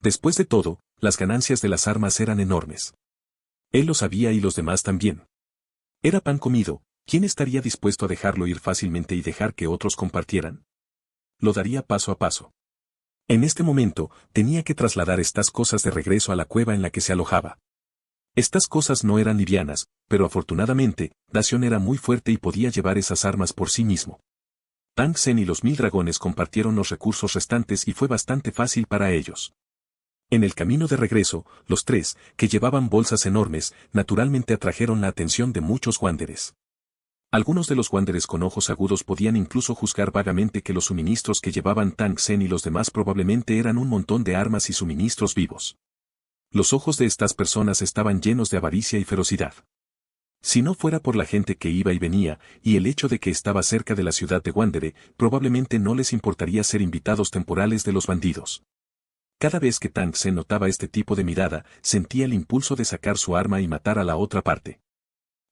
Speaker 1: Después de todo, las ganancias de las armas eran enormes. Él lo sabía y los demás también. Era pan comido, ¿quién estaría dispuesto a dejarlo ir fácilmente y dejar que otros compartieran? Lo daría paso a paso. En este momento, tenía que trasladar estas cosas de regreso a la cueva en la que se alojaba. Estas cosas no eran livianas, pero afortunadamente, Dacion era muy fuerte y podía llevar esas armas por sí mismo. Tang Sen y los 1000 dragones compartieron los recursos restantes y fue bastante fácil para ellos. En el camino de regreso, los tres, que llevaban bolsas enormes, naturalmente atrajeron la atención de muchos wanderers. Algunos de los wanderers con ojos agudos podían incluso juzgar vagamente que los suministros que llevaban Tang Sen y los demás probablemente eran un montón de armas y suministros vivos. Los ojos de estas personas estaban llenos de avaricia y ferocidad. Si no fuera por la gente que iba y venía, y el hecho de que estaba cerca de la ciudad de Wandere, probablemente no les importaría ser invitados temporales de los bandidos. Cada vez que Tang Sen notaba este tipo de mirada, sentía el impulso de sacar su arma y matar a la otra parte.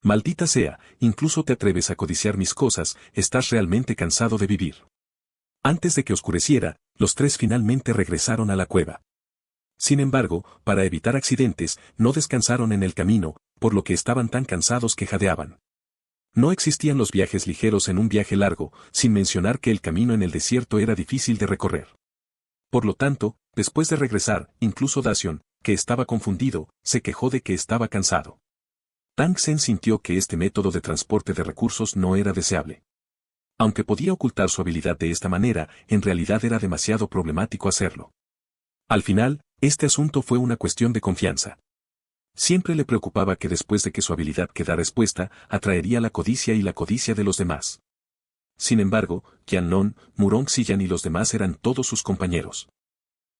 Speaker 1: Maldita sea, incluso te atreves a codiciar mis cosas, estás realmente cansado de vivir. Antes de que oscureciera, los tres finalmente regresaron a la cueva. Sin embargo, para evitar accidentes, no descansaron en el camino, por lo que estaban tan cansados que jadeaban. No existían los viajes ligeros en un viaje largo, sin mencionar que el camino en el desierto era difícil de recorrer. Por lo tanto, después de regresar, incluso Dacion, que estaba confundido, se quejó de que estaba cansado. Tang Sen sintió que este método de transporte de recursos no era deseable. Aunque podía ocultar su habilidad de esta manera, en realidad era demasiado problemático hacerlo. Al final, este asunto fue una cuestión de confianza. Siempre le preocupaba que después de que su habilidad quedara expuesta, atraería la codicia y la codicia de los demás. Sin embargo, Qianlong, Murong Xiyan y los demás eran todos sus compañeros.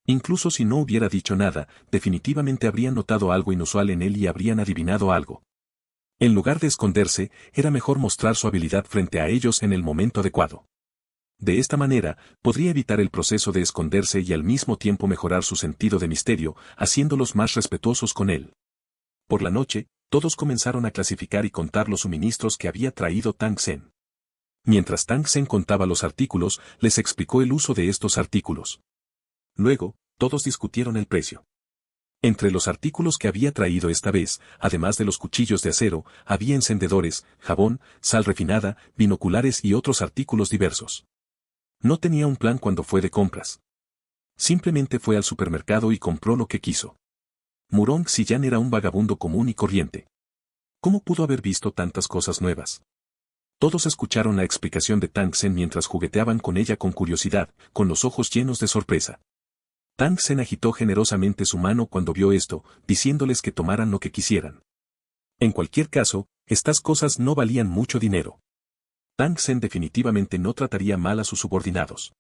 Speaker 1: Incluso si no hubiera dicho nada, definitivamente habrían notado algo inusual en él y habrían adivinado algo. En lugar de esconderse, era mejor mostrar su habilidad frente a ellos en el momento adecuado. De esta manera, podría evitar el proceso de esconderse y al mismo tiempo mejorar su sentido de misterio, haciéndolos más respetuosos con él. Por la noche, todos comenzaron a clasificar y contar los suministros que había traído Tang Sen. Mientras Tang Sen contaba los artículos, les explicó el uso de estos artículos. Luego, todos discutieron el precio. Entre los artículos que había traído esta vez, además de los cuchillos de acero, había encendedores, jabón, sal refinada, binoculares y otros artículos diversos. No tenía un plan cuando fue de compras. Simplemente fue al supermercado y compró lo que quiso. Murong Xiyan era un vagabundo común y corriente. ¿Cómo pudo haber visto tantas cosas nuevas? Todos escucharon la explicación de Tang Sen mientras jugueteaban con ella con curiosidad, con los ojos llenos de sorpresa. Tang Sen agitó generosamente su mano cuando vio esto, diciéndoles que tomaran lo que quisieran. En cualquier caso, estas cosas no valían mucho dinero. Tang Sen definitivamente no trataría mal a sus subordinados.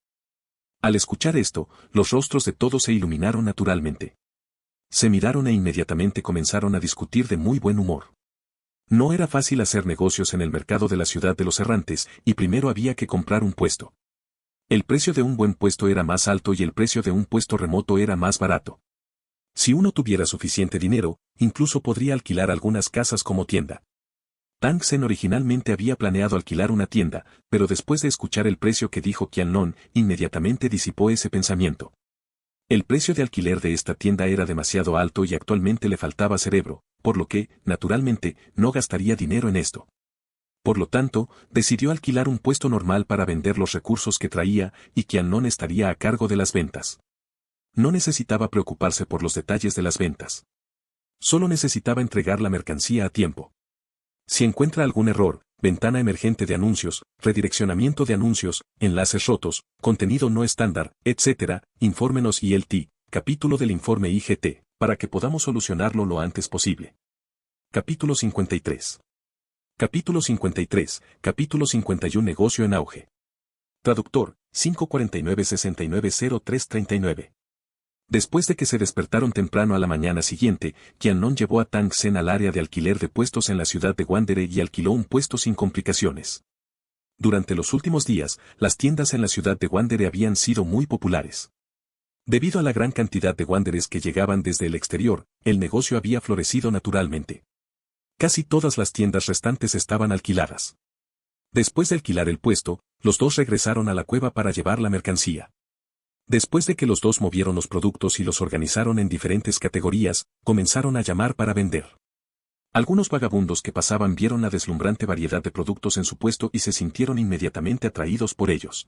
Speaker 1: Al escuchar esto, los rostros de todos se iluminaron naturalmente. Se miraron e inmediatamente comenzaron a discutir de muy buen humor. No era fácil hacer negocios en el mercado de la ciudad de los errantes, y primero había que comprar un puesto. El precio de un buen puesto era más alto y el precio de un puesto remoto era más barato. Si uno tuviera suficiente dinero, incluso podría alquilar algunas casas como tienda. Tang Sen originalmente había planeado alquilar una tienda, pero después de escuchar el precio que dijo Qianlong, inmediatamente disipó ese pensamiento. El precio de alquiler de esta tienda era demasiado alto y actualmente le faltaba cerebro, por lo que, naturalmente, no gastaría dinero en esto. Por lo tanto, decidió alquilar un puesto normal para vender los recursos que traía, y Qianlong estaría a cargo de las ventas. No necesitaba preocuparse por los detalles de las ventas. Solo necesitaba entregar la mercancía a tiempo. Si encuentra algún error, ventana emergente de anuncios, redireccionamiento de anuncios, enlaces rotos, contenido no estándar, etc., infórmenos ILT, capítulo del informe IGT, para que podamos solucionarlo lo antes posible. Capítulo 53. Capítulo 53, capítulo 51 Negocio en auge. Traductor, 549-690339. Después de que se despertaron temprano a la mañana siguiente, Qianlong llevó a Tang Sen al área de alquiler de puestos en la ciudad de Wandere y alquiló un puesto sin complicaciones. Durante los últimos días, las tiendas en la ciudad de Wandere habían sido muy populares. Debido a la gran cantidad de wanderers que llegaban desde el exterior, el negocio había florecido naturalmente. Casi todas las tiendas restantes estaban alquiladas. Después de alquilar el puesto, los dos regresaron a la cueva para llevar la mercancía. Después de que los dos movieron los productos y los organizaron en diferentes categorías, comenzaron a llamar para vender. Algunos vagabundos que pasaban vieron la deslumbrante variedad de productos en su puesto y se sintieron inmediatamente atraídos por ellos.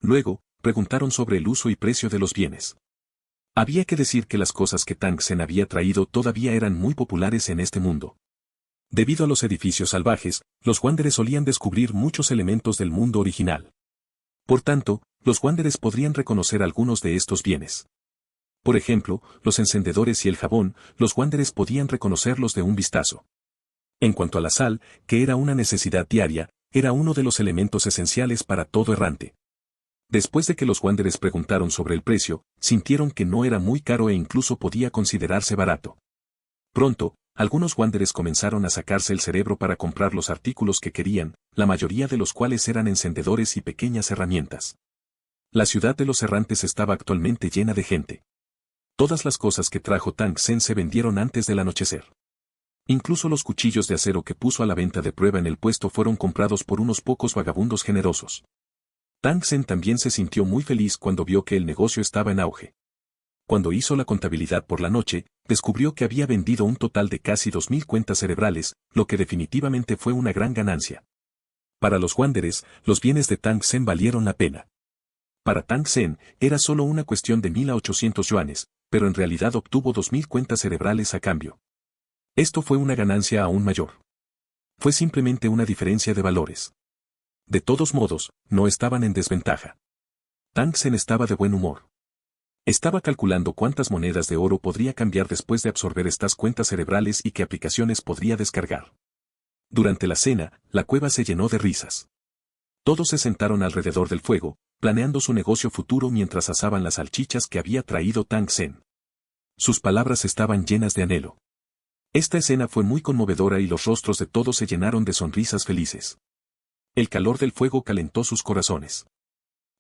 Speaker 1: Luego, preguntaron sobre el uso y precio de los bienes. Había que decir que las cosas que Tang Sen había traído todavía eran muy populares en este mundo. Debido a los edificios salvajes, los wanderers solían descubrir muchos elementos del mundo original. Por tanto, los wanderers podrían reconocer algunos de estos bienes. Por ejemplo, los encendedores y el jabón, los wanderers podían reconocerlos de un vistazo. En cuanto a la sal, que era una necesidad diaria, era uno de los elementos esenciales para todo errante. Después de que los wanderers preguntaron sobre el precio, sintieron que no era muy caro e incluso podía considerarse barato. Pronto, algunos wanderers comenzaron a sacarse el cerebro para comprar los artículos que querían, la mayoría de los cuales eran encendedores y pequeñas herramientas. La ciudad de los errantes estaba actualmente llena de gente. Todas las cosas que trajo Tang Sen se vendieron antes del anochecer. Incluso los cuchillos de acero que puso a la venta de prueba en el puesto fueron comprados por unos pocos vagabundos generosos. Tang Sen también se sintió muy feliz cuando vio que el negocio estaba en auge. Cuando hizo la contabilidad por la noche, descubrió que había vendido un total de casi 2.000 cuentas cerebrales, lo que definitivamente fue una gran ganancia. Para los wanderers, los bienes de Tang Sen valieron la pena. Para Tang Sen, era solo una cuestión de 1.000 a 800 yuanes, pero en realidad obtuvo 2.000 cuentas cerebrales a cambio. Esto fue una ganancia aún mayor. Fue simplemente una diferencia de valores. De todos modos, no estaban en desventaja. Tang Sen estaba de buen humor. Estaba calculando cuántas monedas de oro podría cambiar después de absorber estas cuentas cerebrales y qué aplicaciones podría descargar. Durante la cena, la cueva se llenó de risas. Todos se sentaron alrededor del fuego, planeando su negocio futuro mientras asaban las salchichas que había traído Tang Sen. Sus palabras estaban llenas de anhelo. Esta escena fue muy conmovedora y los rostros de todos se llenaron de sonrisas felices. El calor del fuego calentó sus corazones.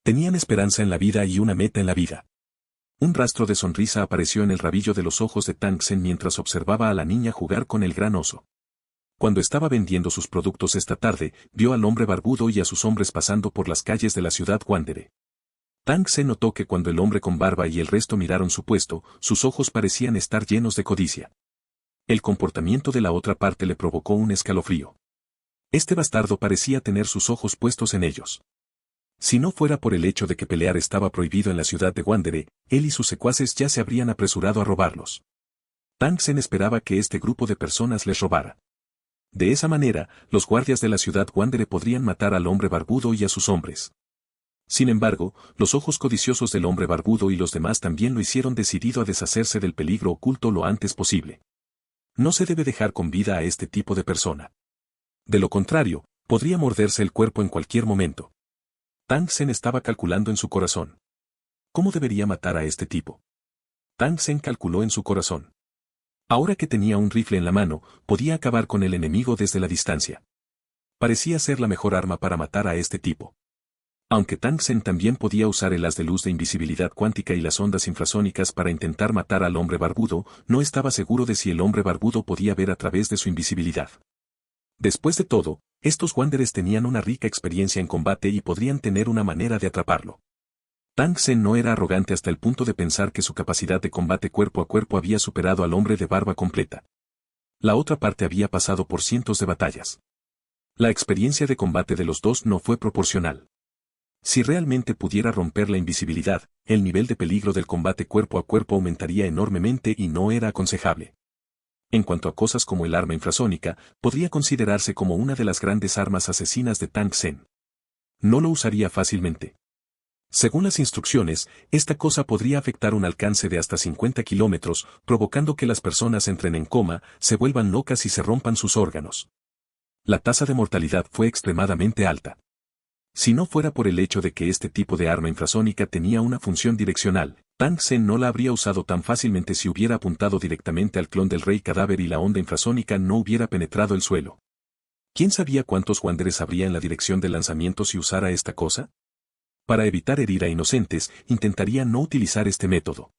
Speaker 1: Tenían esperanza en la vida y una meta en la vida. Un rastro de sonrisa apareció en el rabillo de los ojos de Tang Sen mientras observaba a la niña jugar con el gran oso. Cuando estaba vendiendo sus productos esta tarde, vio al hombre barbudo y a sus hombres pasando por las calles de la ciudad Wandere. Tang Sen notó que cuando el hombre con barba y el resto miraron su puesto, sus ojos parecían estar llenos de codicia. El comportamiento de la otra parte le provocó un escalofrío. Este bastardo parecía tener sus ojos puestos en ellos. Si no fuera por el hecho de que pelear estaba prohibido en la ciudad de Wandere, él y sus secuaces ya se habrían apresurado a robarlos. Tang Sen esperaba que este grupo de personas les robara. De esa manera, los guardias de la ciudad Wandere podrían matar al hombre barbudo y a sus hombres. Sin embargo, los ojos codiciosos del hombre barbudo y los demás también lo hicieron decidido a deshacerse del peligro oculto lo antes posible. No se debe dejar con vida a este tipo de persona. De lo contrario, podría morderse el cuerpo en cualquier momento. Tang Sen estaba calculando en su corazón. ¿Cómo debería matar a este tipo? Tang Sen calculó en su corazón. Ahora que tenía un rifle en la mano, podía acabar con el enemigo desde la distancia. Parecía ser la mejor arma para matar a este tipo. Aunque Tang Sen también podía usar el haz de luz de invisibilidad cuántica y las ondas infrasónicas para intentar matar al hombre barbudo, no estaba seguro de si el hombre barbudo podía ver a través de su invisibilidad. Después de todo, estos wanderers tenían una rica experiencia en combate y podrían tener una manera de atraparlo. Tang Sen no era arrogante hasta el punto de pensar que su capacidad de combate cuerpo a cuerpo había superado al hombre de barba completa. La otra parte había pasado por cientos de batallas. La experiencia de combate de los dos no fue proporcional. Si realmente pudiera romper la invisibilidad, el nivel de peligro del combate cuerpo a cuerpo aumentaría enormemente y no era aconsejable. En cuanto a cosas como el arma infrasónica, podría considerarse como una de las grandes armas asesinas de Tang Sen. No lo usaría fácilmente. Según las instrucciones, esta cosa podría afectar un alcance de hasta 50 kilómetros, provocando que las personas entren en coma, se vuelvan locas y se rompan sus órganos. La tasa de mortalidad fue extremadamente alta. Si no fuera por el hecho de que este tipo de arma infrasónica tenía una función direccional, Tang Sen no la habría usado tan fácilmente si hubiera apuntado directamente al clon del rey cadáver y la onda infrasónica no hubiera penetrado el suelo. ¿Quién sabía cuántos wanderers habría en la dirección de lanzamiento si usara esta cosa? Para evitar herir a inocentes, intentaría no utilizar este método.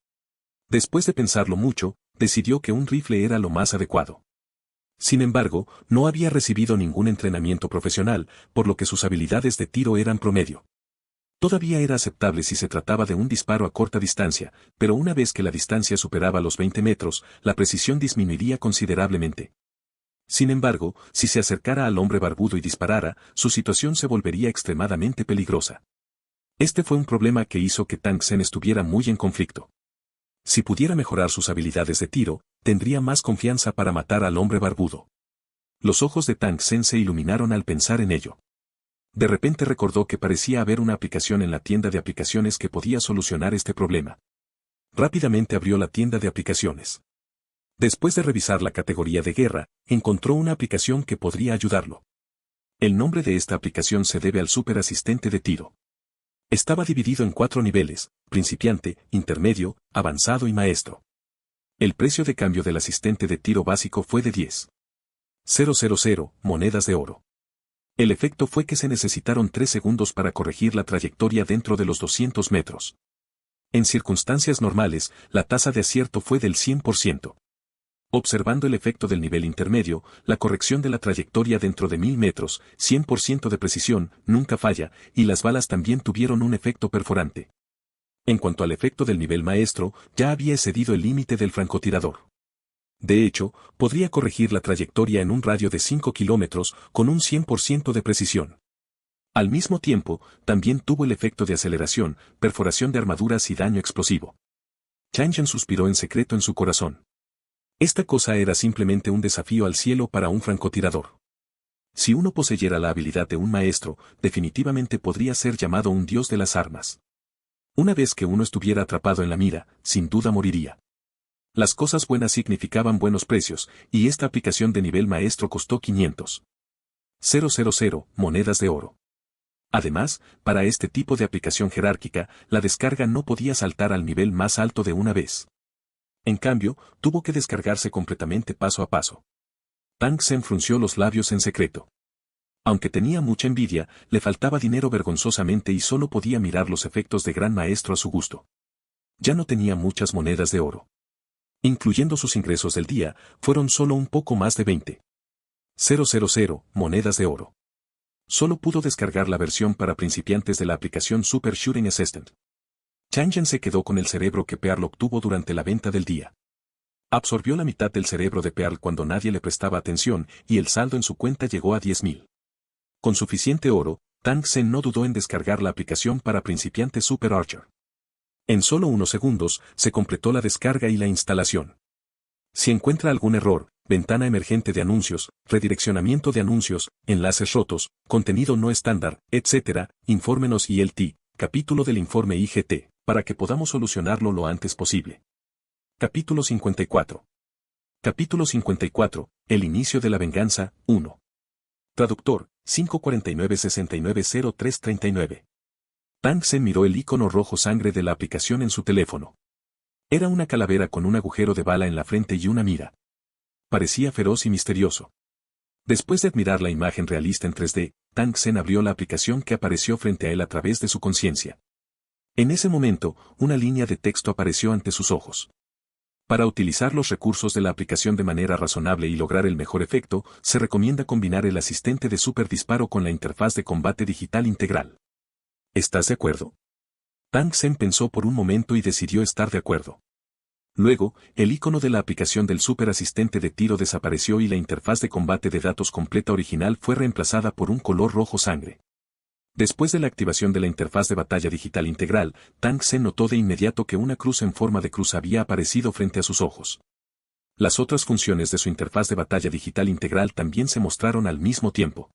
Speaker 1: Después de pensarlo mucho, decidió que un rifle era lo más adecuado. Sin embargo, no había recibido ningún entrenamiento profesional, por lo que sus habilidades de tiro eran promedio. Todavía era aceptable si se trataba de un disparo a corta distancia, pero una vez que la distancia superaba los 20 metros, la precisión disminuiría considerablemente. Sin embargo, si se acercara al hombre barbudo y disparara, su situación se volvería extremadamente peligrosa. Este fue un problema que hizo que Tang Sen estuviera muy en conflicto. Si pudiera mejorar sus habilidades de tiro, tendría más confianza para matar al hombre barbudo. Los ojos de Tang Sen se iluminaron al pensar en ello. De repente recordó que parecía haber una aplicación en la tienda de aplicaciones que podía solucionar este problema. Rápidamente abrió la tienda de aplicaciones. Después de revisar la categoría de guerra, encontró una aplicación que podría ayudarlo. El nombre de esta aplicación se debe al super asistente de tiro. Estaba dividido en 4 niveles: principiante, intermedio, avanzado y maestro. El precio de cambio del asistente de tiro básico fue de 10.000 monedas de oro. El efecto fue que se necesitaron 3 segundos para corregir la trayectoria dentro de los 200 metros. En circunstancias normales, la tasa de acierto fue del 100%. Observando el efecto del nivel intermedio, la corrección de la trayectoria dentro de 1000 metros, 100% de precisión, nunca falla, y las balas también tuvieron un efecto perforante. En cuanto al efecto del nivel maestro, ya había excedido el límite del francotirador. De hecho, podría corregir la trayectoria en un radio de 5 kilómetros con un 100% de precisión. Al mismo tiempo, también tuvo el efecto de aceleración, perforación de armaduras y daño explosivo. Chang'an suspiró en secreto en su corazón. Esta cosa era simplemente un desafío al cielo para un francotirador. Si uno poseyera la habilidad de un maestro, definitivamente podría ser llamado un dios de las armas. Una vez que uno estuviera atrapado en la mira, sin duda moriría. Las cosas buenas significaban buenos precios, y esta aplicación de nivel maestro costó 500.000 monedas de oro. Además, para este tipo de aplicación jerárquica, la descarga no podía saltar al nivel más alto de una vez. En cambio, tuvo que descargarse completamente paso a paso. Tang Sen frunció los labios en secreto. Aunque tenía mucha envidia, le faltaba dinero vergonzosamente y solo podía mirar los efectos de gran maestro a su gusto. Ya no tenía muchas monedas de oro. Incluyendo sus ingresos del día, fueron solo un poco más de 20.000 monedas de oro. Solo pudo descargar la versión para principiantes de la aplicación Super Shooting Assistant. Chang'an se quedó con el cerebro que Pearl obtuvo durante la venta del día. Absorbió la mitad del cerebro de Pearl cuando nadie le prestaba atención y el saldo en su cuenta llegó a 10.000. Con suficiente oro, Tang Sen no dudó en descargar la aplicación para principiantes Super Archer. En solo unos segundos, se completó la descarga y la instalación. Si encuentra algún error, ventana emergente de anuncios, redireccionamiento de anuncios, enlaces rotos, contenido no estándar, etc., infórmenos ILT, capítulo del informe IGT, para que podamos solucionarlo lo antes posible. Capítulo 54. Capítulo 54, el inicio de la venganza, 1. Traductor, 549-690339. Tang Sen miró el icono rojo sangre de la aplicación en su teléfono. Era una calavera con un agujero de bala en la frente y una mira. Parecía feroz y misterioso. Después de admirar la imagen realista en 3D, Tang Sen abrió la aplicación que apareció frente a él a través de su conciencia. En ese momento, una línea de texto apareció ante sus ojos. Para utilizar los recursos de la aplicación de manera razonable y lograr el mejor efecto, se recomienda combinar el asistente de super disparo con la interfaz de combate digital integral. ¿Estás de acuerdo? Tang Sen pensó por un momento y decidió estar de acuerdo. Luego, el icono de la aplicación del super asistente de tiro desapareció y la interfaz de combate de datos completa original fue reemplazada por un color rojo sangre. Después de la activación de la interfaz de batalla digital integral, Tang Sen notó de inmediato que una cruz en forma de cruz había aparecido frente a sus ojos. Las otras funciones de su interfaz de batalla digital integral también se mostraron al mismo tiempo.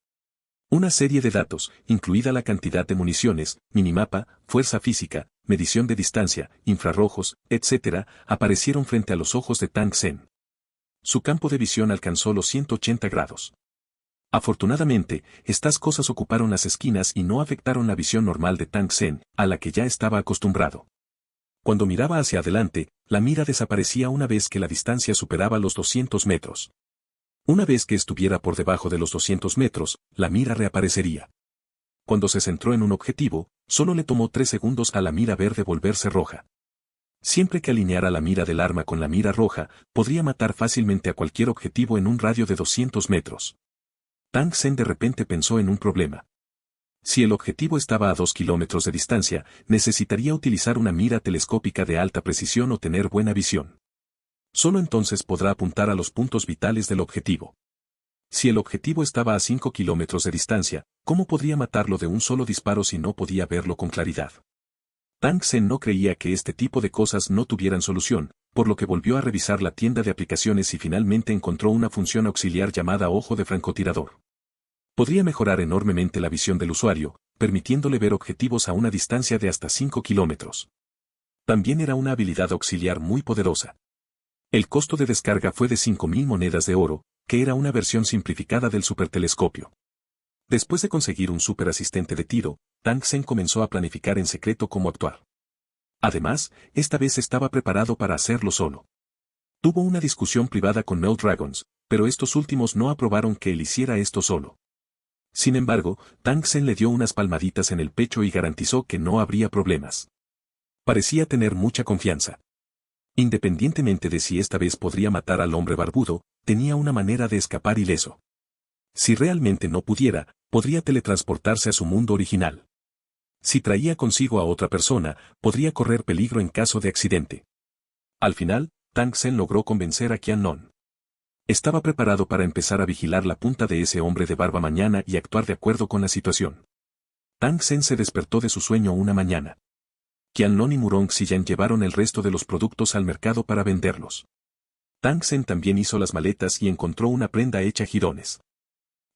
Speaker 1: Una serie de datos, incluida la cantidad de municiones, minimapa, fuerza física, medición de distancia, infrarrojos, etc., aparecieron frente a los ojos de Tang Sen. Su campo de visión alcanzó los 180 grados. Afortunadamente, estas cosas ocuparon las esquinas y no afectaron la visión normal de Tang Sen, a la que ya estaba acostumbrado. Cuando miraba hacia adelante, la mira desaparecía una vez que la distancia superaba los 200 metros. Una vez que estuviera por debajo de los 200 metros, la mira reaparecería. Cuando se centró en un objetivo, solo le tomó 3 segundos a la mira verde volverse roja. Siempre que alineara la mira del arma con la mira roja, podría matar fácilmente a cualquier objetivo en un radio de 200 metros. Tang Sen de repente pensó en un problema. Si el objetivo estaba a 2 kilómetros de distancia, necesitaría utilizar una mira telescópica de alta precisión o tener buena visión. Solo entonces podrá apuntar a los puntos vitales del objetivo. Si el objetivo estaba a 5 kilómetros de distancia, ¿cómo podría matarlo de un solo disparo si no podía verlo con claridad? Tang Sen no creía que este tipo de cosas no tuvieran solución, por lo que volvió a revisar la tienda de aplicaciones y finalmente encontró una función auxiliar llamada ojo de francotirador. Podría mejorar enormemente la visión del usuario, permitiéndole ver objetivos a una distancia de hasta 5 kilómetros. También era una habilidad auxiliar muy poderosa. El costo de descarga fue de 5.000 monedas de oro, que era una versión simplificada del supertelescopio. Después de conseguir un superasistente de tiro, Tang Sen comenzó a planificar en secreto cómo actuar. Además, esta vez estaba preparado para hacerlo solo. Tuvo una discusión privada con No Dragons, pero estos últimos no aprobaron que él hiciera esto solo. Sin embargo, Tang Sen le dio unas palmaditas en el pecho y garantizó que no habría problemas. Parecía tener mucha confianza. Independientemente de si esta vez podría matar al hombre barbudo, tenía una manera de escapar ileso. Si realmente no pudiera, podría teletransportarse a su mundo original. Si traía consigo a otra persona, podría correr peligro en caso de accidente. Al final, Tang Sen logró convencer a Qianlong. Estaba preparado para empezar a vigilar la punta de ese hombre de barba mañana y actuar de acuerdo con la situación. Tang Sen se despertó de su sueño una mañana. Qianlong y Murong Xiyan llevaron el resto de los productos al mercado para venderlos. Tang Sen también hizo las maletas y encontró una prenda hecha jirones.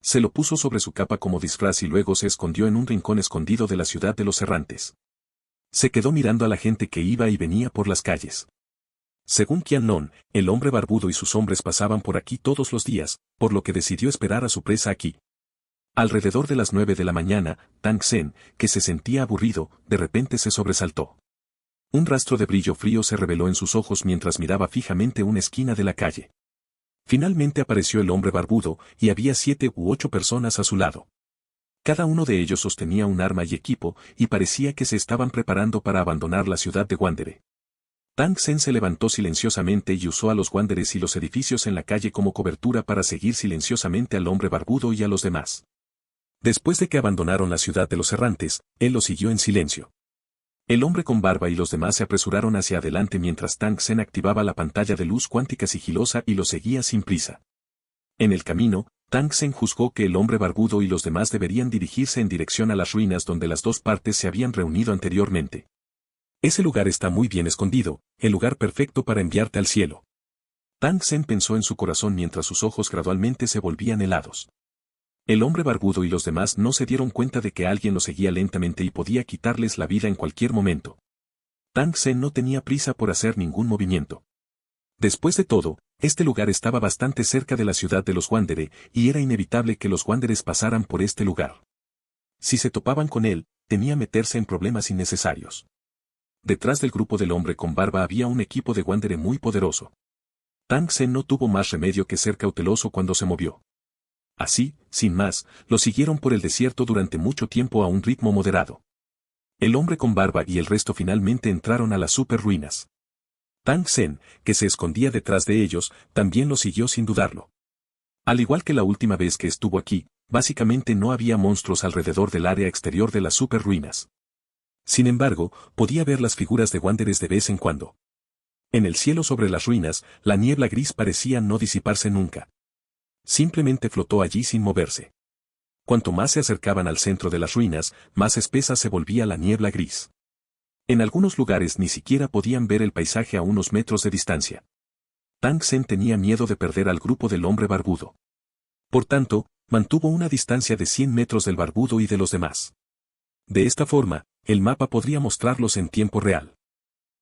Speaker 1: Se lo puso sobre su capa como disfraz y luego se escondió en un rincón escondido de la ciudad de los errantes. Se quedó mirando a la gente que iba y venía por las calles. Según Qianlong, el hombre barbudo y sus hombres pasaban por aquí todos los días, por lo que decidió esperar a su presa aquí. Alrededor de las 9 de la mañana, Tang Sen, que se sentía aburrido, de repente se sobresaltó. Un rastro de brillo frío se reveló en sus ojos mientras miraba fijamente una esquina de la calle. Finalmente apareció el hombre barbudo, y había 7 u 8 personas a su lado. Cada uno de ellos sostenía un arma y equipo, y parecía que se estaban preparando para abandonar la ciudad de Wandere. Tang Sen se levantó silenciosamente y usó a los wanderers y los edificios en la calle como cobertura para seguir silenciosamente al hombre barbudo y a los demás. Después de que abandonaron la ciudad de los errantes, él los siguió en silencio. El hombre con barba y los demás se apresuraron hacia adelante mientras Tang Sen activaba la pantalla de luz cuántica sigilosa y los seguía sin prisa. En el camino, Tang Sen juzgó que el hombre barbudo y los demás deberían dirigirse en dirección a las ruinas donde las dos partes se habían reunido anteriormente. Ese lugar está muy bien escondido, el lugar perfecto para enviarte al cielo. Tang Sen pensó en su corazón mientras sus ojos gradualmente se volvían helados. El hombre barbudo y los demás no se dieron cuenta de que alguien los seguía lentamente y podía quitarles la vida en cualquier momento. Tang Sen no tenía prisa por hacer ningún movimiento. Después de todo, este lugar estaba bastante cerca de la ciudad de los Wandere, y era inevitable que los Wanderers pasaran por este lugar. Si se topaban con él, temía meterse en problemas innecesarios. Detrás del grupo del hombre con barba había un equipo de Wandere muy poderoso. Tang Sen no tuvo más remedio que ser cauteloso cuando se movió. Así, sin más, lo siguieron por el desierto durante mucho tiempo a un ritmo moderado. El hombre con barba y el resto finalmente entraron a las super ruinas. Tang Sen, que se escondía detrás de ellos, también lo siguió sin dudarlo. Al igual que la última vez que estuvo aquí, básicamente no había monstruos alrededor del área exterior de las super ruinas. Sin embargo, podía ver las figuras de wanderers de vez en cuando. En el cielo sobre las ruinas, la niebla gris parecía no disiparse nunca. Simplemente flotó allí sin moverse. Cuanto más se acercaban al centro de las ruinas, más espesa se volvía la niebla gris. En algunos lugares ni siquiera podían ver el paisaje a unos metros de distancia. Tang Sen tenía miedo de perder al grupo del hombre barbudo. Por tanto, mantuvo una distancia de 100 metros del barbudo y de los demás. De esta forma, el mapa podría mostrarlos en tiempo real.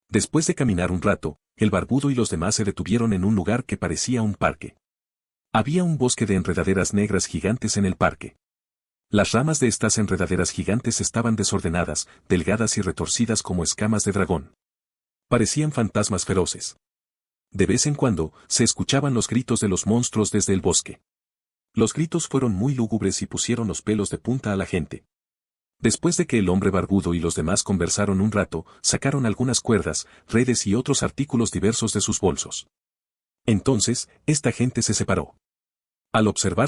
Speaker 1: Después de caminar un rato, el barbudo y los demás se detuvieron en un lugar que parecía un parque. Había un bosque de enredaderas negras gigantes en el parque. Las ramas de estas enredaderas gigantes estaban desordenadas, delgadas y retorcidas como escamas de dragón. Parecían fantasmas feroces. De vez en cuando, se escuchaban los gritos de los monstruos desde el bosque. Los gritos fueron muy lúgubres y pusieron los pelos de punta a la gente. Después de que el hombre barbudo y los demás conversaron un rato, sacaron algunas cuerdas, redes y otros artículos diversos de sus bolsos. Entonces, esta gente se separó. Al observar